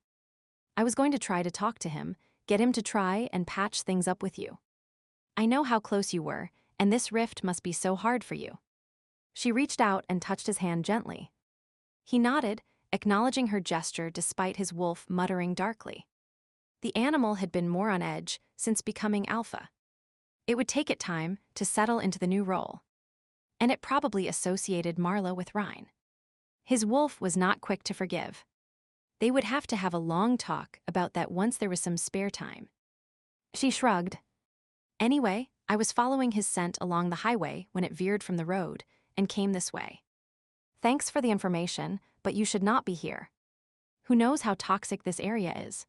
I was going to try to talk to him, get him to try and patch things up with you. I know how close you were, and this rift must be so hard for you." She reached out and touched his hand gently. He nodded, acknowledging her gesture despite his wolf muttering darkly. The animal had been more on edge since becoming alpha. It would take it time to settle into the new role. And it probably associated Marla with Ryan. His wolf was not quick to forgive. They would have to have a long talk about that once there was some spare time. She shrugged. "Anyway, I was following his scent along the highway when it veered from the road and came this way. Thanks for the information, but you should not be here. Who knows how toxic this area is.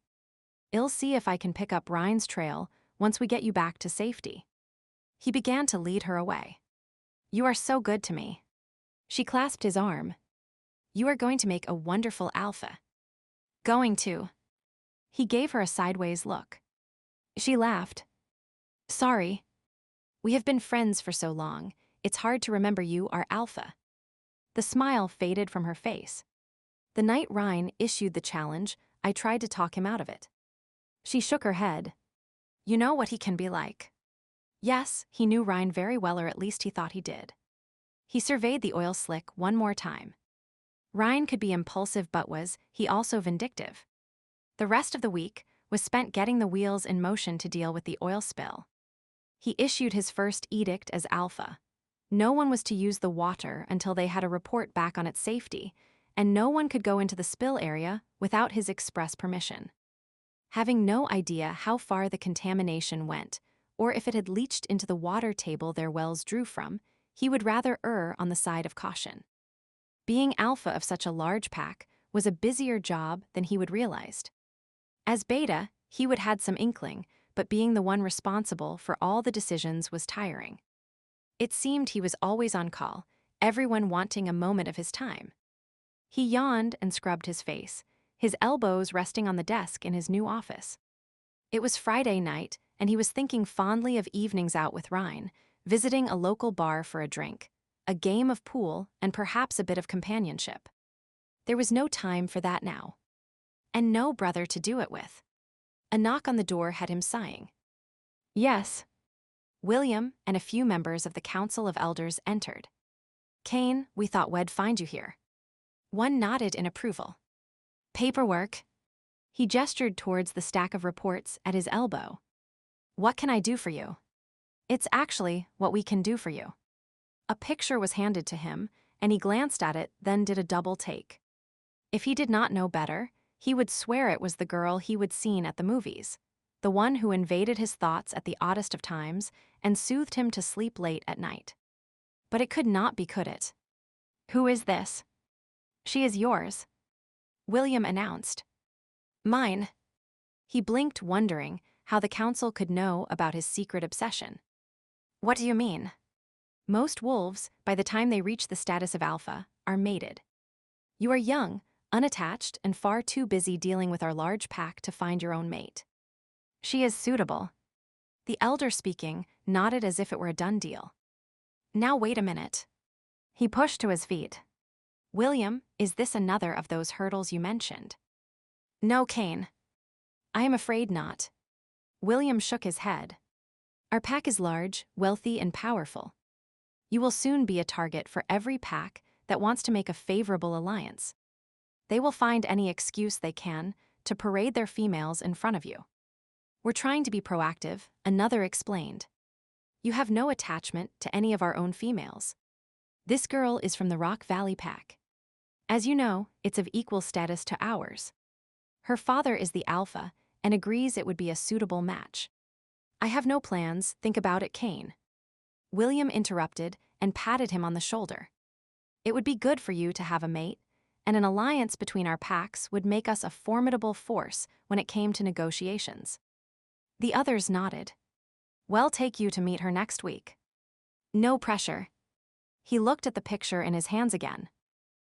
I'll see if I can pick up Ryan's trail once we get you back to safety." He began to lead her away. "You are so good to me." She clasped his arm. "You are going to make a wonderful alpha." "Going to." He gave her a sideways look. She laughed. Sorry. We have been friends for so long, it's hard to remember you are Alpha. The smile faded from her face. The night Ryan issued the challenge, I tried to talk him out of it. She shook her head. You know what he can be like. Yes, he knew Ryan very well, or at least he thought he did. He surveyed the oil slick one more time. Ryan could be impulsive, but was he also vindictive? The rest of the week was spent getting the wheels in motion to deal with the oil spill. He issued his first edict as Alpha. No one was to use the water until they had a report back on its safety, and no one could go into the spill area without his express permission. Having no idea how far the contamination went, or if it had leached into the water table their wells drew from, he would rather err on the side of caution. Being Alpha of such a large pack was a busier job than he would realized. As Beta, he would had some inkling, but being the one responsible for all the decisions was tiring. It seemed he was always on call, everyone wanting a moment of his time. He yawned and scrubbed his face, his elbows resting on the desk in his new office. It was Friday night, and he was thinking fondly of evenings out with Ryan, visiting a local bar for a drink, a game of pool, and perhaps a bit of companionship. There was no time for that now. And no brother to do it with. A knock on the door had him sighing. Yes. William and a few members of the Council of Elders entered. Kane, we thought we'd find you here. One nodded in approval. Paperwork. He gestured towards the stack of reports at his elbow. What can I do for you? It's actually what we can do for you. A picture was handed to him, and he glanced at it, then did a double take. If he did not know better, he would swear it was the girl he would seen at the movies, the one who invaded his thoughts at the oddest of times and soothed him to sleep late at night. But it could not be, could it? Who is this? She is yours, William announced. Mine. He blinked, wondering how the council could know about his secret obsession. What do you mean? Most wolves, by the time they reach the status of Alpha, are mated. You are young, unattached, and far too busy dealing with our large pack to find your own mate. She is suitable. The elder speaking nodded as if it were a done deal. Now wait a minute. He pushed to his feet. William, is this another of those hurdles you mentioned? No, Kane. I am afraid not. William shook his head. Our pack is large, wealthy, and powerful. You will soon be a target for every pack that wants to make a favorable alliance. They will find any excuse they can to parade their females in front of you. We're trying to be proactive, another explained. You have no attachment to any of our own females. This girl is from the Rock Valley pack. As you know, it's of equal status to ours. Her father is the Alpha and agrees it would be a suitable match. I have no plans, think about it, Kane. William interrupted and patted him on the shoulder. It would be good for you to have a mate, and an alliance between our packs would make us a formidable force when it came to negotiations. The others nodded. We'll take you to meet her next week. No pressure. He looked at the picture in his hands again.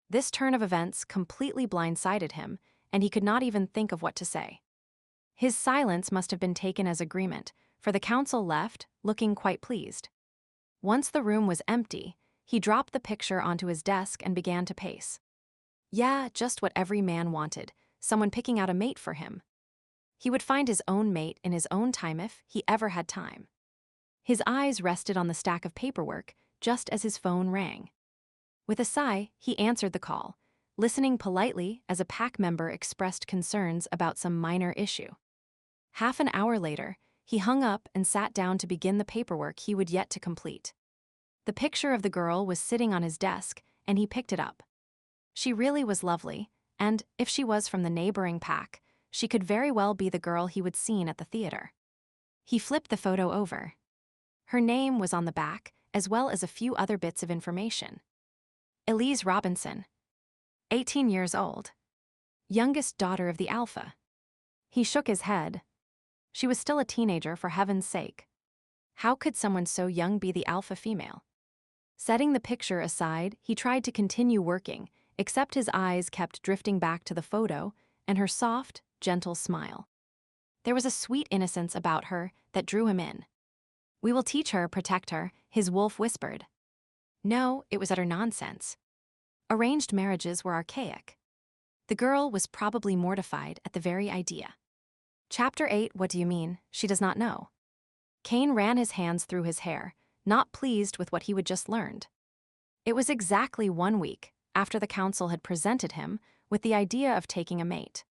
This turn of events completely blindsided him, and he could not even think of what to say. His silence must have been taken as agreement, for the council left, looking quite pleased. Once the room was empty, he dropped the picture onto his desk and began to pace. Yeah, just what every man wanted, someone picking out a mate for him. He would find his own mate in his own time if he ever had time. His eyes rested on the stack of paperwork just as his phone rang. With a sigh, he answered the call, listening politely as a pack member expressed concerns about some minor issue. Half an hour later, he hung up and sat down to begin the paperwork he would yet to complete. The picture of the girl was sitting on his desk, and he picked it up. She really was lovely, and if she was from the neighboring pack, she could very well be the girl he would seen at the theater. He flipped the photo over. Her name was on the back, as well as a few other bits of information. Elise Robinson, 18 years old. Youngest daughter of the Alpha. He shook his head. She was still a teenager, for heaven's sake. How could someone so young be the Alpha female? Setting the picture aside, he tried to continue working, except his eyes kept drifting back to the photo and her soft, gentle smile. There was a sweet innocence about her that drew him in. We will teach her, protect her, his wolf whispered. No, it was utter nonsense. Arranged marriages were archaic. The girl was probably mortified at the very idea. Chapter 8. What do you mean? She does not know. Kane ran his hands through his hair, not pleased with what he had just learned. It was exactly 1 week after the council had presented him with the idea of taking a mate.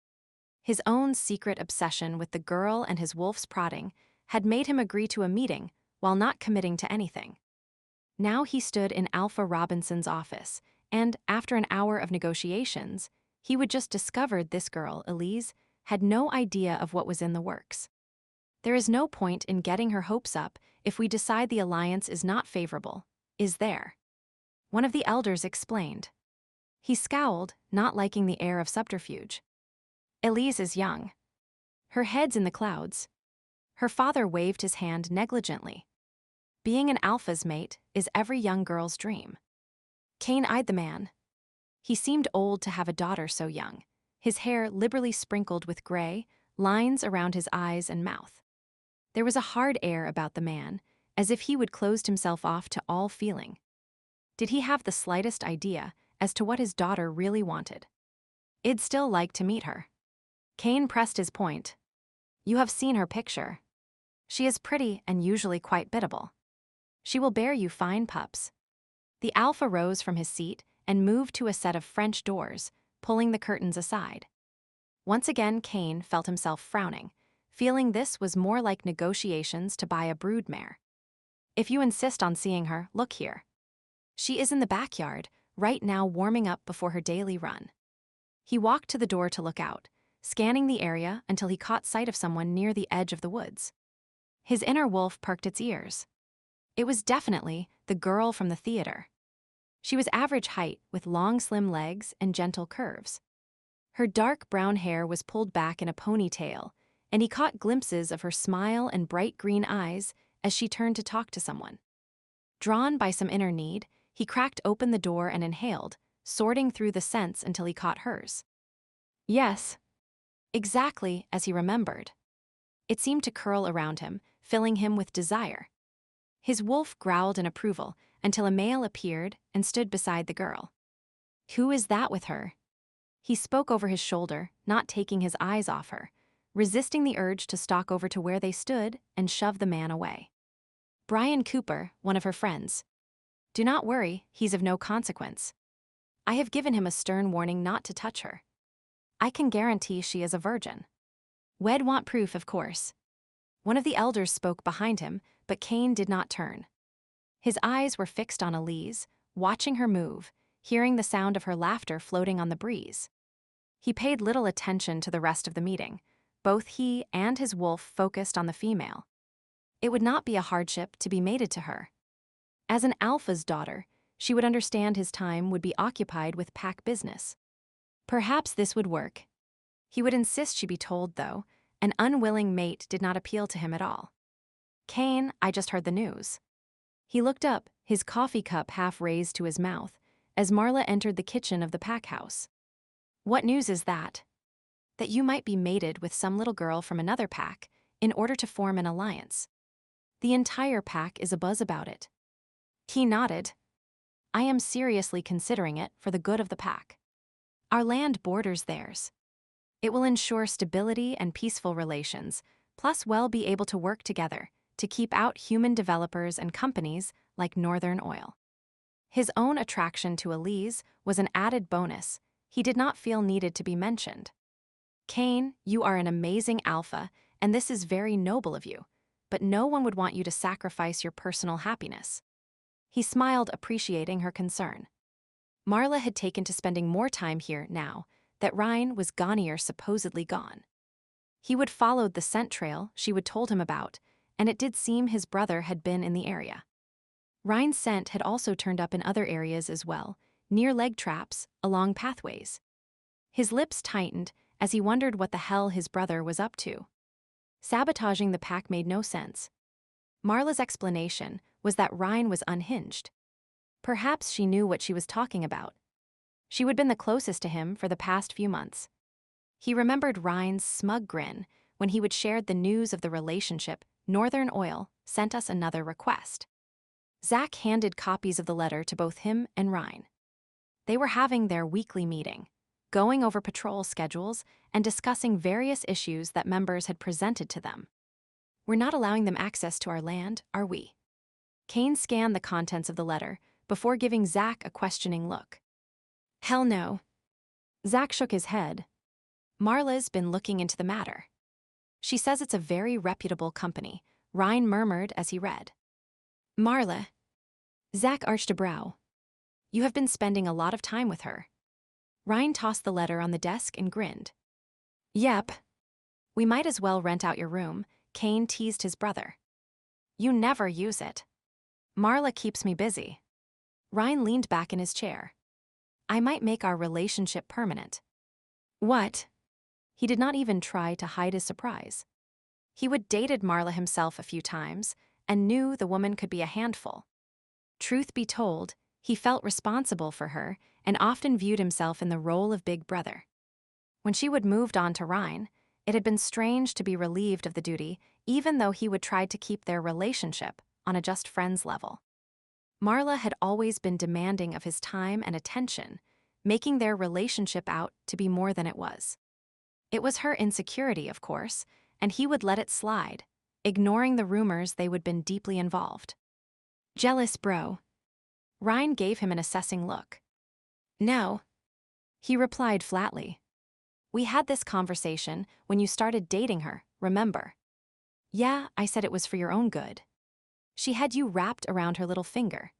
His own secret obsession with the girl and his wolf's prodding had made him agree to a meeting while not committing to anything. Now he stood in Alpha Robinson's office, and after an hour of negotiations, he would just discovered this girl, Elise, had no idea of what was in the works. There is no point in getting her hopes up if we decide the alliance is not favorable, is there? One of the elders explained. He scowled, not liking the air of subterfuge. Elise is young. Her head's in the clouds. Her father waved his hand negligently. Being an alpha's mate is every young girl's dream. Kane eyed the man. He seemed old to have a daughter so young, his hair liberally sprinkled with gray, lines around his eyes and mouth. There was a hard air about the man, as if he would closed himself off to all feeling. Did he have the slightest idea as to what his daughter really wanted? I'd still like to meet her. Kane pressed his point. You have seen her picture. She is pretty and usually quite biddable. She will bear you fine pups. The alpha rose from his seat and moved to a set of French doors, pulling the curtains aside. Once again Kane felt himself frowning, feeling this was more like negotiations to buy a broodmare. If you insist on seeing her, look here. She is in the backyard, right now warming up before her daily run. He walked to the door to look out, scanning the area until he caught sight of someone near the edge of the woods. His inner wolf perked its ears. It was definitely the girl from the theater. She was average height with long slim legs and gentle curves. Her dark brown hair was pulled back in a ponytail, and he caught glimpses of her smile and bright green eyes as she turned to talk to someone. Drawn by some inner need, he cracked open the door and inhaled, sorting through the scents until he caught hers. Yes. Exactly as he remembered. It seemed to curl around him, filling him with desire. His wolf growled in approval until a male appeared and stood beside the girl. Who is that with her? He spoke over his shoulder, not taking his eyes off her, resisting the urge to stalk over to where they stood and shove the man away. Brian Cooper, one of her friends. Do not worry, he's of no consequence. I have given him a stern warning not to touch her. I can guarantee she is a virgin. Wed want proof, of course. One of the elders spoke behind him, but Kane did not turn. His eyes were fixed on Elise, watching her move, hearing the sound of her laughter floating on the breeze. He paid little attention to the rest of the meeting. Both he and his wolf focused on the female. It would not be a hardship to be mated to her. As an alpha's daughter, she would understand his time would be occupied with pack business. Perhaps this would work. He would insist she be told, though. An unwilling mate did not appeal to him at all. Kane, I just heard the news. He looked up, his coffee cup half raised to his mouth, as Marla entered the kitchen of the pack house. What news is that? That you might be mated with some little girl from another pack in order to form an alliance. The entire pack is abuzz about it. He nodded. I am seriously considering it for the good of the pack. Our land borders theirs. It will ensure stability and peaceful relations, plus we'll be able to work together to keep out human developers and companies like Northern Oil. His own attraction to Elise was an added bonus. He did not feel needed to be mentioned. Kane, you are an amazing alpha, and this is very noble of you, but no one would want you to sacrifice your personal happiness. He smiled, appreciating her concern. Marla had taken to spending more time here now that Ryan was gonier supposedly gone. He would followed the scent trail she would told him about, and it did seem his brother had been in the area. Ryan's scent had also turned up in other areas as well, near leg traps, along pathways. His lips tightened as he wondered what the hell his brother was up to. Sabotaging the pack made no sense. Marla's explanation was that Ryan was unhinged. Perhaps she knew what she was talking about. She would have been the closest to him for the past few months. He remembered Ryan's smug grin when he would share the news of the relationship Northern Oil sent us another request. Zach handed copies of the letter to both him and Ryan. They were having their weekly meeting, going over patrol schedules and discussing various issues that members had presented to them. We're not allowing them access to our land, are we? Kane scanned the contents of the letter before giving Zach a questioning look. Hell no. Zach shook his head. Marla's been looking into the matter. She says it's a very reputable company, Ryan murmured as he read. Marla. Zach arched a brow. You have been spending a lot of time with her. Ryan tossed the letter on the desk and grinned. Yep. We might as well rent out your room, Kane teased his brother. You never use it. Marla keeps me busy. Ryan leaned back in his chair. I might make our relationship permanent. What? He did not even try to hide his surprise. He would dated Marla himself a few times and knew the woman could be a handful. Truth be told, he felt responsible for her and often viewed himself in the role of big brother. When she would moved on to Ryan, it had been strange to be relieved of the duty, even though he would try to keep their relationship on a just friends level. Marla had always been demanding of his time and attention, making their relationship out to be more than it was. It was her insecurity, of course, and he would let it slide, ignoring the rumors they would been deeply involved. Jealous bro. Ryan gave him an assessing look. No. He replied flatly. We had this conversation when you started dating her, remember? Yeah, I said it was for your own good. She had you wrapped around her little finger.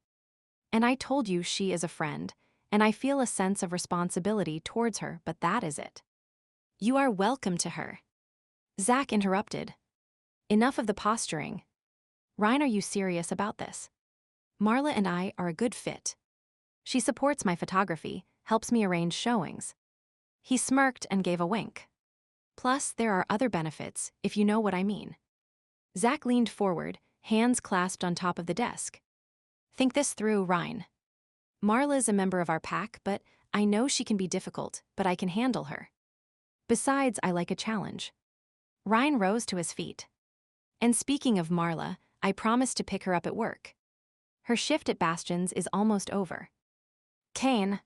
And I told you she is a friend, and I feel a sense of responsibility towards her, but that is it. You are welcome to her. Zach interrupted. Enough of the posturing. Ryan, are you serious about this? Marla and I are a good fit. She supports my photography, helps me arrange showings. He smirked and gave a wink. Plus, there are other benefits, if you know what I mean. Zach leaned forward, hands clasped on top of the desk. Think this through, Ryan. Marla is a member of our pack, but I know she can be difficult, but I can handle her. Besides, I like a challenge. Ryan rose to his feet. And speaking of Marla, I promised to pick her up at work. Her shift at Bastion's is almost over. Kane.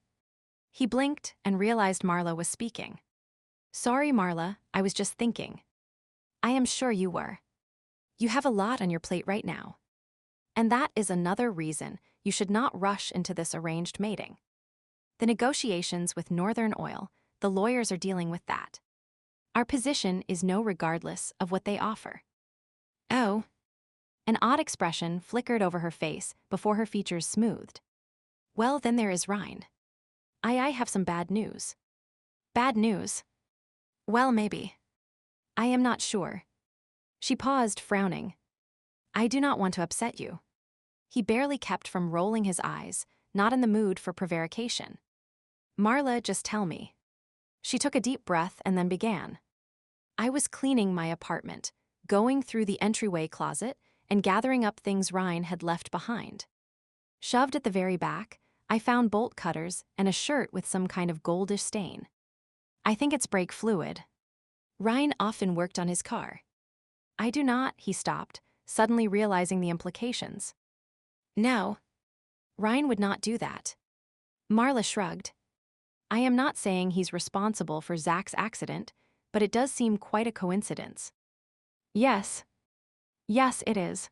He blinked and realized Marla was speaking. Sorry, Marla, I was just thinking. I am sure you were. You have a lot on your plate right now. And that is another reason you should not rush into this arranged mating. The negotiations with Northern Oil, the lawyers are dealing with that. Our position is no regardless of what they offer. Oh. An odd expression flickered over her face before her features smoothed. Well, then there is Ryan. I have some bad news. Bad news? Well, maybe. I am not sure. She paused, frowning. I do not want to upset you. He barely kept from rolling his eyes, not in the mood for prevarication. Marla, just tell me. She took a deep breath and then began. I was cleaning my apartment, going through the entryway closet and gathering up things Ryan had left behind. Shoved at the very back, I found bolt cutters and a shirt with some kind of goldish stain. I think it's brake fluid. Ryan often worked on his car. I do not, he stopped, suddenly realizing the implications. No. Ryan would not do that. Marla shrugged. I am not saying he's responsible for Zach's accident, but it does seem quite a coincidence. Yes. Yes, it is.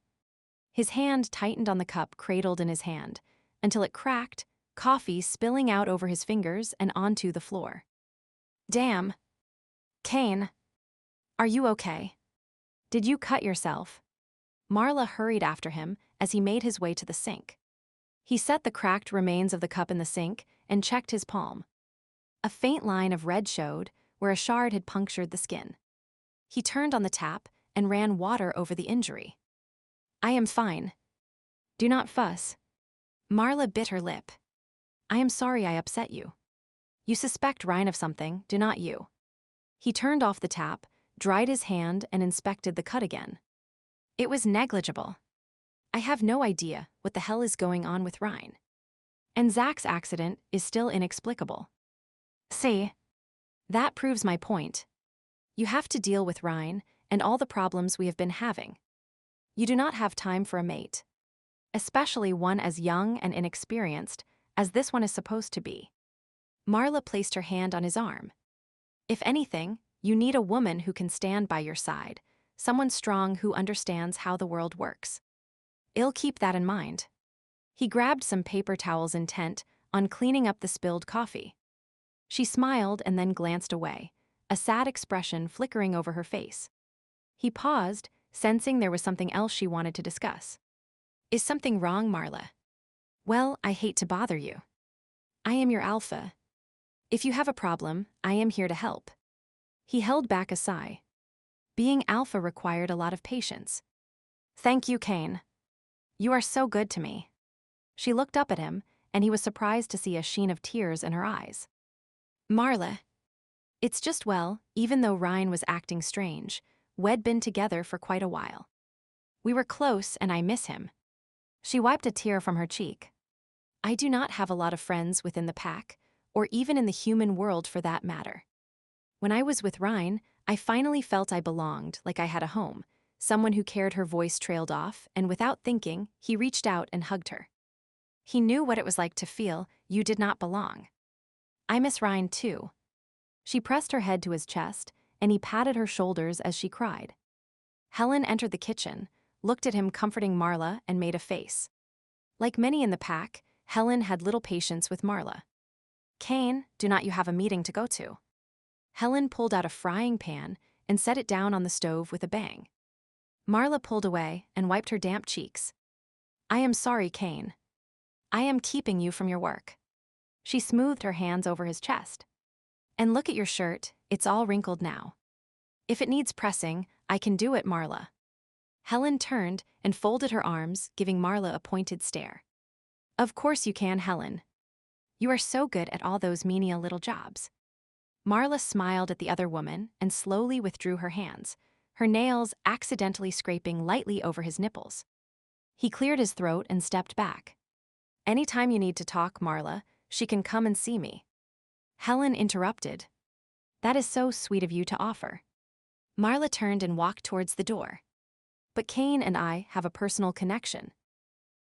His hand tightened on the cup cradled in his hand, until it cracked, coffee spilling out over his fingers and onto the floor. Damn. Kane. Are you okay? Did you cut yourself? Marla hurried after him as he made his way to the sink. He set the cracked remains of the cup in the sink and checked his palm. A faint line of red showed where a shard had punctured the skin. He turned on the tap and ran water over the injury. I am fine. Do not fuss. Marla bit her lip. I am sorry I upset you. You suspect Ryan of something, do not you? He turned off the tap, dried his hand, and inspected the cut again. It was negligible. I have no idea what the hell is going on with Ryan. And Zach's accident is still inexplicable. See? That proves my point. You have to deal with Ryan and all the problems we have been having. You do not have time for a mate, especially one as young and inexperienced as this one is supposed to be. Marla placed her hand on his arm. If anything, you need a woman who can stand by your side, someone strong who understands how the world works. I'll keep that in mind. He grabbed some paper towels intent on cleaning up the spilled coffee. She smiled and then glanced away, a sad expression flickering over her face. He paused, sensing there was something else she wanted to discuss. Is something wrong, Marla? Well, I hate to bother you. I am your alpha. If you have a problem, I am here to help. He held back a sigh. Being alpha required a lot of patience. Thank you, Kane. You are so good to me. She looked up at him, and he was surprised to see a sheen of tears in her eyes. Marla. It's just well, even though Ryan was acting strange, we'd been together for quite a while. We were close and I miss him. She wiped a tear from her cheek. I do not have a lot of friends within the pack, or even in the human world for that matter. When I was with Ryan, I finally felt I belonged, like I had a home, someone who cared. Her voice trailed off, and without thinking, he reached out and hugged her. He knew what it was like to feel you did not belong. I miss Ryan too. She pressed her head to his chest, and he patted her shoulders as she cried. Helen entered the kitchen, looked at him comforting Marla, and made a face. Like many in the pack, Helen had little patience with Marla. Kane, do not you have a meeting to go to? Helen pulled out a frying pan and set it down on the stove with a bang. Marla pulled away and wiped her damp cheeks. I am sorry, Kane. I am keeping you from your work. She smoothed her hands over his chest. And look at your shirt, it's all wrinkled now. If it needs pressing, I can do it, Marla. Helen turned and folded her arms, giving Marla a pointed stare. Of course you can, Helen. You are so good at all those menial little jobs. Marla smiled at the other woman and slowly withdrew her hands, her nails accidentally scraping lightly over his nipples. He cleared his throat and stepped back. Anytime you need to talk, Marla, she can come and see me. Helen interrupted. That is so sweet of you to offer. Marla turned and walked towards the door. But Kane and I have a personal connection.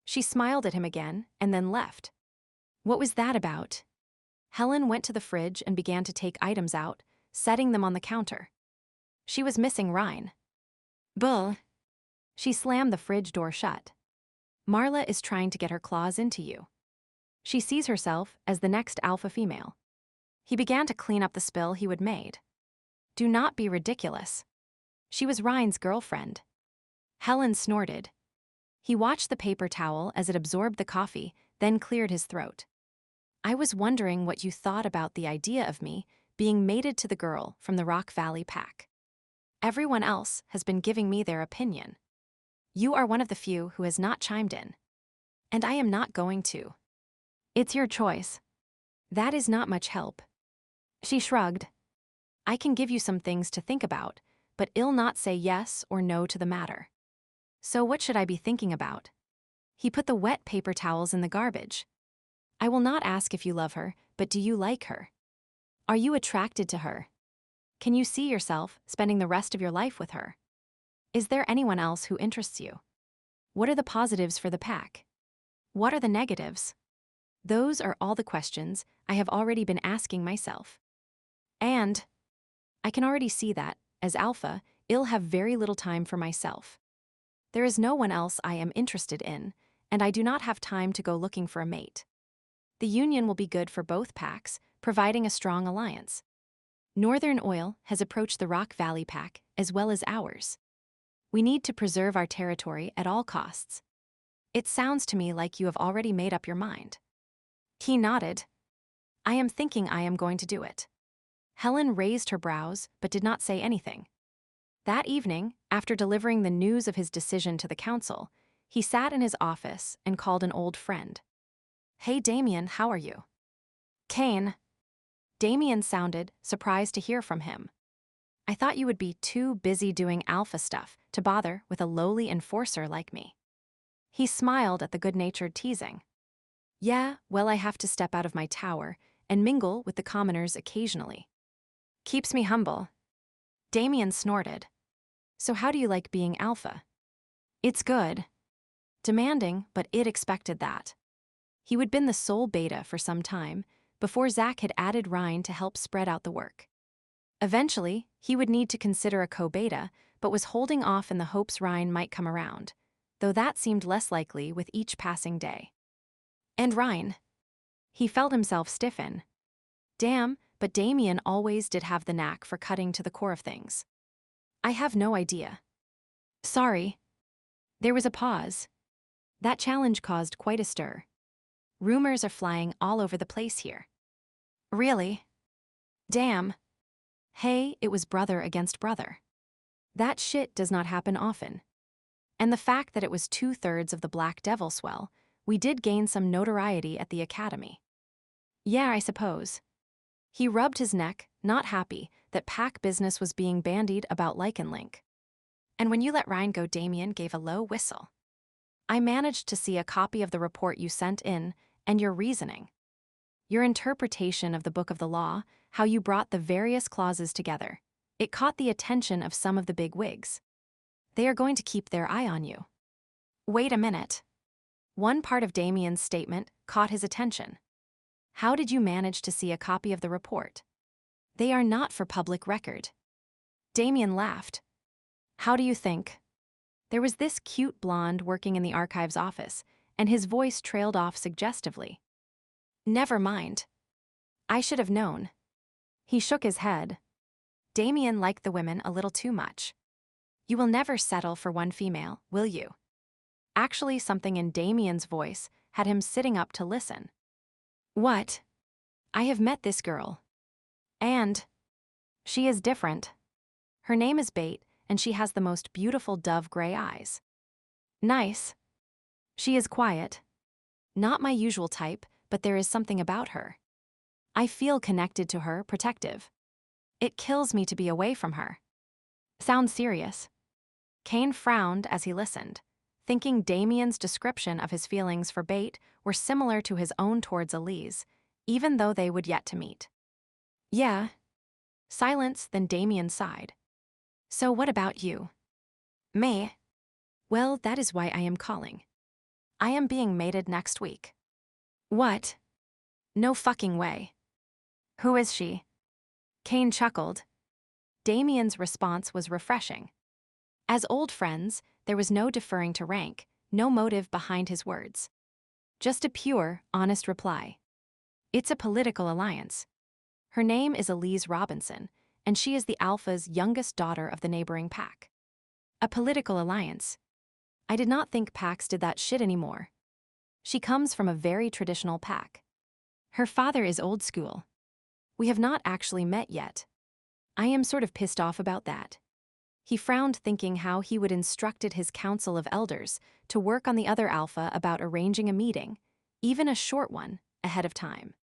She smiled at him again and then left. What was that about? Helen went to the fridge and began to take items out, setting them on the counter. She was missing Ryan. Bull. She slammed the fridge door shut. Marla is trying to get her claws into you. She sees herself as the next alpha female. He began to clean up the spill he would made. Do not be ridiculous. She was Ryan's girlfriend. Helen snorted. He watched the paper towel as it absorbed the coffee, then cleared his throat. I was wondering what you thought about the idea of me being mated to the girl from the Rock Valley pack. Everyone else has been giving me their opinion. You are one of the few who has not chimed in. And I am not going to. It's your choice. That is not much help. She shrugged. I can give you some things to think about, but I'll not say yes or no to the matter. So what should I be thinking about? He put the wet paper towels in the garbage. I will not ask if you love her, but do you like her? Are you attracted to her? Can you see yourself spending the rest of your life with her? Is there anyone else who interests you? What are the positives for the pack? What are the negatives? Those are all the questions I have already been asking myself. And I can already see that, as alpha, I'll have very little time for myself. There is no one else I am interested in, and I do not have time to go looking for a mate. The union will be good for both packs, providing a strong alliance. Northern Oil has approached the Rock Valley pack as well as ours. We need to preserve our territory at all costs. It sounds to me like you have already made up your mind. He nodded. I am thinking I am going to do it. Helen raised her brows but did not say anything. That evening, after delivering the news of his decision to the council, he sat in his office and called an old friend. Hey Damien, how are you? Kane. Damien sounded surprised to hear from him. I thought you would be too busy doing alpha stuff to bother with a lowly enforcer like me. He smiled at the good-natured teasing. Yeah, well, I have to step out of my tower and mingle with the commoners occasionally. Keeps me humble. Damien snorted. So how do you like being alpha? It's good. Demanding, but it expected that. He would been the sole beta for some time, before Zach had added Ryan to help spread out the work. Eventually, he would need to consider a co-beta, but was holding off in the hopes Ryan might come around, though that seemed less likely with each passing day. And Ryan. He felt himself stiffen. Damn, but Damien always did have the knack for cutting to the core of things. I have no idea. Sorry. There was a pause. That challenge caused quite a stir. Rumors are flying all over the place here. Really? Damn. Hey, it was brother against brother. That shit does not happen often. And the fact that it was 2/3 of the Black Devil swell, we did gain some notoriety at the academy. Yeah, I suppose. He rubbed his neck, not happy that pack business was being bandied about Lycan Link. And when you let Ryan go, Damien gave a low whistle. I managed to see a copy of the report you sent in, and your reasoning. Your interpretation of the Book of the Law, how you brought the various clauses together. It caught the attention of some of the big wigs. They are going to keep their eye on you. Wait a minute. One part of Damien's statement caught his attention. How did you manage to see a copy of the report? They are not for public record. Damien laughed. How do you think? There was this cute blonde working in the archives office, and his voice trailed off suggestively. Never mind. I should have known. He shook his head. Damien liked the women a little too much. You will never settle for one female, will you? Actually, something in Damien's voice had him sitting up to listen. What? I have met this girl. And she is different. Her name is Bate, and she has the most beautiful dove gray eyes. Nice. She is quiet. Not my usual type, but there is something about her. I feel connected to her, protective. It kills me to be away from her. Sounds serious. Kane frowned as he listened, thinking Damien's description of his feelings for Bate were similar to his own towards Elise, even though they would yet to meet. Yeah. Silence, then Damien sighed. So what about you? Me? Well, that is why I am calling. I am being mated next week. What? No fucking way. Who is she? Kane chuckled. Damien's response was refreshing. As old friends, there was no deferring to rank, no motive behind his words. Just a pure, honest reply. It's a political alliance. Her name is Elise Robinson, and she is the Alpha's youngest daughter of the neighboring pack. A political alliance. I did not think packs did that shit anymore. She comes from a very traditional pack. Her father is old school. We have not actually met yet. I am sort of pissed off about that. He frowned, thinking how he would instructed his council of elders to work on the other Alpha about arranging a meeting, even a short one, ahead of time.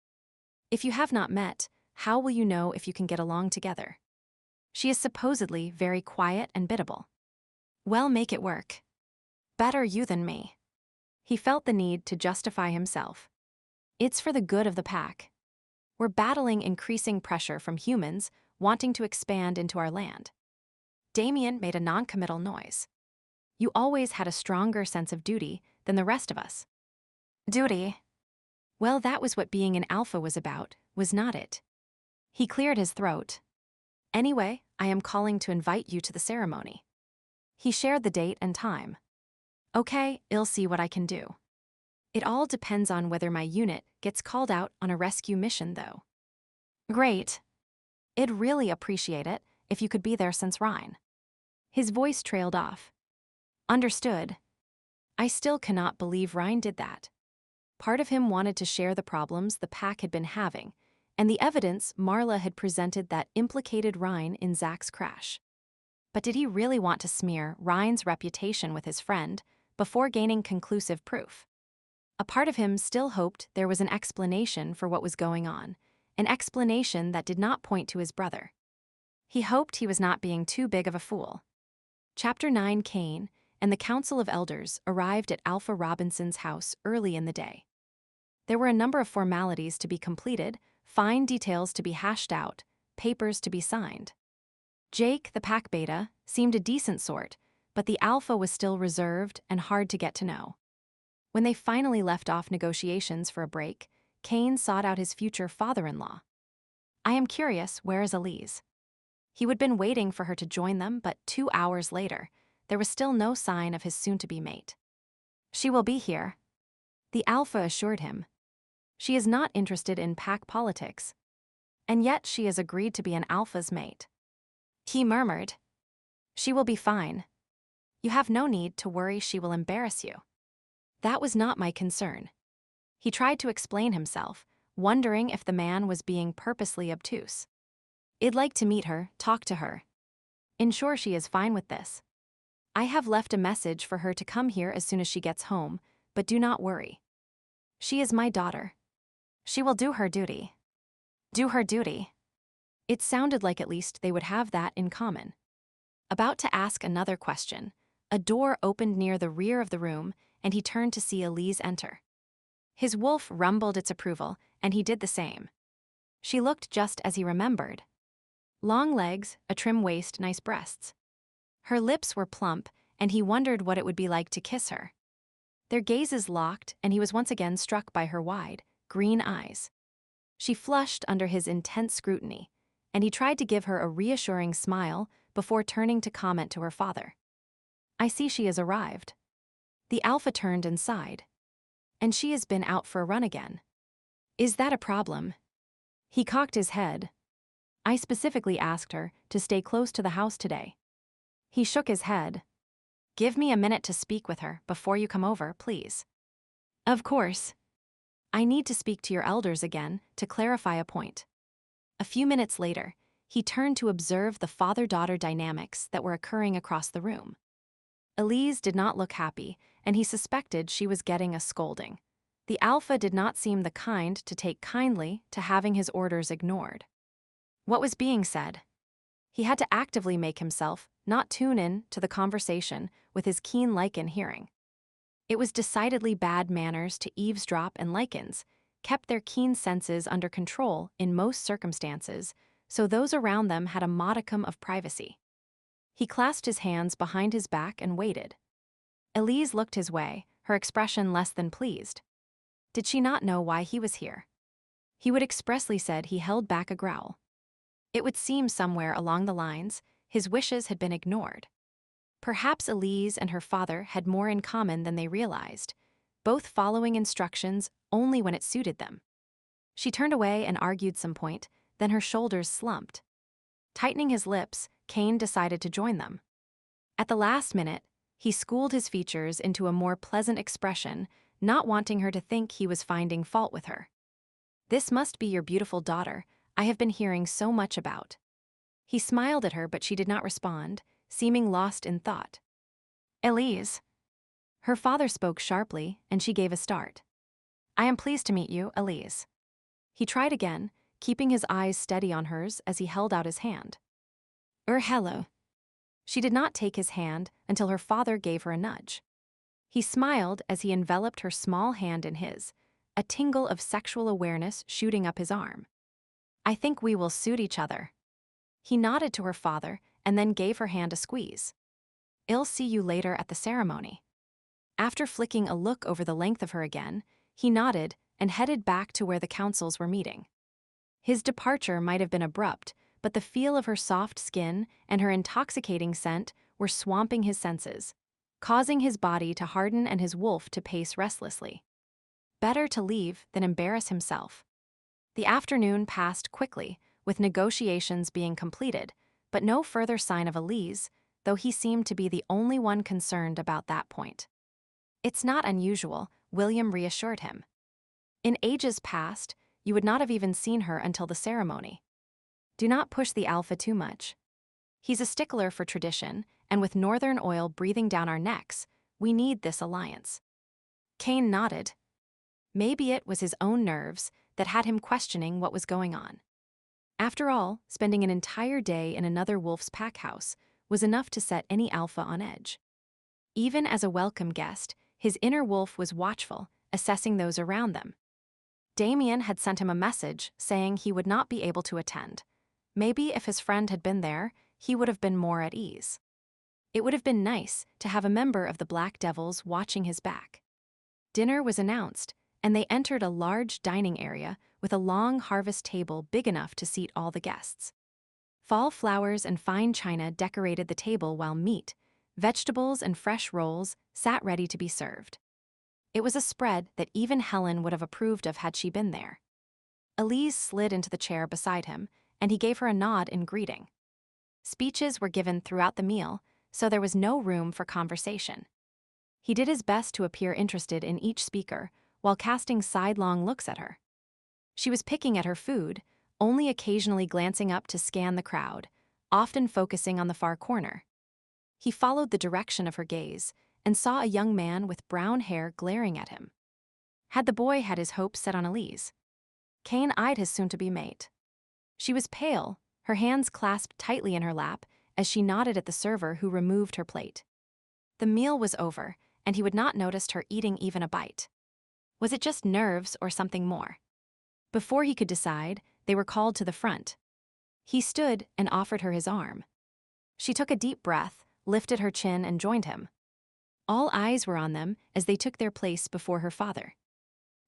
If you have not met, how will you know if you can get along together? She is supposedly very quiet and biddable. Well, make it work. Better you than me. He felt the need to justify himself. It's for the good of the pack. We're battling increasing pressure from humans wanting to expand into our land. Damien made a non-committal noise. You always had a stronger sense of duty than the rest of us. Duty? Well, that was what being an Alpha was about, was not it? He cleared his throat. Anyway, I am calling to invite you to the ceremony. He shared the date and time. Okay, I'll see what I can do. It all depends on whether my unit gets called out on a rescue mission, though. Great. I'd really appreciate it if you could be there since Ryan. His voice trailed off. Understood. I still cannot believe Ryan did that. Part of him wanted to share the problems the pack had been having, and the evidence Marla had presented that implicated Ryan in Zach's crash. But did he really want to smear Ryan's reputation with his friend before gaining conclusive proof? A part of him still hoped there was an explanation for what was going on, an explanation that did not point to his brother. He hoped he was not being too big of a fool. Chapter 9. Kane and the Council of Elders arrived at Alpha Robinson's house early in the day. There were a number of formalities to be completed, fine details to be hashed out, papers to be signed. Jake, the pack beta, seemed a decent sort, but the alpha was still reserved and hard to get to know. When they finally left off negotiations for a break, Kane sought out his future father-in-law. "I am curious, where is Elise?" He would been waiting for her to join them, but 2 hours later, there was still no sign of his soon-to-be mate. "She will be here," the alpha assured him. "She is not interested in pack politics. And yet she has agreed to be an alpha's mate." He murmured, "She will be fine. You have no need to worry she will embarrass you." That was not my concern. He tried to explain himself, wondering if the man was being purposely obtuse. "I'd like to meet her, talk to her. Ensure she is fine with this. I have left a message for her to come here as soon as she gets home, but do not worry. She is my daughter. She will do her duty." Do her duty. It sounded like at least they would have that in common. About to ask another question, a door opened near the rear of the room, and he turned to see Elise enter. His wolf rumbled its approval, and he did the same. She looked just as he remembered. Long legs, a trim waist, nice breasts. Her lips were plump, and he wondered what it would be like to kiss her. Their gazes locked, and he was once again struck by her wide, green eyes. She flushed under his intense scrutiny, and he tried to give her a reassuring smile before turning to comment to her father. "I see she has arrived." The alpha turned and sighed. "And she has been out for a run again. Is that a problem?" He cocked his head. "I specifically asked her to stay close to the house today." He shook his head. "Give me a minute to speak with her before you come over, please." "Of course. I need to speak to your elders again to clarify a point." A few minutes later, he turned to observe the father-daughter dynamics that were occurring across the room. Elise did not look happy, and he suspected she was getting a scolding. The alpha did not seem the kind to take kindly to having his orders ignored. What was being said? He had to actively make himself not tune in to the conversation with his keen Lycan hearing. It was decidedly bad manners to eavesdrop, and Lycans kept their keen senses under control in most circumstances, so those around them had a modicum of privacy. He clasped his hands behind his back and waited. Elise looked his way, her expression less than pleased. Did she not know why he was here? He would expressly said he held back a growl. It would seem somewhere along the lines his wishes had been ignored. Perhaps Elise and her father had more in common than they realized, both following instructions only when it suited them. She turned away and argued some point, then her shoulders slumped. Tightening his lips, Kane decided to join them. At the last minute, he schooled his features into a more pleasant expression, not wanting her to think he was finding fault with her. "This must be your beautiful daughter I have been hearing so much about." He smiled at her, but she did not respond, seeming lost in thought. "Elise." Her father spoke sharply, and she gave a start. "I am pleased to meet you, Elise." He tried again, keeping his eyes steady on hers as he held out his hand. Hello." She did not take his hand until her father gave her a nudge. He smiled as he enveloped her small hand in his, a tingle of sexual awareness shooting up his arm. "I think we will suit each other." He nodded to her father and then gave her hand a squeeze. "I'll see you later at the ceremony." After flicking a look over the length of her again, he nodded and headed back to where the councils were meeting. His departure might have been abrupt, but the feel of her soft skin and her intoxicating scent were swamping his senses, causing his body to harden and his wolf to pace restlessly. Better to leave than embarrass himself. The afternoon passed quickly, with negotiations being completed, but no further sign of Elise, though he seemed to be the only one concerned about that point. "It's not unusual," William reassured him. "In ages past, you would not have even seen her until the ceremony. Do not push the alpha too much. He's a stickler for tradition, and with northern oil breathing down our necks, we need this alliance." Kane nodded. Maybe it was his own nerves that had him questioning what was going on. After all, spending an entire day in another wolf's pack house was enough to set any alpha on edge. Even as a welcome guest, his inner wolf was watchful, assessing those around them. Damien had sent him a message saying he would not be able to attend. Maybe if his friend had been there, he would have been more at ease. It would have been nice to have a member of the Black Devils watching his back. Dinner was announced, and they entered a large dining area with a long harvest table big enough to seat all the guests. Fall flowers and fine china decorated the table while meat, vegetables, and fresh rolls sat ready to be served. It was a spread that even Helen would have approved of had she been there. Elise slid into the chair beside him, and he gave her a nod in greeting. Speeches were given throughout the meal, so there was no room for conversation. He did his best to appear interested in each speaker, while casting sidelong looks at her. She was picking at her food, only occasionally glancing up to scan the crowd, often focusing on the far corner. He followed the direction of her gaze and saw a young man with brown hair glaring at him. Had the boy had his hopes set on Elise? Kane eyed his soon-to-be mate. She was pale, her hands clasped tightly in her lap as she nodded at the server who removed her plate. The meal was over, and he would not noticed her eating even a bite. Was it just nerves or something more? Before he could decide, they were called to the front. He stood and offered her his arm. She took a deep breath, lifted her chin, and joined him. All eyes were on them as they took their place before her father.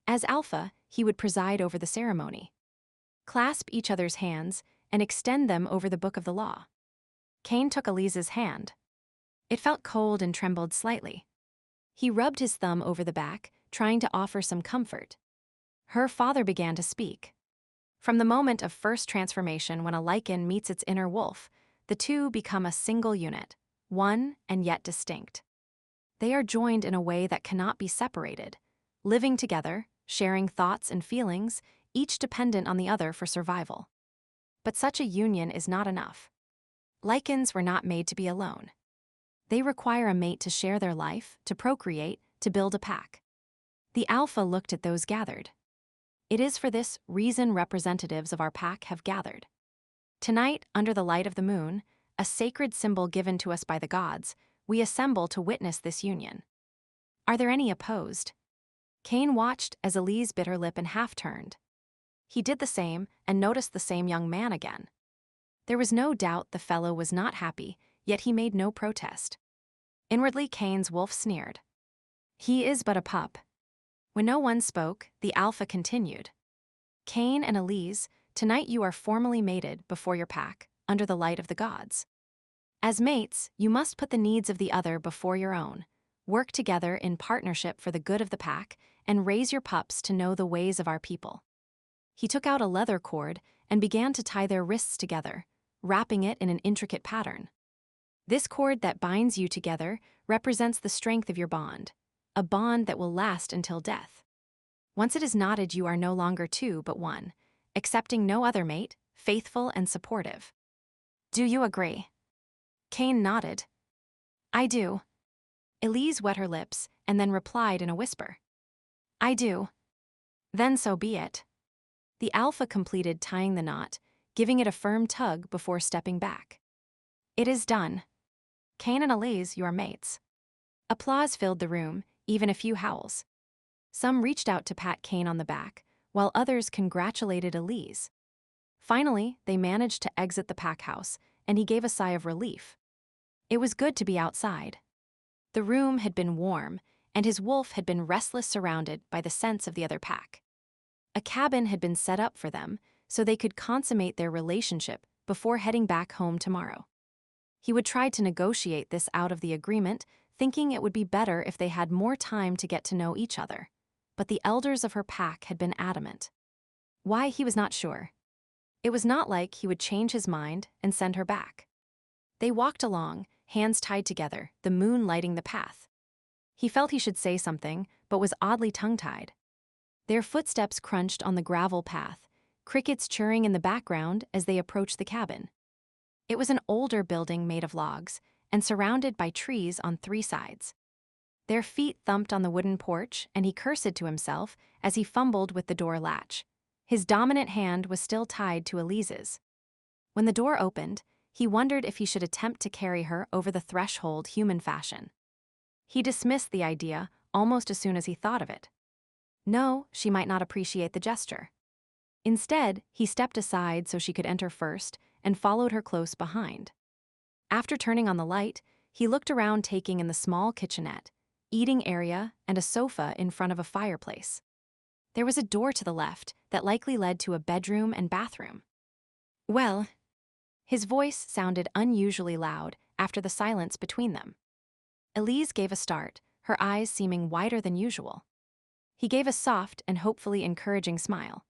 As Alpha, he would preside over the ceremony. Clasp each other's hands and extend them over the book of the law. Kane took Elise's hand. It felt cold and trembled slightly. He rubbed his thumb over the back, trying to offer some comfort. Her father began to speak. From the moment of first transformation when a Lycan meets its inner wolf, the two become a single unit, one and yet distinct. They are joined in a way that cannot be separated, living together, sharing thoughts and feelings, each dependent on the other for survival. But such a union is not enough. Lycans were not made to be alone. They require a mate to share their life, to procreate, to build a pack. The Alpha looked at those gathered. It is for this reason representatives of our pack have gathered. Tonight, under the light of the moon, a sacred symbol given to us by the gods, we assemble to witness this union. Are there any opposed? Kane watched as Elise bit her lip and half-turned. He did the same and noticed the same young man again. There was no doubt the fellow was not happy, yet he made no protest. Inwardly, Kane's wolf sneered. He is but a pup. When no one spoke, the Alpha continued. Kane and Elise, tonight you are formally mated before your pack, under the light of the gods. As mates, you must put the needs of the other before your own, work together in partnership for the good of the pack, and raise your pups to know the ways of our people. He took out a leather cord and began to tie their wrists together, wrapping it in an intricate pattern. This cord that binds you together represents the strength of your bond, a bond that will last until death. Once it is knotted, you are no longer two but one, accepting no other mate, faithful and supportive. Do you agree? Kane nodded. I do. Elise wet her lips and then replied in a whisper. I do. Then so be it. The Alpha completed tying the knot, giving it a firm tug before stepping back. It is done. Kane and Elise, you are mates. Applause filled the room, even a few howls. Some reached out to pat Kane on the back, while others congratulated Elise. Finally, they managed to exit the pack house, and he gave a sigh of relief. It was good to be outside. The room had been warm, and his wolf had been restless, surrounded by the scents of the other pack. A cabin had been set up for them, so they could consummate their relationship before heading back home tomorrow. He would try to negotiate this out of the agreement, thinking it would be better if they had more time to get to know each other. But the elders of her pack had been adamant. Why, he was not sure. It was not like he would change his mind and send her back. They walked along, hands tied together, the moon lighting the path. He felt he should say something, but was oddly tongue-tied. Their footsteps crunched on the gravel path, crickets chirring in the background as they approached the cabin. It was an older building made of logs and surrounded by trees on three sides. Their feet thumped on the wooden porch, and he cursed to himself as he fumbled with the door latch. His dominant hand was still tied to Elise's. When the door opened, he wondered if he should attempt to carry her over the threshold human fashion. He dismissed the idea almost as soon as he thought of it. No, she might not appreciate the gesture. Instead, he stepped aside so she could enter first and followed her close behind. After turning on the light, He looked around, taking in the small kitchenette, eating area, and a sofa in front of a fireplace. There was a door to the left that likely led to a bedroom and bathroom. Well, his voice sounded unusually loud after the silence between them. Elise gave a start, her eyes seeming wider than usual. He gave a soft and hopefully encouraging smile.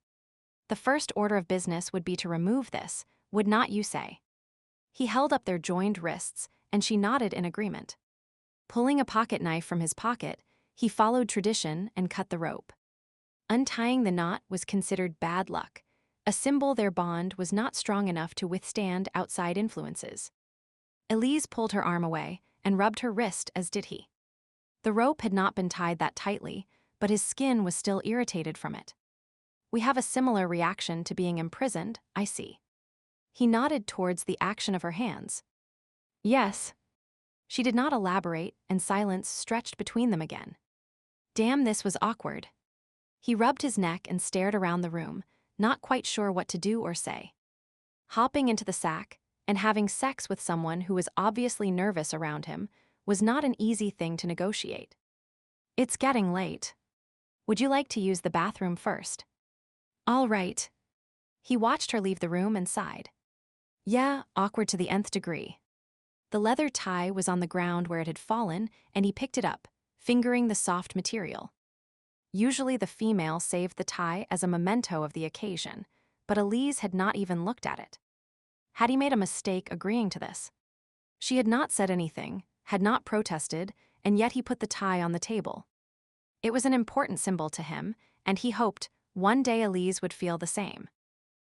The first order of business would be to remove this, would not you say? He held up their joined wrists, and she nodded in agreement. Pulling a pocket knife from his pocket, he followed tradition and cut the rope. Untying the knot was considered bad luck, a symbol their bond was not strong enough to withstand outside influences. Elise pulled her arm away and rubbed her wrist, as did he. The rope had not been tied that tightly, but his skin was still irritated from it. We have a similar reaction to being imprisoned, I see. He nodded towards the action of her hands. Yes. She did not elaborate, and silence stretched between them again. Damn, this was awkward. He rubbed his neck and stared around the room, not quite sure what to do or say. Hopping into the sack and having sex with someone who was obviously nervous around him was not an easy thing to negotiate. It's getting late. Would you like to use the bathroom first? All right. He watched her leave the room and sighed. Yeah, awkward to the nth degree. The leather tie was on the ground where it had fallen, and he picked it up, fingering the soft material. Usually the female saved the tie as a memento of the occasion, but Elise had not even looked at it. Had he made a mistake agreeing to this? She had not said anything, had not protested, and yet he put the tie on the table. It was an important symbol to him, and he hoped one day Elise would feel the same.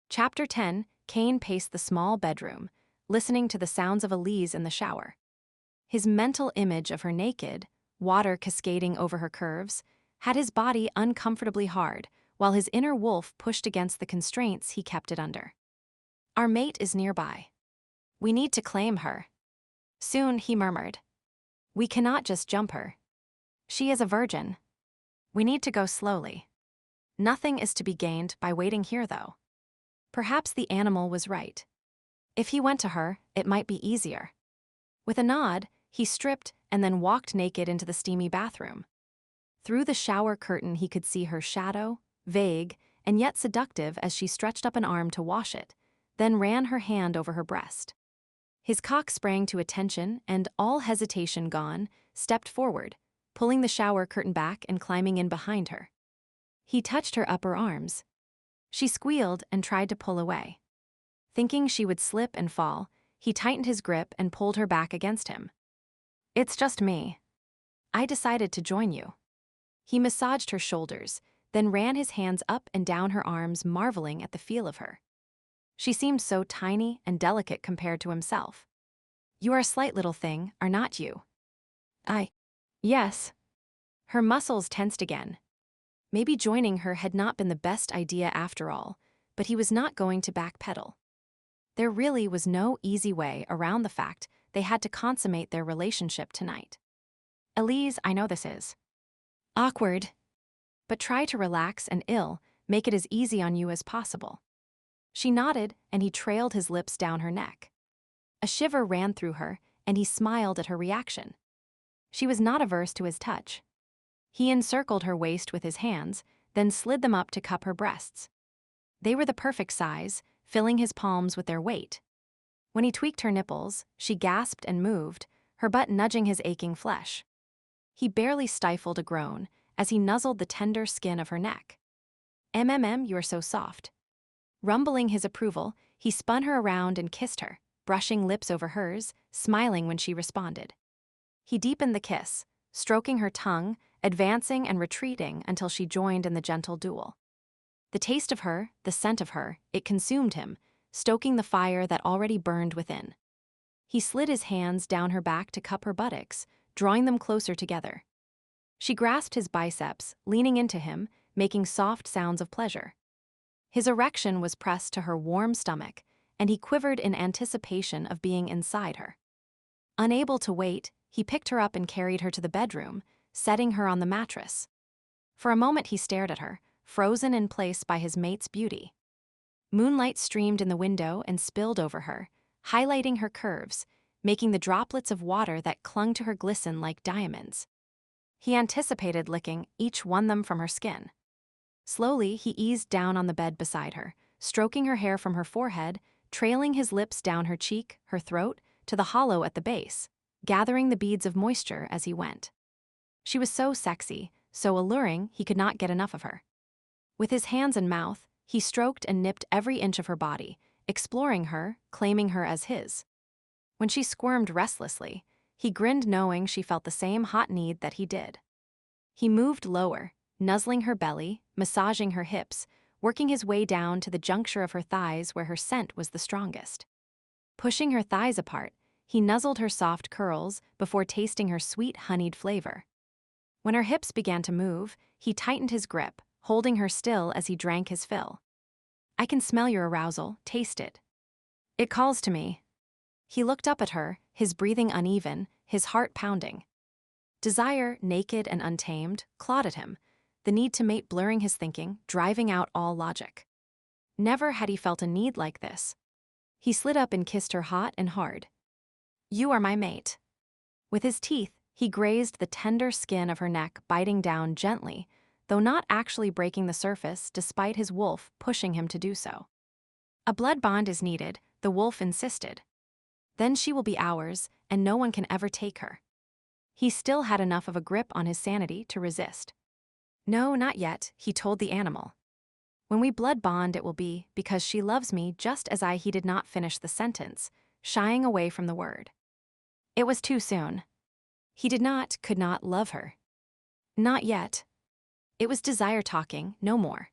Chapter 10, Kane paced the small bedroom, listening to the sounds of Elise in the shower. His mental image of her naked, water cascading over her curves, had his body uncomfortably hard, while his inner wolf pushed against the constraints he kept it under. Our mate is nearby. We need to claim her. Soon, he murmured. We cannot just jump her. She is a virgin. We need to go slowly. Nothing is to be gained by waiting here, though. Perhaps the animal was right. If he went to her, it might be easier. With a nod, he stripped and then walked naked into the steamy bathroom. Through the shower curtain he could see her shadow, vague and yet seductive, as she stretched up an arm to wash it, then ran her hand over her breast. His cock sprang to attention and, all hesitation gone, stepped forward, pulling the shower curtain back and climbing in behind her. He touched her upper arms. She squealed and tried to pull away. Thinking she would slip and fall, he tightened his grip and pulled her back against him. It's just me. I decided to join you. He massaged her shoulders, then ran his hands up and down her arms, marveling at the feel of her. She seemed so tiny and delicate compared to himself. You are a slight little thing, are not you? Yes. Her muscles tensed again. Maybe joining her had not been the best idea after all, but he was not going to backpedal. There really was no easy way around the fact they had to consummate their relationship tonight. Elise, I know this is awkward, but try to relax and make it as easy on you as possible. She nodded, and he trailed his lips down her neck. A shiver ran through her, and he smiled at her reaction. She was not averse to his touch. He encircled her waist with his hands, then slid them up to cup her breasts. They were the perfect size, filling his palms with their weight. When he tweaked her nipples, she gasped and moved, her butt nudging his aching flesh. He barely stifled a groan as he nuzzled the tender skin of her neck. You are so soft. Rumbling his approval, he spun her around and kissed her, brushing lips over hers, smiling when she responded. He deepened the kiss, stroking her tongue, advancing and retreating until she joined in the gentle duel. The taste of her, the scent of her, it consumed him, stoking the fire that already burned within. He slid his hands down her back to cup her buttocks, drawing them closer together. She grasped his biceps, leaning into him, making soft sounds of pleasure. His erection was pressed to her warm stomach, and he quivered in anticipation of being inside her. Unable to wait, he picked her up and carried her to the bedroom, setting her on the mattress. For a moment he stared at her, frozen in place by his mate's beauty. Moonlight streamed in the window and spilled over her, highlighting her curves, making the droplets of water that clung to her glisten like diamonds. He anticipated licking each one them from her skin. Slowly, he eased down on the bed beside her, stroking her hair from her forehead, trailing his lips down her cheek, her throat, to the hollow at the base, gathering the beads of moisture as he went. She was so sexy, so alluring, he could not get enough of her. With his hands and mouth, he stroked and nipped every inch of her body, exploring her, claiming her as his. When she squirmed restlessly, he grinned knowing she felt the same hot need that he did. He moved lower, nuzzling her belly, massaging her hips, working his way down to the juncture of her thighs where her scent was the strongest. Pushing her thighs apart, he nuzzled her soft curls before tasting her sweet honeyed flavor. When her hips began to move, he tightened his grip, holding her still as he drank his fill. "I can smell your arousal, taste it. It calls to me." He looked up at her, his breathing uneven, his heart pounding. Desire, naked and untamed, clawed at him, the need to mate blurring his thinking, driving out all logic. Never had he felt a need like this. He slid up and kissed her hot and hard. "You are my mate." With his teeth, he grazed the tender skin of her neck, biting down gently, though not actually breaking the surface despite his wolf pushing him to do so. "A blood bond is needed," the wolf insisted. "Then she will be ours, and no one can ever take her." He still had enough of a grip on his sanity to resist. "No, not yet," he told the animal. "When we blood bond it will be because she loves me just as I." He did not finish the sentence, shying away from the word. It was too soon. He could not love her. Not yet. It was desire talking, no more.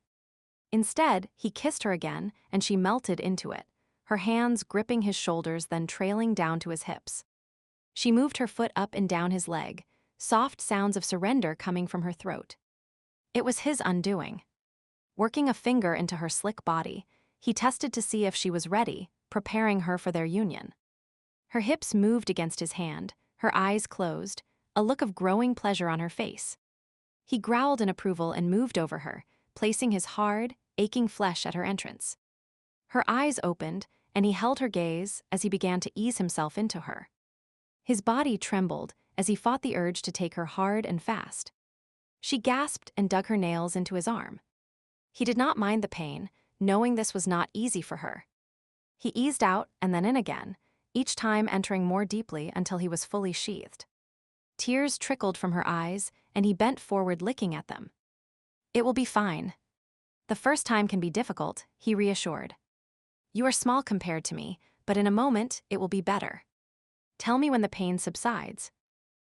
Instead, he kissed her again, and she melted into it, her hands gripping his shoulders then trailing down to his hips. She moved her foot up and down his leg, soft sounds of surrender coming from her throat. It was his undoing. Working a finger into her slick body, he tested to see if she was ready, preparing her for their union. Her hips moved against his hand, her eyes closed, a look of growing pleasure on her face. He growled in approval and moved over her, placing his hard, aching flesh at her entrance. Her eyes opened, and he held her gaze as he began to ease himself into her. His body trembled as he fought the urge to take her hard and fast. She gasped and dug her nails into his arm. He did not mind the pain, knowing this was not easy for her. He eased out and then in again, each time entering more deeply until he was fully sheathed. Tears trickled from her eyes, and he bent forward licking at them. "It will be fine. The first time can be difficult," he reassured. "You are small compared to me, but in a moment it will be better. Tell me when the pain subsides."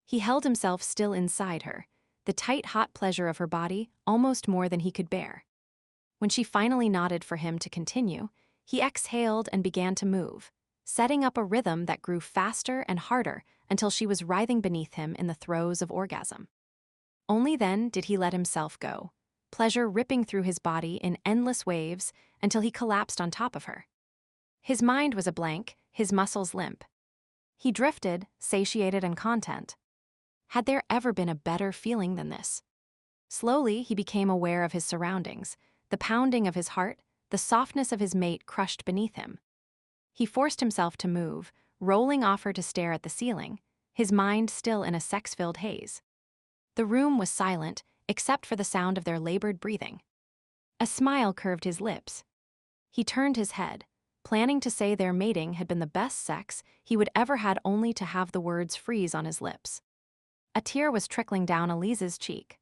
He held himself still inside her, the tight hot pleasure of her body almost more than he could bear. When she finally nodded for him to continue, he exhaled and began to move, setting up a rhythm that grew faster and harder until she was writhing beneath him in the throes of orgasm. Only then did he let himself go, pleasure ripping through his body in endless waves until he collapsed on top of her. His mind was a blank, his muscles limp. He drifted, satiated and content. Had there ever been a better feeling than this? Slowly, he became aware of his surroundings, the pounding of his heart, the softness of his mate crushed beneath him. He forced himself to move, rolling off her to stare at the ceiling, his mind still in a sex-filled haze. The room was silent, except for the sound of their labored breathing. A smile curved his lips. He turned his head, planning to say their mating had been the best sex he would ever had, only to have the words freeze on his lips. A tear was trickling down Elise's cheek.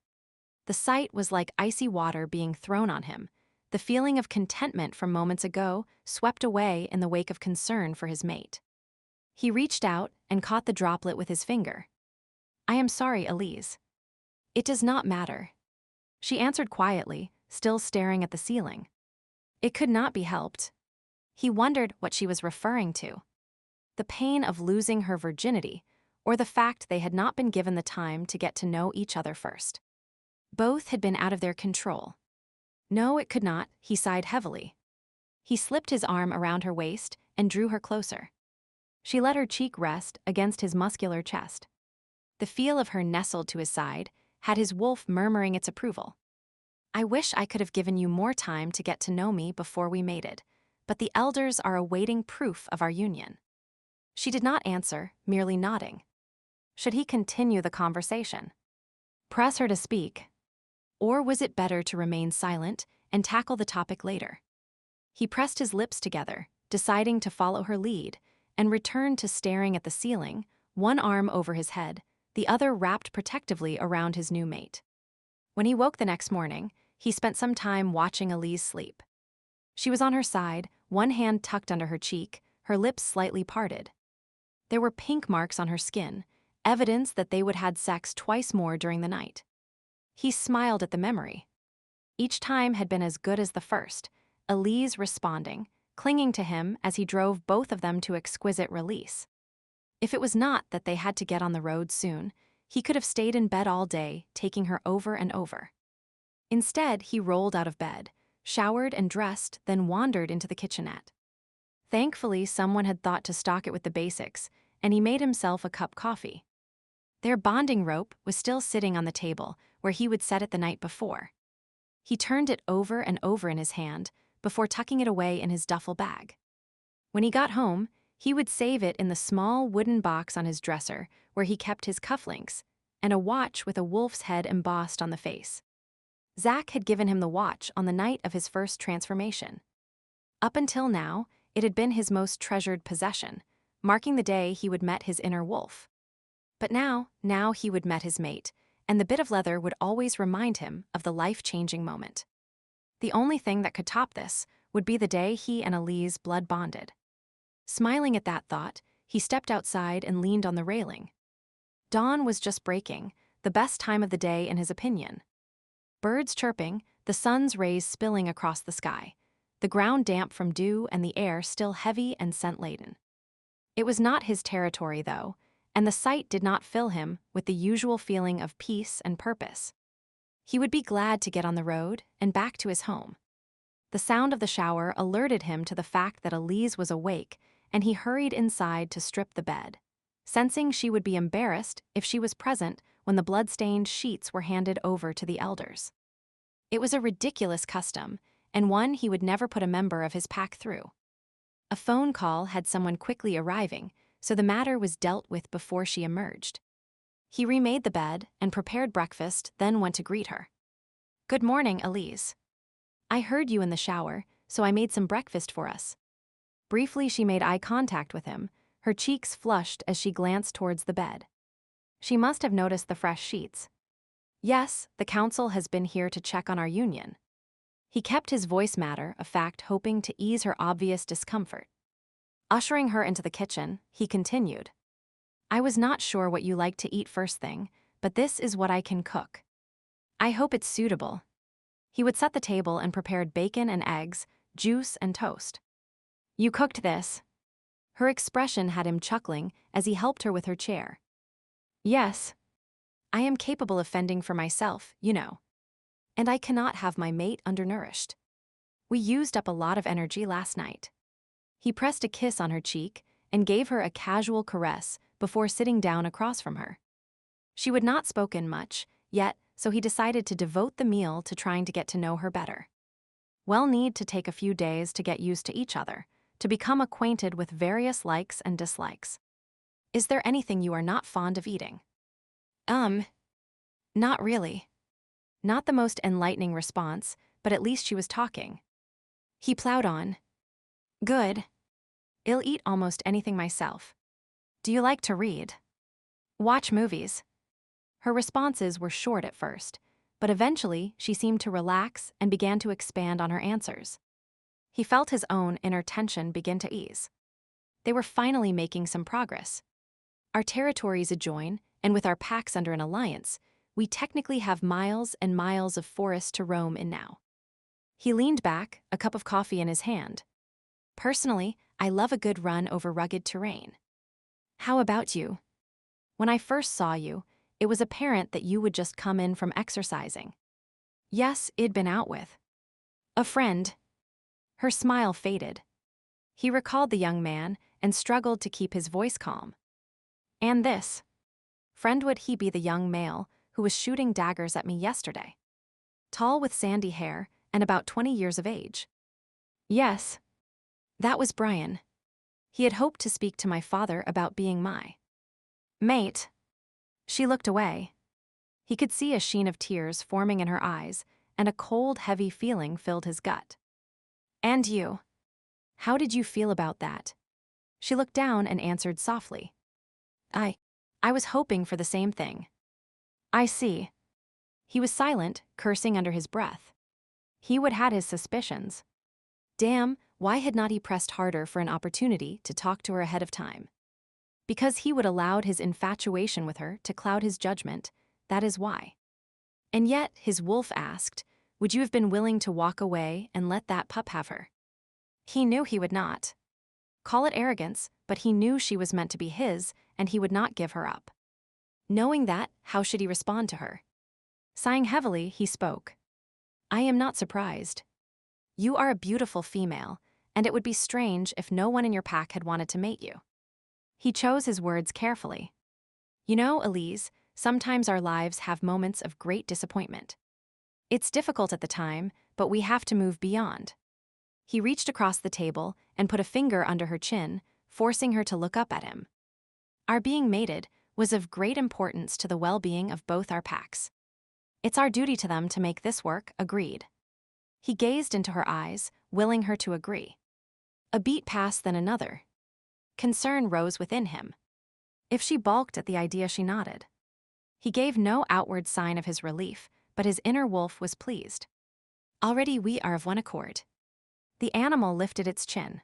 The sight was like icy water being thrown on him. The feeling of contentment from moments ago swept away in the wake of concern for his mate. He reached out and caught the droplet with his finger. "I am sorry, Elise." "It does not matter," she answered quietly, still staring at the ceiling. It could not be helped. He wondered what she was referring to. The pain of losing her virginity, or the fact they had not been given the time to get to know each other first. Both had been out of their control. No, it could not, he sighed heavily. He slipped his arm around her waist and drew her closer. She let her cheek rest against his muscular chest. The feel of her nestled to his side had his wolf murmuring its approval. "I wish I could have given you more time to get to know me before we mated, but the elders are awaiting proof of our union." She did not answer, merely nodding. Should he continue the conversation? Press her to speak? Or was it better to remain silent and tackle the topic later? He pressed his lips together, deciding to follow her lead, and returned to staring at the ceiling, one arm over his head, the other wrapped protectively around his new mate. When he woke the next morning, he spent some time watching Elise sleep. She was on her side, one hand tucked under her cheek, her lips slightly parted. There were pink marks on her skin, evidence that they would had sex twice more during the night. He smiled at the memory. Each time had been as good as the first, Elise responding, clinging to him as he drove both of them to exquisite release. If it was not that they had to get on the road soon, he could have stayed in bed all day, taking her over and over. Instead, he rolled out of bed, showered and dressed, then wandered into the kitchenette. Thankfully, someone had thought to stock it with the basics, and he made himself a cup coffee. Their bonding rope was still sitting on the table where he would set it the night before. He turned it over and over in his hand before tucking it away in his duffel bag. When he got home, he would save it in the small wooden box on his dresser where he kept his cufflinks and a watch with a wolf's head embossed on the face. Zach had given him the watch on the night of his first transformation. Up until now, it had been his most treasured possession, marking the day he would met his inner wolf. But now he would met his mate, and the bit of leather would always remind him of the life-changing moment. The only thing that could top this would be the day he and Elise blood bonded. Smiling at that thought, he stepped outside and leaned on the railing. Dawn was just breaking, the best time of the day in his opinion. Birds chirping, the sun's rays spilling across the sky, the ground damp from dew and the air still heavy and scent-laden. It was not his territory, though, and the sight did not fill him with the usual feeling of peace and purpose. He would be glad to get on the road and back to his home. The sound of the shower alerted him to the fact that Elise was awake, and he hurried inside to strip the bed, sensing she would be embarrassed if she was present when the blood-stained sheets were handed over to the elders. It was a ridiculous custom, and one he would never put a member of his pack through. A phone call had someone quickly arriving, so the matter was dealt with before she emerged. He remade the bed and prepared breakfast, then went to greet her. "Good morning, Elise. I heard you in the shower, so I made some breakfast for us." Briefly, she made eye contact with him, her cheeks flushed as she glanced towards the bed. She must have noticed the fresh sheets. "Yes, the council has been here to check on our union." He kept his voice matter of fact, hoping to ease her obvious discomfort. Ushering her into the kitchen, he continued, "I was not sure what you like to eat first thing, but this is what I can cook. I hope it's suitable." He would set the table and prepared bacon and eggs, juice and toast. "You cooked this?" Her expression had him chuckling as he helped her with her chair. "Yes. I am capable of fending for myself, you know. And I cannot have my mate undernourished. We used up a lot of energy last night." He pressed a kiss on her cheek and gave her a casual caress before sitting down across from her. She would not spoken much, yet, so he decided to devote the meal to trying to get to know her better. We'll need to take a few days to get used to each other, to become acquainted with various likes and dislikes. "Is there anything you are not fond of eating?" Not really." Not the most enlightening response, but at least she was talking. He plowed on. "Good. I'll eat almost anything myself. Do you like to read? Watch movies?" Her responses were short at first, but eventually she seemed to relax and began to expand on her answers. He felt his own inner tension begin to ease. They were finally making some progress. Our territories adjoin, and with our packs under an alliance, we technically have miles and miles of forest to roam in now. He leaned back, a cup of coffee in his hand. "Personally, I love a good run over rugged terrain. How about you? When I first saw you, it was apparent that you would just come in from exercising." "Yes, I'd been out with a friend." Her smile faded. He recalled the young man and struggled to keep his voice calm. "And this friend, would he be the young male who was shooting daggers at me yesterday? Tall with sandy hair and about 20 years of age?" "Yes. That was Brian." He had hoped to speak to my father about being my mate. She looked away. He could see a sheen of tears forming in her eyes, and a cold, heavy feeling filled his gut. And you? How did you feel about that? She looked down and answered softly. I was hoping for the same thing. I see. He was silent, cursing under his breath. He would had his suspicions. Damn, why had not he pressed harder for an opportunity to talk to her ahead of time? Because he would allowed his infatuation with her to cloud his judgment, that is why. And yet, his wolf asked, would you have been willing to walk away and let that pup have her? He knew he would not. Call it arrogance, but he knew she was meant to be his, and he would not give her up. Knowing that, how should he respond to her? Sighing heavily, he spoke. I am not surprised. You are a beautiful female, and it would be strange if no one in your pack had wanted to mate you. He chose his words carefully. You know, Elise, sometimes our lives have moments of great disappointment. It's difficult at the time, but we have to move beyond. He reached across the table and put a finger under her chin, forcing her to look up at him. Our being mated was of great importance to the well-being of both our packs. It's our duty to them to make this work, agreed. He gazed into her eyes, willing her to agree. A beat passed, then another. Concern rose within him. If she balked at the idea, she nodded. He gave no outward sign of his relief, but his inner wolf was pleased. Already we are of one accord. The animal lifted its chin.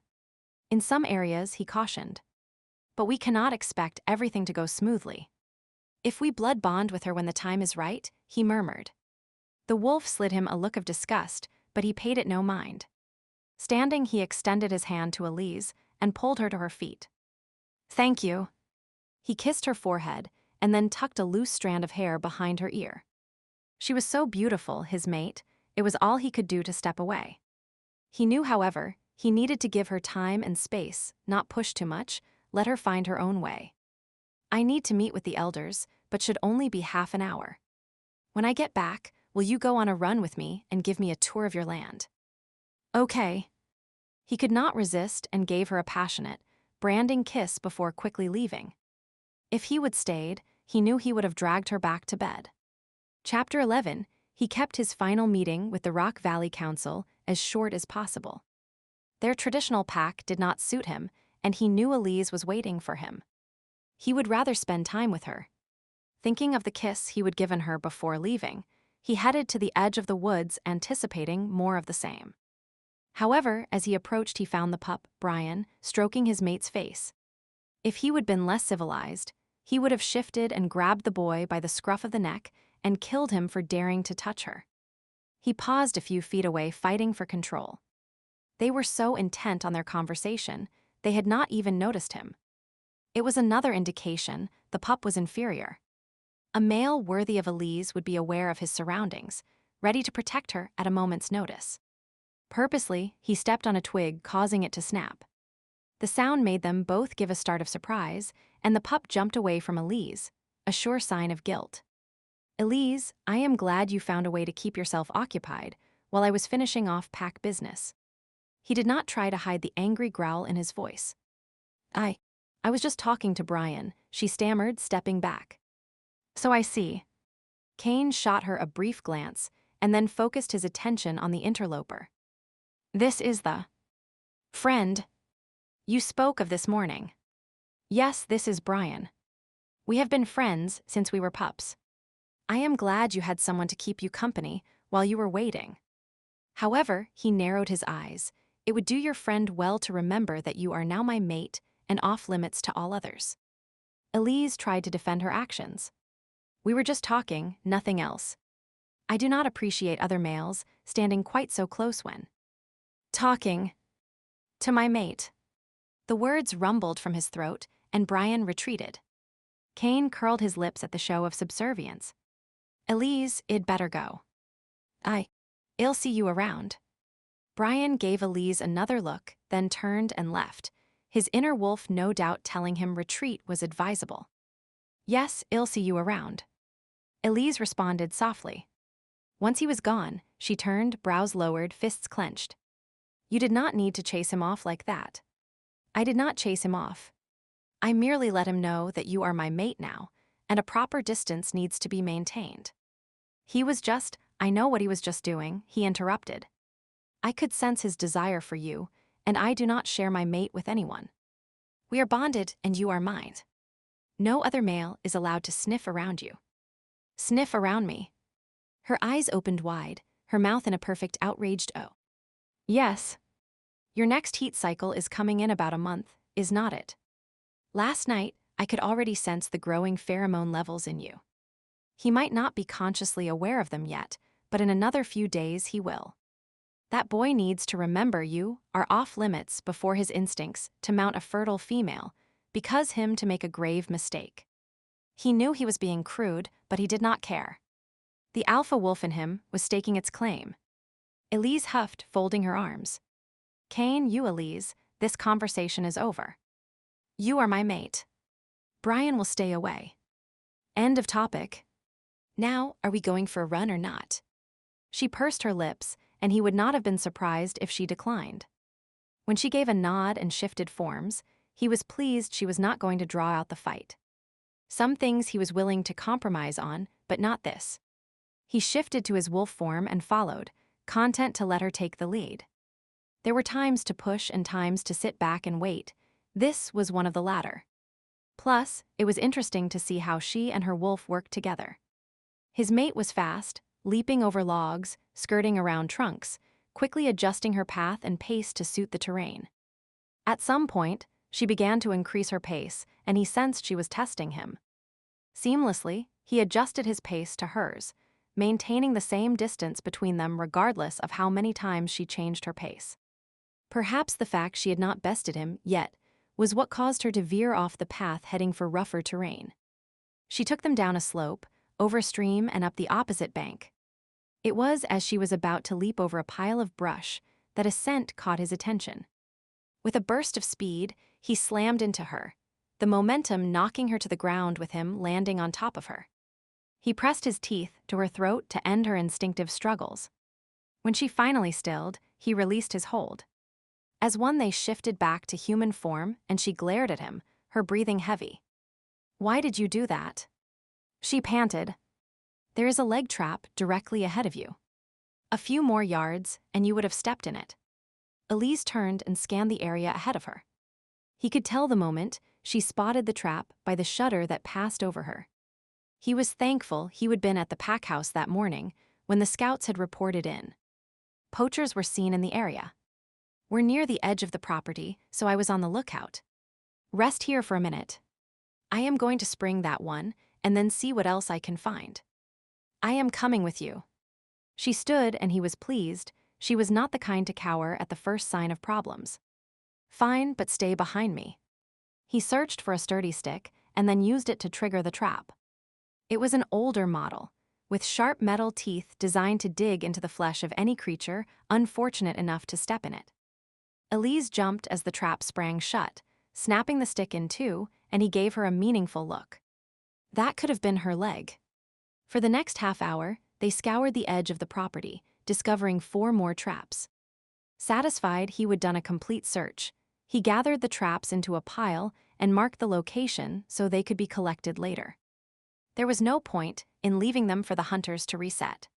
In some areas, he cautioned. But we cannot expect everything to go smoothly. If we blood bond with her when the time is right, he murmured. The wolf slid him a look of disgust, but he paid it no mind. Standing, he extended his hand to Elise and pulled her to her feet. Thank you. He kissed her forehead and then tucked a loose strand of hair behind her ear. She was so beautiful, his mate, it was all he could do to step away. He knew, however, he needed to give her time and space, not push too much, let her find her own way. I need to meet with the elders, but should only be half an hour. When I get back, will you go on a run with me and give me a tour of your land? Okay. He could not resist and gave her a passionate, branding kiss before quickly leaving. If he would stayed, he knew he would have dragged her back to bed. Chapter 11, he kept his final meeting with the Rock Valley Council as short as possible. Their traditional pack did not suit him, and he knew Elise was waiting for him. He would rather spend time with her. Thinking of the kiss he would given her before leaving, he headed to the edge of the woods, anticipating more of the same. However, as he approached, he found the pup, Brian, stroking his mate's face. If he would been less civilized, he would have shifted and grabbed the boy by the scruff of the neck and killed him for daring to touch her. He paused a few feet away, fighting for control. They were so intent on their conversation, they had not even noticed him. It was another indication the pup was inferior. A male worthy of Elise would be aware of his surroundings, ready to protect her at a moment's notice. Purposely, he stepped on a twig, causing it to snap. The sound made them both give a start of surprise, and the pup jumped away from Elise, a sure sign of guilt. Elise, I am glad you found a way to keep yourself occupied while I was finishing off pack business. He did not try to hide the angry growl in his voice. I was just talking to Brian, she stammered, stepping back. So I see. Kane shot her a brief glance and then focused his attention on the interloper. This is the friend you spoke of this morning. Yes, this is Brian. We have been friends since we were pups. I am glad you had someone to keep you company while you were waiting. However, he narrowed his eyes. It would do your friend well to remember that you are now my mate and off limits to all others. Elise tried to defend her actions. We were just talking, nothing else. I do not appreciate other males standing quite so close when talking to my mate. The words rumbled from his throat, and Brian retreated. Kane curled his lips at the show of subservience. Elise, it'd better go. I'll see you around. Brian gave Elise another look, then turned and left, his inner wolf no doubt telling him retreat was advisable. Yes, I'll see you around. Elise responded softly. Once he was gone, she turned, brows lowered, fists clenched. You did not need to chase him off like that. I did not chase him off. I merely let him know that you are my mate now, and a proper distance needs to be maintained. I know what he was just doing, he interrupted. I could sense his desire for you, and I do not share my mate with anyone. We are bonded, and you are mine. No other male is allowed to sniff around you. Sniff around me. Her eyes opened wide, her mouth in a perfect outraged O. Yes. Your next heat cycle is coming in about a month, is not it? Last night, I could already sense the growing pheromone levels in you. He might not be consciously aware of them yet, but in another few days he will. That boy needs to remember you are off limits before his instincts to mount a fertile female, because him to make a grave mistake. He knew he was being crude, but he did not care. The alpha wolf in him was staking its claim. Elise huffed, folding her arms. Kane, Elise, this conversation is over. You are my mate. Brian will stay away. End of topic. Now, are we going for a run or not? She pursed her lips, and he would not have been surprised if she declined. When she gave a nod and shifted forms, he was pleased she was not going to draw out the fight. Some things he was willing to compromise on, but not this. He shifted to his wolf form and followed, content to let her take the lead. There were times to push and times to sit back and wait. This was one of the latter. Plus, it was interesting to see how she and her wolf worked together. His mate was fast, leaping over logs, skirting around trunks, quickly adjusting her path and pace to suit the terrain. At some point, she began to increase her pace, and he sensed she was testing him. Seamlessly, he adjusted his pace to hers, maintaining the same distance between them regardless of how many times she changed her pace. Perhaps the fact she had not bested him yet was what caused her to veer off the path heading for rougher terrain. She took them down a slope, over a stream and up the opposite bank. It was as she was about to leap over a pile of brush that a scent caught his attention. With a burst of speed, he slammed into her, the momentum knocking her to the ground with him landing on top of her. He pressed his teeth to her throat to end her instinctive struggles. When she finally stilled, he released his hold. As one, they shifted back to human form, and she glared at him, her breathing heavy. Why did you do that? She panted. There is a leg trap directly ahead of you. A few more yards, and you would have stepped in it. Elise turned and scanned the area ahead of her. He could tell the moment she spotted the trap by the shudder that passed over her. He was thankful he had been at the pack house that morning when the scouts had reported in. Poachers were seen in the area. We're near the edge of the property, so I was on the lookout. Rest here for a minute. I am going to spring that one and then see what else I can find. I am coming with you. She stood, and he was pleased. She was not the kind to cower at the first sign of problems. Fine, but stay behind me. He searched for a sturdy stick and then used it to trigger the trap. It was an older model, with sharp metal teeth designed to dig into the flesh of any creature unfortunate enough to step in it. Elise jumped as the trap sprang shut, snapping the stick in two, and he gave her a meaningful look. That could have been her leg. For the next half hour, they scoured the edge of the property, discovering 4 more traps. Satisfied he had done a complete search, he gathered the traps into a pile and marked the location so they could be collected later. There was no point in leaving them for the hunters to reset.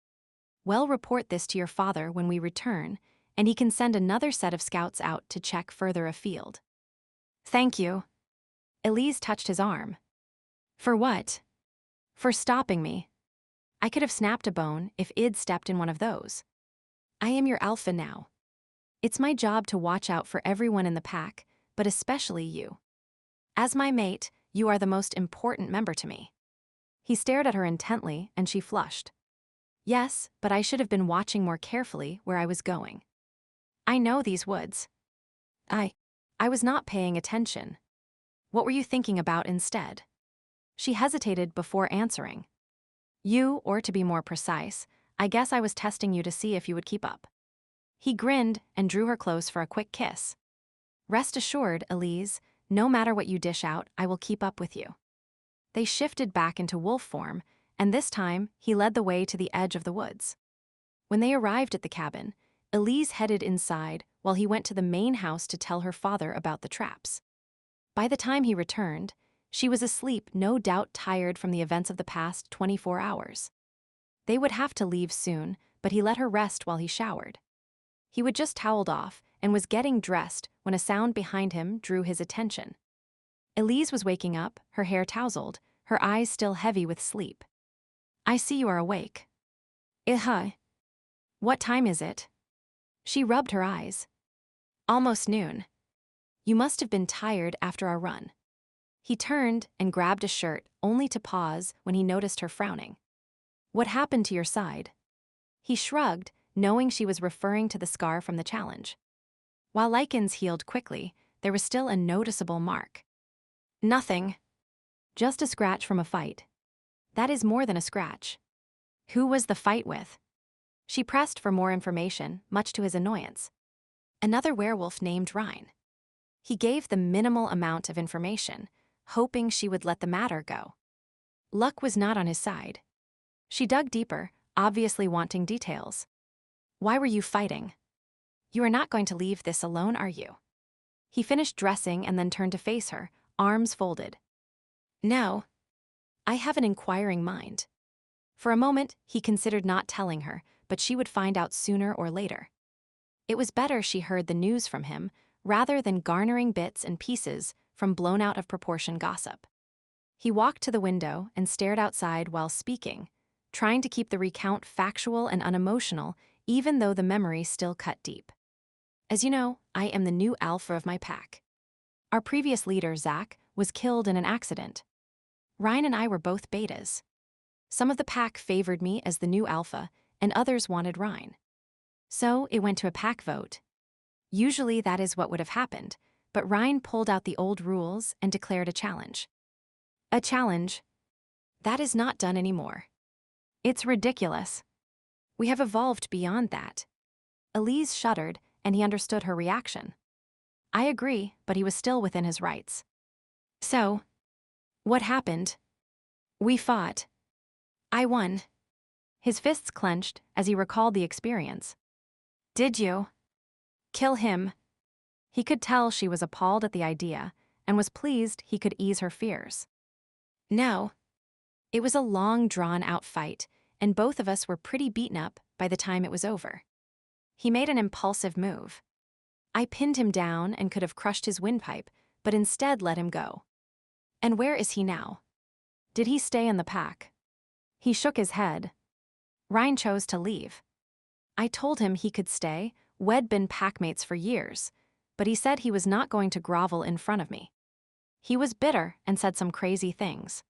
We'll report this to your father when we return, and he can send another set of scouts out to check further afield. Thank you. Elise touched his arm. For what? For stopping me. I could have snapped a bone if I'd stepped in one of those. I am your alpha now. It's my job to watch out for everyone in the pack, but especially you. As my mate, you are the most important member to me. He stared at her intently, and she flushed. Yes, but I should have been watching more carefully where I was going. I know these woods. I was not paying attention. What were you thinking about instead? She hesitated before answering. You, or to be more precise, I guess I was testing you to see if you would keep up. He grinned and drew her close for a quick kiss. Rest assured, Elise, no matter what you dish out, I will keep up with you. They shifted back into wolf form, and this time he led the way to the edge of the woods. When they arrived at the cabin, Elise headed inside while he went to the main house to tell her father about the traps. By the time he returned, she was asleep, no doubt tired from the events of the past 24 hours. They would have to leave soon, but he let her rest while he showered. He would just toweled off and was getting dressed when a sound behind him drew his attention. Elise was waking up, her hair tousled, her eyes still heavy with sleep. "I see you are awake." "Huh. What time is it?" She rubbed her eyes. "Almost noon. You must have been tired after our run." He turned and grabbed a shirt, only to pause when he noticed her frowning. "What happened to your side?" He shrugged, knowing she was referring to the scar from the challenge. While Lycans healed quickly, there was still a noticeable mark. "Nothing. Just a scratch from a fight." "That is more than a scratch." "Who was the fight with?" She pressed for more information, much to his annoyance. "Another werewolf named Rhine." He gave the minimal amount of information, hoping she would let the matter go. Luck was not on his side. She dug deeper, obviously wanting details. "Why were you fighting? You are not going to leave this alone, are you?" He finished dressing and then turned to face her, arms folded. "No. I have an inquiring mind." For a moment, he considered not telling her, but she would find out sooner or later. It was better she heard the news from him, rather than garnering bits and pieces from blown-out-of-proportion gossip. He walked to the window and stared outside while speaking, trying to keep the recount factual and unemotional, even though the memory still cut deep. "As you know, I am the new alpha of my pack. Our previous leader, Zach, was killed in an accident. Ryan and I were both betas. Some of the pack favored me as the new alpha, and others wanted Ryan. So it went to a pack vote. Usually that is what would have happened, but Ryan pulled out the old rules and declared a challenge." "A challenge? That is not done anymore. It's ridiculous. We have evolved beyond that." Elise shuddered, and he understood her reaction. "I agree, but he was still within his rights." "So, what happened?" "We fought. I won." His fists clenched as he recalled the experience. "Did you kill him?" He could tell she was appalled at the idea and was pleased he could ease her fears. "No. It was a long, drawn-out fight, and both of us were pretty beaten up by the time it was over. He made an impulsive move. I pinned him down and could have crushed his windpipe, but instead let him go." "And where is he now? Did he stay in the pack?" He shook his head. "Ryan chose to leave. I told him he could stay, we'd been packmates for years, but he said he was not going to grovel in front of me. He was bitter and said some crazy things.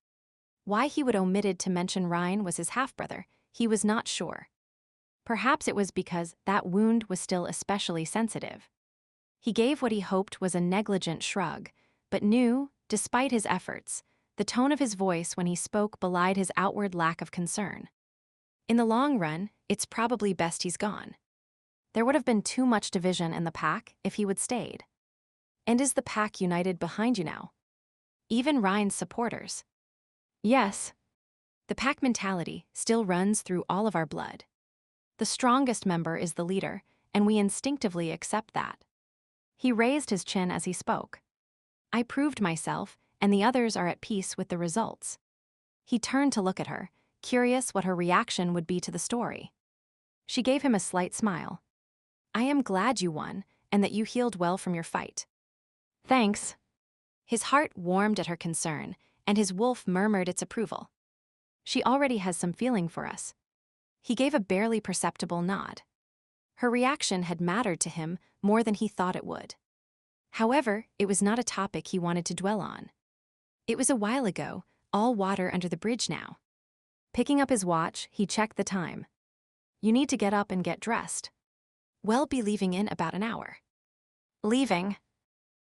Why he would omitted to mention Ryan was his half-brother, he was not sure. Perhaps it was because that wound was still especially sensitive." He gave what he hoped was a negligent shrug, but knew, despite his efforts, the tone of his voice when he spoke belied his outward lack of concern. "In the long run, it's probably best he's gone. There would have been too much division in the pack if he would stayed. And is the pack united behind you now? Even Ryan's supporters?" "Yes. The pack mentality still runs through all of our blood. The strongest member is the leader, and we instinctively accept that." He raised his chin as he spoke. "I proved myself, and the others are at peace with the results." He turned to look at her, curious what her reaction would be to the story. She gave him a slight smile. "I am glad you won, and that you healed well from your fight." "Thanks." His heart warmed at her concern, and his wolf murmured its approval. "She already has some feeling for us." He gave a barely perceptible nod. Her reaction had mattered to him more than he thought it would. However, it was not a topic he wanted to dwell on. It was a while ago, all water under the bridge now. Picking up his watch, he checked the time. "You need to get up and get dressed. We'll be leaving in about an hour." "Leaving?"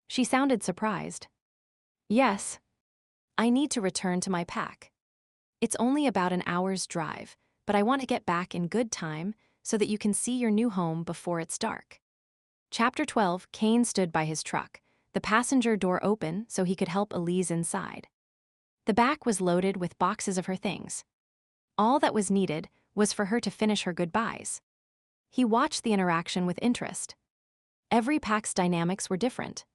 She sounded surprised. "Yes. I need to return to my pack. It's only about an hour's drive, but I want to get back in good time so that you can see your new home before it's dark." Chapter 12, Kane stood by his truck, the passenger door open so he could help Elise inside. The back was loaded with boxes of her things. All that was needed was for her to finish her goodbyes. He watched the interaction with interest. Every pack's dynamics were different.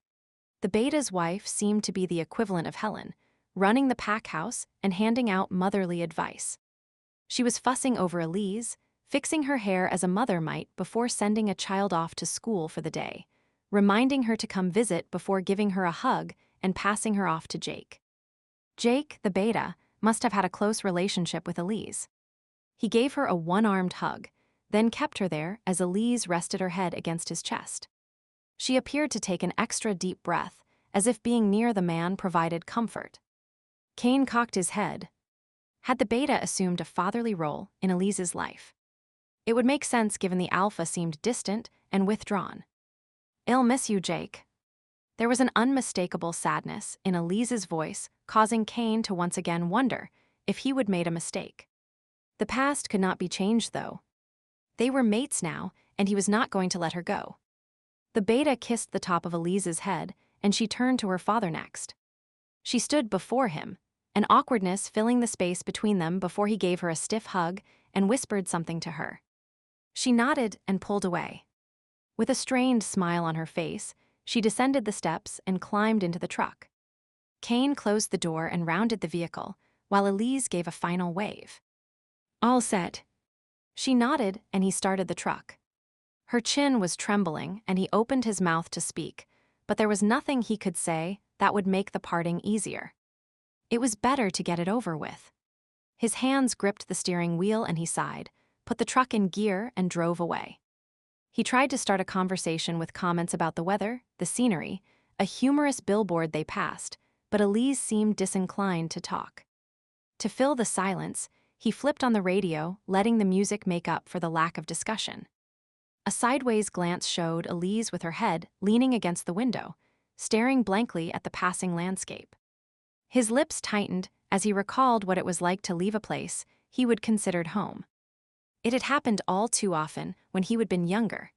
The beta's wife seemed to be the equivalent of Helen, running the pack house and handing out motherly advice. She was fussing over Elise, fixing her hair as a mother might before sending a child off to school for the day, reminding her to come visit before giving her a hug and passing her off to Jake. Jake, the beta, must have had a close relationship with Elise. He gave her a one-armed hug, then kept her there as Elise rested her head against his chest. She appeared to take an extra deep breath, as if being near the man provided comfort. Kane cocked his head. Had the beta assumed a fatherly role in Elise's life? It would make sense given the alpha seemed distant and withdrawn. "I'll miss you, Jake." There was an unmistakable sadness in Elise's voice, causing Kane to once again wonder if he would made a mistake. The past could not be changed, though. They were mates now, and he was not going to let her go. The beta kissed the top of Elise's head, and she turned to her father next. She stood before him, an awkwardness filling the space between them before he gave her a stiff hug and whispered something to her. She nodded and pulled away. With a strained smile on her face, she descended the steps and climbed into the truck. Kane closed the door and rounded the vehicle, while Elise gave a final wave. "All set." She nodded, and he started the truck. Her chin was trembling, and he opened his mouth to speak, but there was nothing he could say that would make the parting easier. It was better to get it over with. His hands gripped the steering wheel and he sighed, put the truck in gear, and drove away. He tried to start a conversation with comments about the weather, the scenery, a humorous billboard they passed, but Elise seemed disinclined to talk. To fill the silence, he flipped on the radio, letting the music make up for the lack of discussion. A sideways glance showed Elise with her head leaning against the window, staring blankly at the passing landscape. His lips tightened as he recalled what it was like to leave a place he would considered home. It had happened all too often when he had been younger.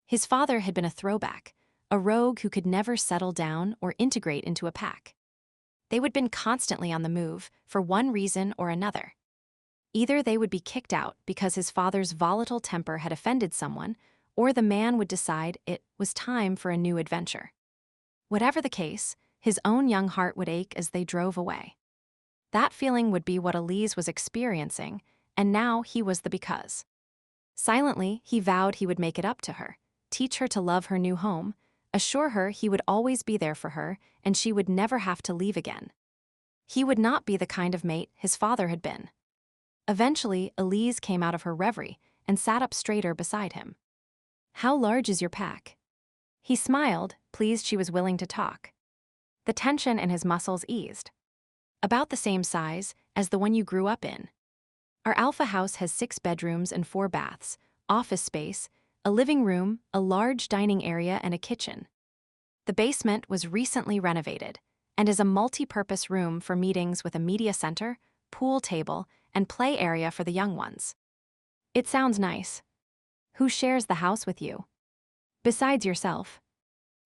His father had been a throwback, a rogue who could never settle down or integrate into a pack. They had been constantly on the move for one reason or another. Either they would be kicked out because his father's volatile temper had offended someone, or the man would decide it was time for a new adventure. Whatever the case, his own young heart would ache as they drove away. That feeling would be what Elise was experiencing, and now he was the because. Silently, he vowed he would make it up to her, teach her to love her new home, assure her he would always be there for her and she would never have to leave again. He would not be the kind of mate his father had been. Eventually, Elise came out of her reverie and sat up straighter beside him. "How large is your pack?" He smiled, pleased she was willing to talk. The tension in his muscles eased. "About the same size as the one you grew up in. Our alpha house has 6 bedrooms and 4 baths, office space, a living room, a large dining area, and a kitchen. The basement was recently renovated and is a multi-purpose room for meetings with a media center, pool table, and play area for the young ones. It sounds nice. Who shares the house with you? Besides yourself."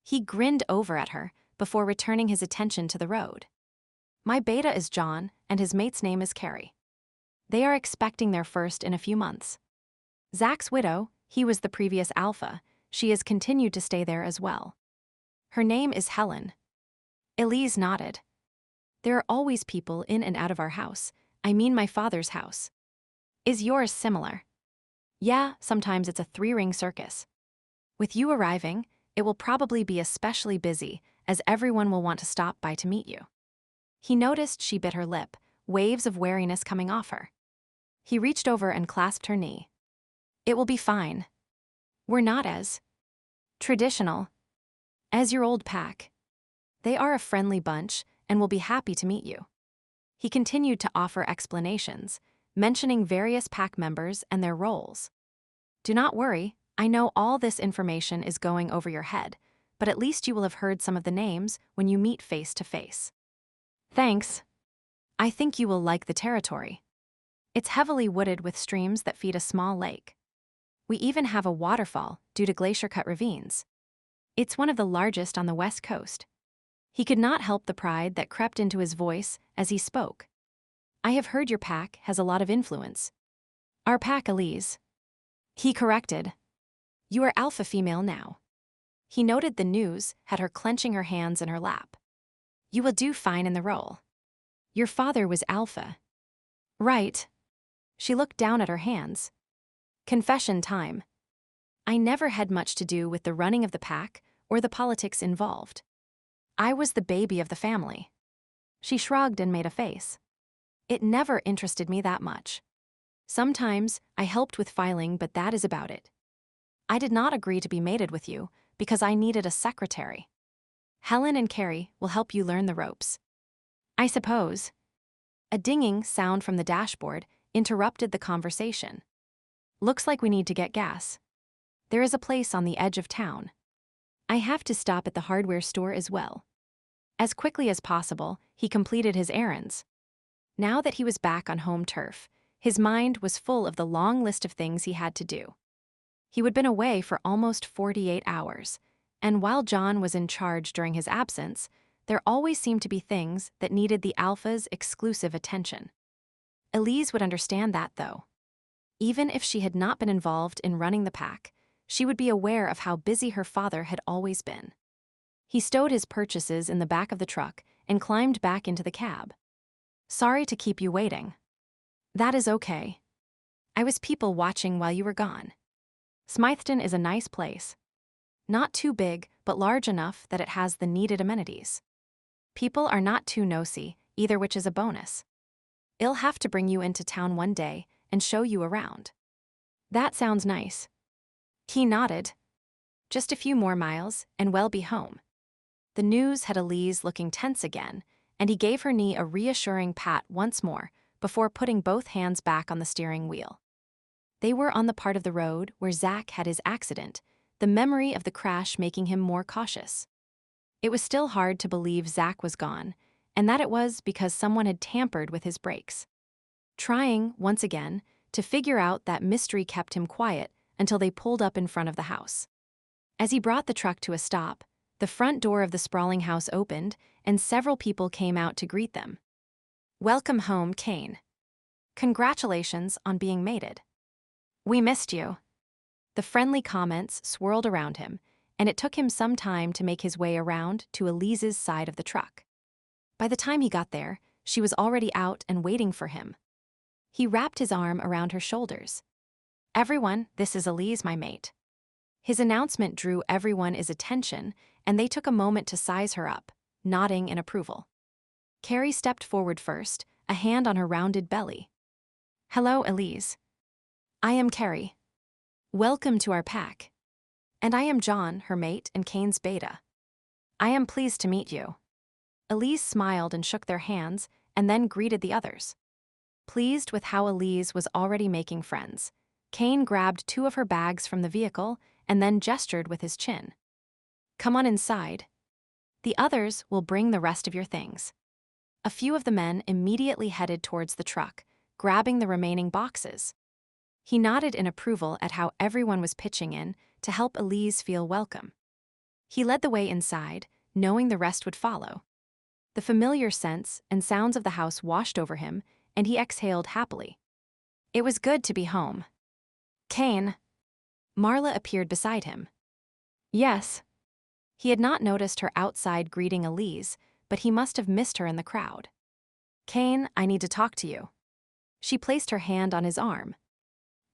He grinned over at her before returning his attention to the road. "My beta is John, and his mate's name is Carrie. They are expecting their first in a few months. Zach's widow, he was the previous alpha, she has continued to stay there as well. Her name is Helen." Elise nodded. "There are always people in and out of our house. I mean my father's house. Is yours similar?" "Yeah, sometimes it's a 3-ring circus. With you arriving, it will probably be especially busy, as everyone will want to stop by to meet you." He noticed she bit her lip, waves of wariness coming off her. He reached over and clasped her knee. "It will be fine. We're not as traditional as your old pack. They are a friendly bunch and will be happy to meet you." He continued to offer explanations, mentioning various pack members and their roles. "Do not worry, I know all this information is going over your head, but at least you will have heard some of the names when you meet face to face." "Thanks. I think you will like the territory. It's heavily wooded with streams that feed a small lake. We even have a waterfall due to glacier-cut ravines. It's one of the largest on the west coast." He could not help the pride that crept into his voice as he spoke. "I have heard your pack has a lot of influence." "Our pack, Elise." He corrected. "You are alpha female now." He noted the news had her clenching her hands in her lap. You will do fine in the role. Your father was alpha. Right. She looked down at her hands. Confession time. I never had much to do with the running of the pack or the politics involved. I was the baby of the family. She shrugged and made a face. It never interested me that much. Sometimes I helped with filing, but that is about it. I did not agree to be mated with you because I needed a secretary. Helen and Carrie will help you learn the ropes. I suppose. A dinging sound from the dashboard interrupted the conversation. Looks like we need to get gas. There is a place on the edge of town. I have to stop at the hardware store as well. As quickly as possible, he completed his errands. Now that he was back on home turf, his mind was full of the long list of things he had to do. He had been away for almost 48 hours, and while John was in charge during his absence, there always seemed to be things that needed the Alpha's exclusive attention. Elise would understand that, though. Even if she had not been involved in running the pack, she would be aware of how busy her father had always been. He stowed his purchases in the back of the truck and climbed back into the cab. Sorry to keep you waiting. That is okay. I was people watching while you were gone. Smythton is a nice place. Not too big, but large enough that it has the needed amenities. People are not too nosy, either, which is a bonus. I'll have to bring you into town one day and show you around. That sounds nice. He nodded. Just a few more miles, and we'll be home. The news had Elise looking tense again, and he gave her knee a reassuring pat once more before putting both hands back on the steering wheel. They were on the part of the road where Zach had his accident, the memory of the crash making him more cautious. It was still hard to believe Zach was gone, and that it was because someone had tampered with his brakes. Trying, once again, to figure out that mystery kept him quiet until they pulled up in front of the house. As he brought the truck to a stop, the front door of the sprawling house opened, and several people came out to greet them. Welcome home, Kane. Congratulations on being mated. We missed you. The friendly comments swirled around him, and it took him some time to make his way around to Elise's side of the truck. By the time he got there, she was already out and waiting for him. He wrapped his arm around her shoulders. Everyone, this is Elise, my mate. His announcement drew everyone's attention, and they took a moment to size her up, nodding in approval. Carrie stepped forward first, a hand on her rounded belly. Hello, Elise. I am Carrie. Welcome to our pack. And I am John, her mate, and Kane's beta. I am pleased to meet you. Elise smiled and shook their hands, and then greeted the others. Pleased with how Elise was already making friends, Kane grabbed 2 of her bags from the vehicle and then gestured with his chin. Come on inside. The others will bring the rest of your things. A few of the men immediately headed towards the truck, grabbing the remaining boxes. He nodded in approval at how everyone was pitching in to help Elise feel welcome. He led the way inside, knowing the rest would follow. The familiar scents and sounds of the house washed over him, and he exhaled happily. It was good to be home. Kane. Marla appeared beside him. Yes. He had not noticed her outside greeting Elise, but he must have missed her in the crowd. Kane, I need to talk to you. She placed her hand on his arm.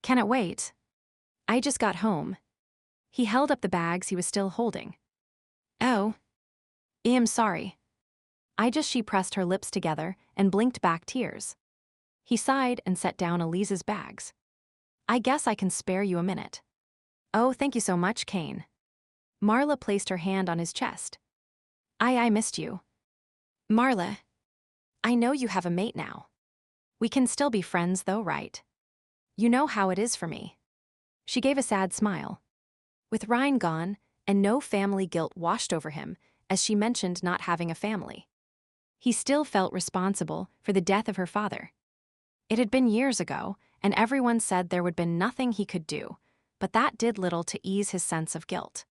Can it wait? I just got home. He held up the bags he was still holding. Oh. I am sorry. She pressed her lips together and blinked back tears. He sighed and set down Elise's bags. I guess I can spare you a minute. Oh, thank you so much, Kane. Marla placed her hand on his chest. I missed you. Marla, I know you have a mate now. We can still be friends though, right? You know how it is for me. She gave a sad smile. With Ryan gone, and no family guilt washed over him, as she mentioned not having a family. He still felt responsible for the death of her father. It had been years ago, and everyone said there would be nothing he could do, but that did little to ease his sense of guilt.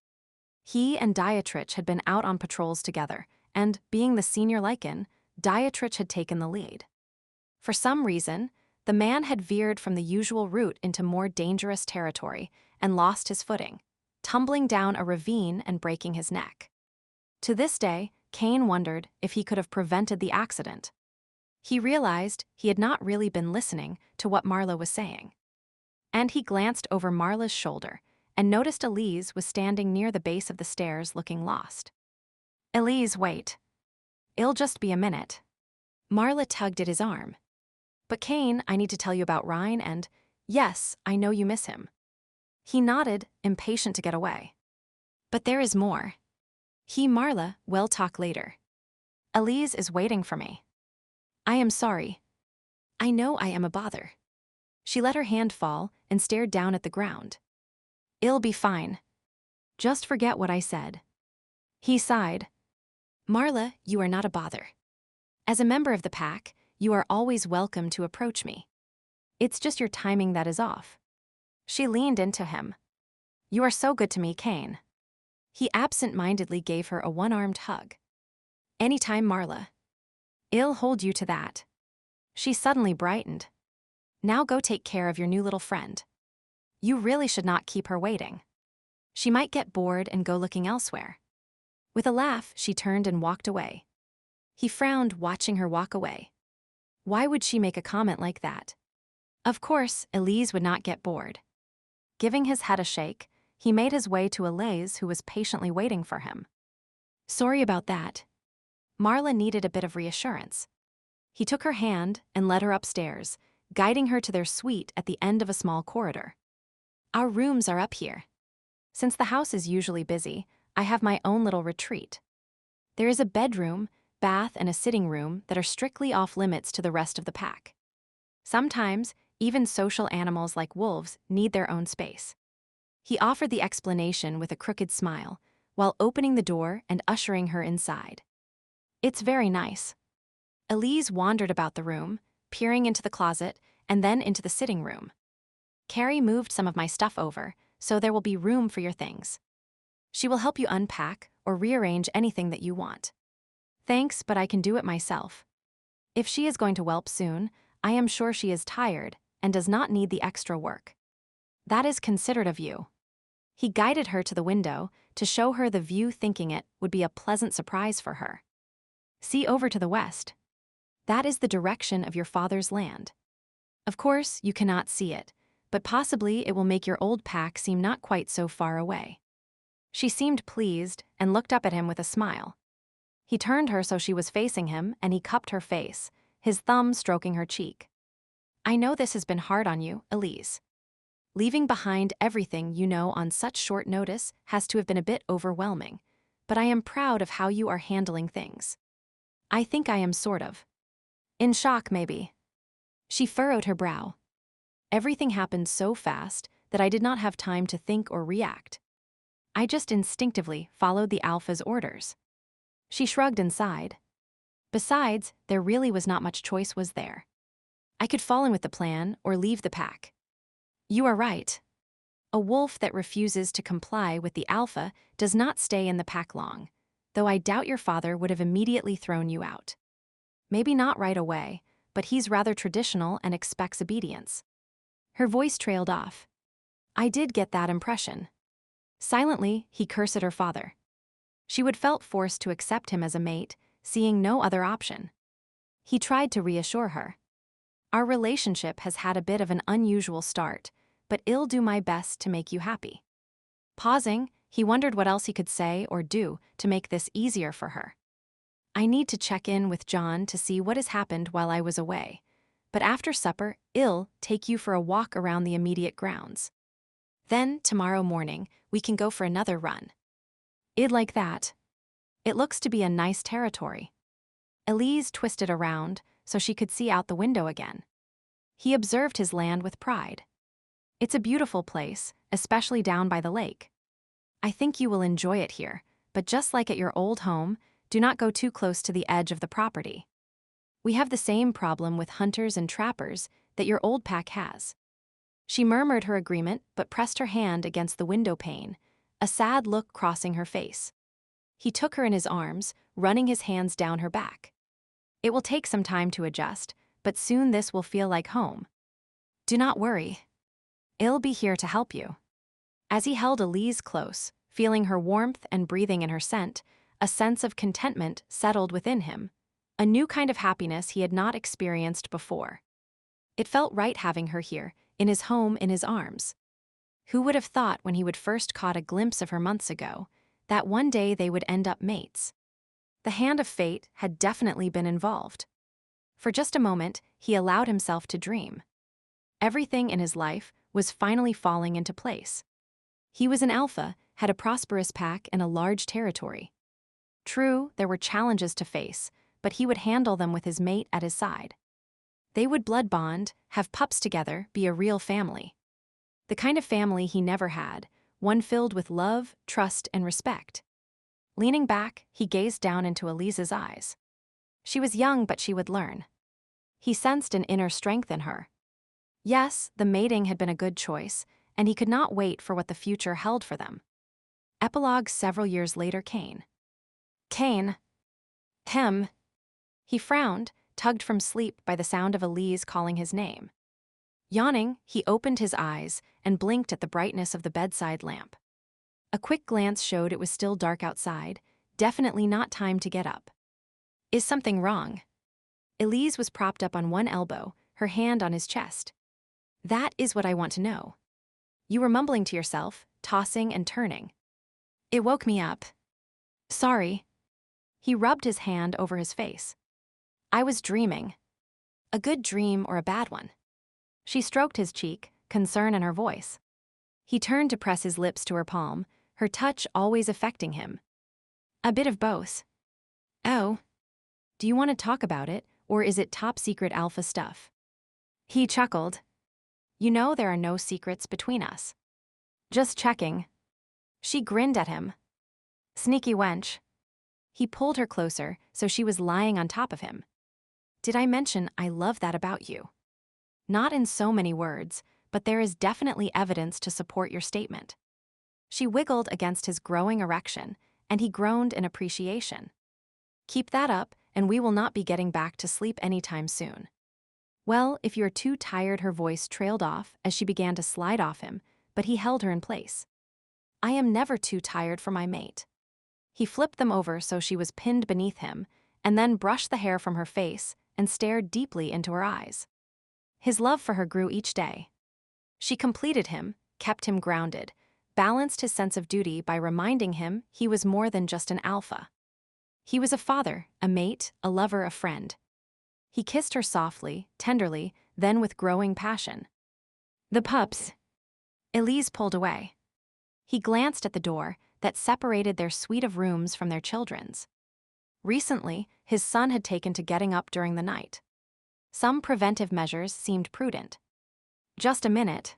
He and Dietrich had been out on patrols together, and, being the senior Lycan, Dietrich had taken the lead. For some reason, the man had veered from the usual route into more dangerous territory and lost his footing, tumbling down a ravine and breaking his neck. To this day, Kane wondered if he could have prevented the accident. He realized he had not really been listening to what Marla was saying. And he glanced over Marla's shoulder and noticed Elise was standing near the base of the stairs looking lost. "Elise, wait. It'll just be a minute." Marla tugged at his arm. "But Kane, I need to tell you about Ryan and, yes, I know you miss him." He nodded, impatient to get away. "But there is more. Marla, we'll talk later. Elise is waiting for me. I am sorry. I know I am a bother." She let her hand fall and stared down at the ground. "It'll be fine. Just forget what I said." He sighed. "Marla, you are not a bother. As a member of the pack, you are always welcome to approach me. It's just your timing that is off." She leaned into him. "You are so good to me, Kane." He absent-mindedly gave her a one-armed hug. "Anytime, Marla. I'll hold you to that." She suddenly brightened. "Now go take care of your new little friend. You really should not keep her waiting. She might get bored and go looking elsewhere." With a laugh, she turned and walked away. He frowned, watching her walk away. Why would she make a comment like that? Of course, Elise would not get bored. Giving his head a shake, he made his way to Elise, who was patiently waiting for him. "Sorry about that." Marla needed a bit of reassurance. He took her hand and led her upstairs, guiding her to their suite at the end of a small corridor. "Our rooms are up here. Since the house is usually busy, I have my own little retreat. There is a bedroom, bath, and a sitting room that are strictly off-limits to the rest of the pack. Sometimes, even social animals like wolves need their own space." He offered the explanation with a crooked smile, while opening the door and ushering her inside. "It's very nice." Elise wandered about the room, peering into the closet and then into the sitting room. "Carrie moved some of my stuff over, so there will be room for your things. She will help you unpack or rearrange anything that you want." "Thanks, but I can do it myself. If she is going to whelp soon, I am sure she is tired and does not need the extra work." "That is considerate of you." He guided her to the window to show her the view, thinking it would be a pleasant surprise for her. "See over to the west. That is the direction of your father's land. Of course, you cannot see it, but possibly it will make your old pack seem not quite so far away." She seemed pleased and looked up at him with a smile. He turned her so she was facing him, and he cupped her face, his thumb stroking her cheek. "I know this has been hard on you, Elise. Leaving behind everything you know on such short notice has to have been a bit overwhelming, but I am proud of how you are handling things. I think I am sort of in shock, maybe." She furrowed her brow. "Everything happened so fast that I did not have time to think or react. I just instinctively followed the Alpha's orders." She shrugged and sighed. "Besides, there really was not much choice, was there? I could fall in with the plan or leave the pack." "You are right. A wolf that refuses to comply with the Alpha does not stay in the pack long, though I doubt your father would have immediately thrown you out. Maybe not right away, but he's rather traditional and expects obedience." Her voice trailed off. "I did get that impression." Silently, he cursed at her father. She would felt forced to accept him as a mate, seeing no other option. He tried to reassure her. "Our relationship has had a bit of an unusual start, but I'll do my best to make you happy." Pausing, he wondered what else he could say or do to make this easier for her. "I need to check in with John to see what has happened while I was away, but after supper, I'll take you for a walk around the immediate grounds. Then, tomorrow morning, we can go for another run. I'd like that. It looks to be a nice territory." Elise twisted around so she could see out the window again. He observed his land with pride. "It's a beautiful place, especially down by the lake. I think you will enjoy it here, but just like at your old home, do not go too close to the edge of the property. We have the same problem with hunters and trappers that your old pack has." She murmured her agreement but pressed her hand against the window pane, a sad look crossing her face. He took her in his arms, running his hands down her back. "It will take some time to adjust, but soon this will feel like home. Do not worry. I'll be here to help you." As he held Elise close, feeling her warmth and breathing in her scent, a sense of contentment settled within him, a new kind of happiness he had not experienced before. It felt right having her here, in his home, in his arms. Who would have thought when he would first caught a glimpse of her months ago, that one day they would end up mates? The hand of fate had definitely been involved. For just a moment, he allowed himself to dream. Everything in his life was finally falling into place. He was an alpha, had a prosperous pack and a large territory. True, there were challenges to face, but he would handle them with his mate at his side. They would blood bond, have pups together, be a real family. The kind of family he never had, one filled with love, trust, and respect. Leaning back, he gazed down into Elise's eyes. She was young, but she would learn. He sensed an inner strength in her. Yes, the mating had been a good choice, and he could not wait for what the future held for them. Epilogue several years later. Kane. Kane. Him. He frowned, tugged from sleep by the sound of Elise calling his name. Yawning, he opened his eyes and blinked at the brightness of the bedside lamp. A quick glance showed it was still dark outside, definitely not time to get up. Is something wrong? Elise was propped up on one elbow, her hand on his chest. That is what I want to know. You were mumbling to yourself, tossing and turning. It woke me up. Sorry. He rubbed his hand over his face. I was dreaming. A good dream or a bad one? She stroked his cheek, concern in her voice. He turned to press his lips to her palm, her touch always affecting him. A bit of both. Oh. Do you want to talk about it, or is it top secret alpha stuff? He chuckled. You know there are no secrets between us. Just checking. She grinned at him. Sneaky wench. He pulled her closer, so she was lying on top of him. Did I mention I love that about you? Not in so many words, but there is definitely evidence to support your statement. She wiggled against his growing erection, and he groaned in appreciation. Keep that up, and we will not be getting back to sleep anytime soon. Well, if you're too tired, her voice trailed off as she began to slide off him, but he held her in place. I am never too tired for my mate. He flipped them over so she was pinned beneath him, and then brushed the hair from her face and stared deeply into her eyes. His love for her grew each day. She completed him, kept him grounded, balanced his sense of duty by reminding him he was more than just an alpha. He was a father, a mate, a lover, a friend. He kissed her softly, tenderly, then with growing passion. The pups. Elise pulled away. He glanced at the door that separated their suite of rooms from their children's. Recently, his son had taken to getting up during the night. Some preventive measures seemed prudent. Just a minute.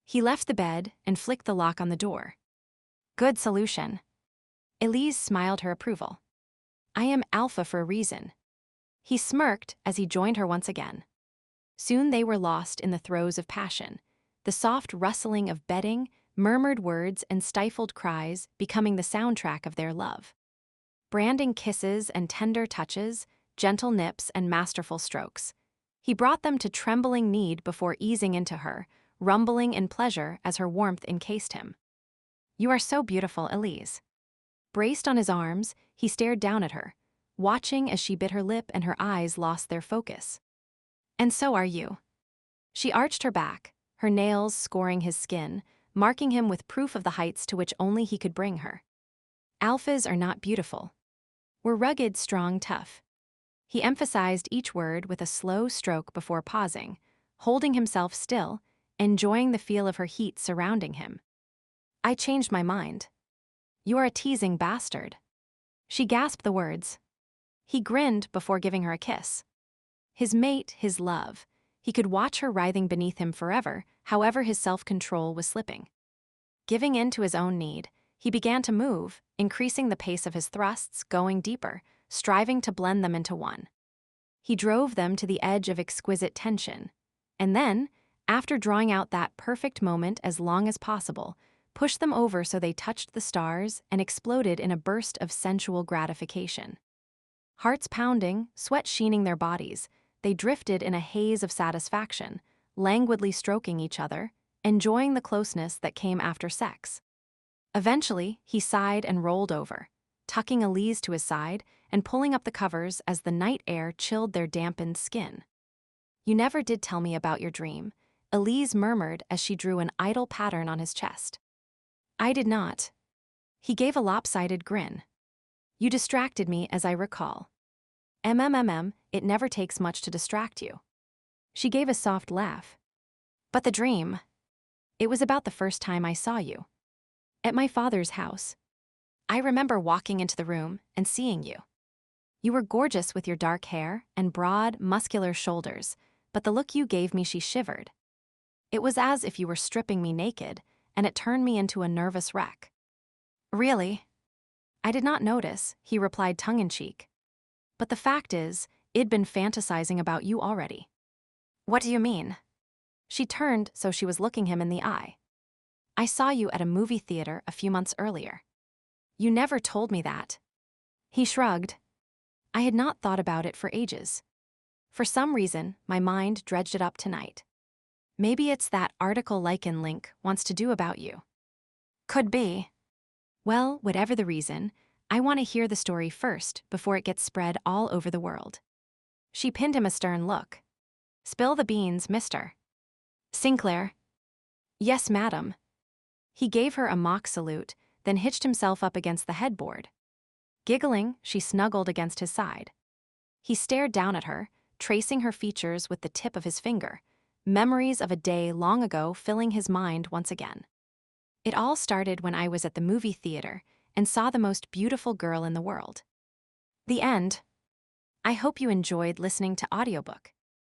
He left the bed and flicked the lock on the door. Good solution. Elise smiled her approval. I am alpha for a reason. He smirked as he joined her once again. Soon they were lost in the throes of passion, the soft rustling of bedding, murmured words, and stifled cries becoming the soundtrack of their love. Branding kisses and tender touches, gentle nips and masterful strokes. He brought them to trembling need before easing into her, rumbling in pleasure as her warmth encased him. You are so beautiful, Elise. Braced on his arms, he stared down at her, watching as she bit her lip and her eyes lost their focus. And so are you. She arched her back, her nails scoring his skin, marking him with proof of the heights to which only he could bring her. Alphas are not beautiful. We're rugged, strong, tough. He emphasized each word with a slow stroke before pausing, holding himself still, enjoying the feel of her heat surrounding him. I changed my mind. You are a teasing bastard. She gasped the words. He grinned before giving her a kiss. His mate, his love. He could watch her writhing beneath him forever, however his self-control was slipping. Giving in to his own need, he began to move, increasing the pace of his thrusts, going deeper, striving to blend them into one. He drove them to the edge of exquisite tension, and then, after drawing out that perfect moment as long as possible, pushed them over so they touched the stars and exploded in a burst of sensual gratification. Hearts pounding, sweat sheening their bodies, they drifted in a haze of satisfaction, languidly stroking each other, enjoying the closeness that came after sex. Eventually, he sighed and rolled over, tucking Elise to his side and pulling up the covers as the night air chilled their dampened skin. "You never did tell me about your dream," Elise murmured as she drew an idle pattern on his chest. "I did not." He gave a lopsided grin. "You distracted me, as I recall." It never takes much to distract you." She gave a soft laugh. "But the dream. It was about the first time I saw you. At my father's house. I remember walking into the room and seeing you. You were gorgeous with your dark hair and broad, muscular shoulders, but the look you gave me," she shivered. "It was as if you were stripping me naked, and it turned me into a nervous wreck." "Really?" "I did not notice," he replied tongue-in-cheek. "But the fact is, I'd been fantasizing about you already." "What do you mean?" She turned so she was looking him in the eye. "I saw you at a movie theater a few months earlier. You never told me that." He shrugged. "I had not thought about it for ages. For some reason, my mind dredged it up tonight. Maybe it's that article Lycan link wants to do about you." "Could be." "Well, whatever the reason, I want to hear the story first before it gets spread all over the world." She pinned him a stern look. "Spill the beans, mister." "Sinclair." "Yes, madam." He gave her a mock salute, then hitched himself up against the headboard. Giggling, she snuggled against his side. He stared down at her, tracing her features with the tip of his finger, memories of a day long ago filling his mind once again. "It all started when I was at the movie theater and saw the most beautiful girl in the world." The end. I hope you enjoyed listening to Audiobook.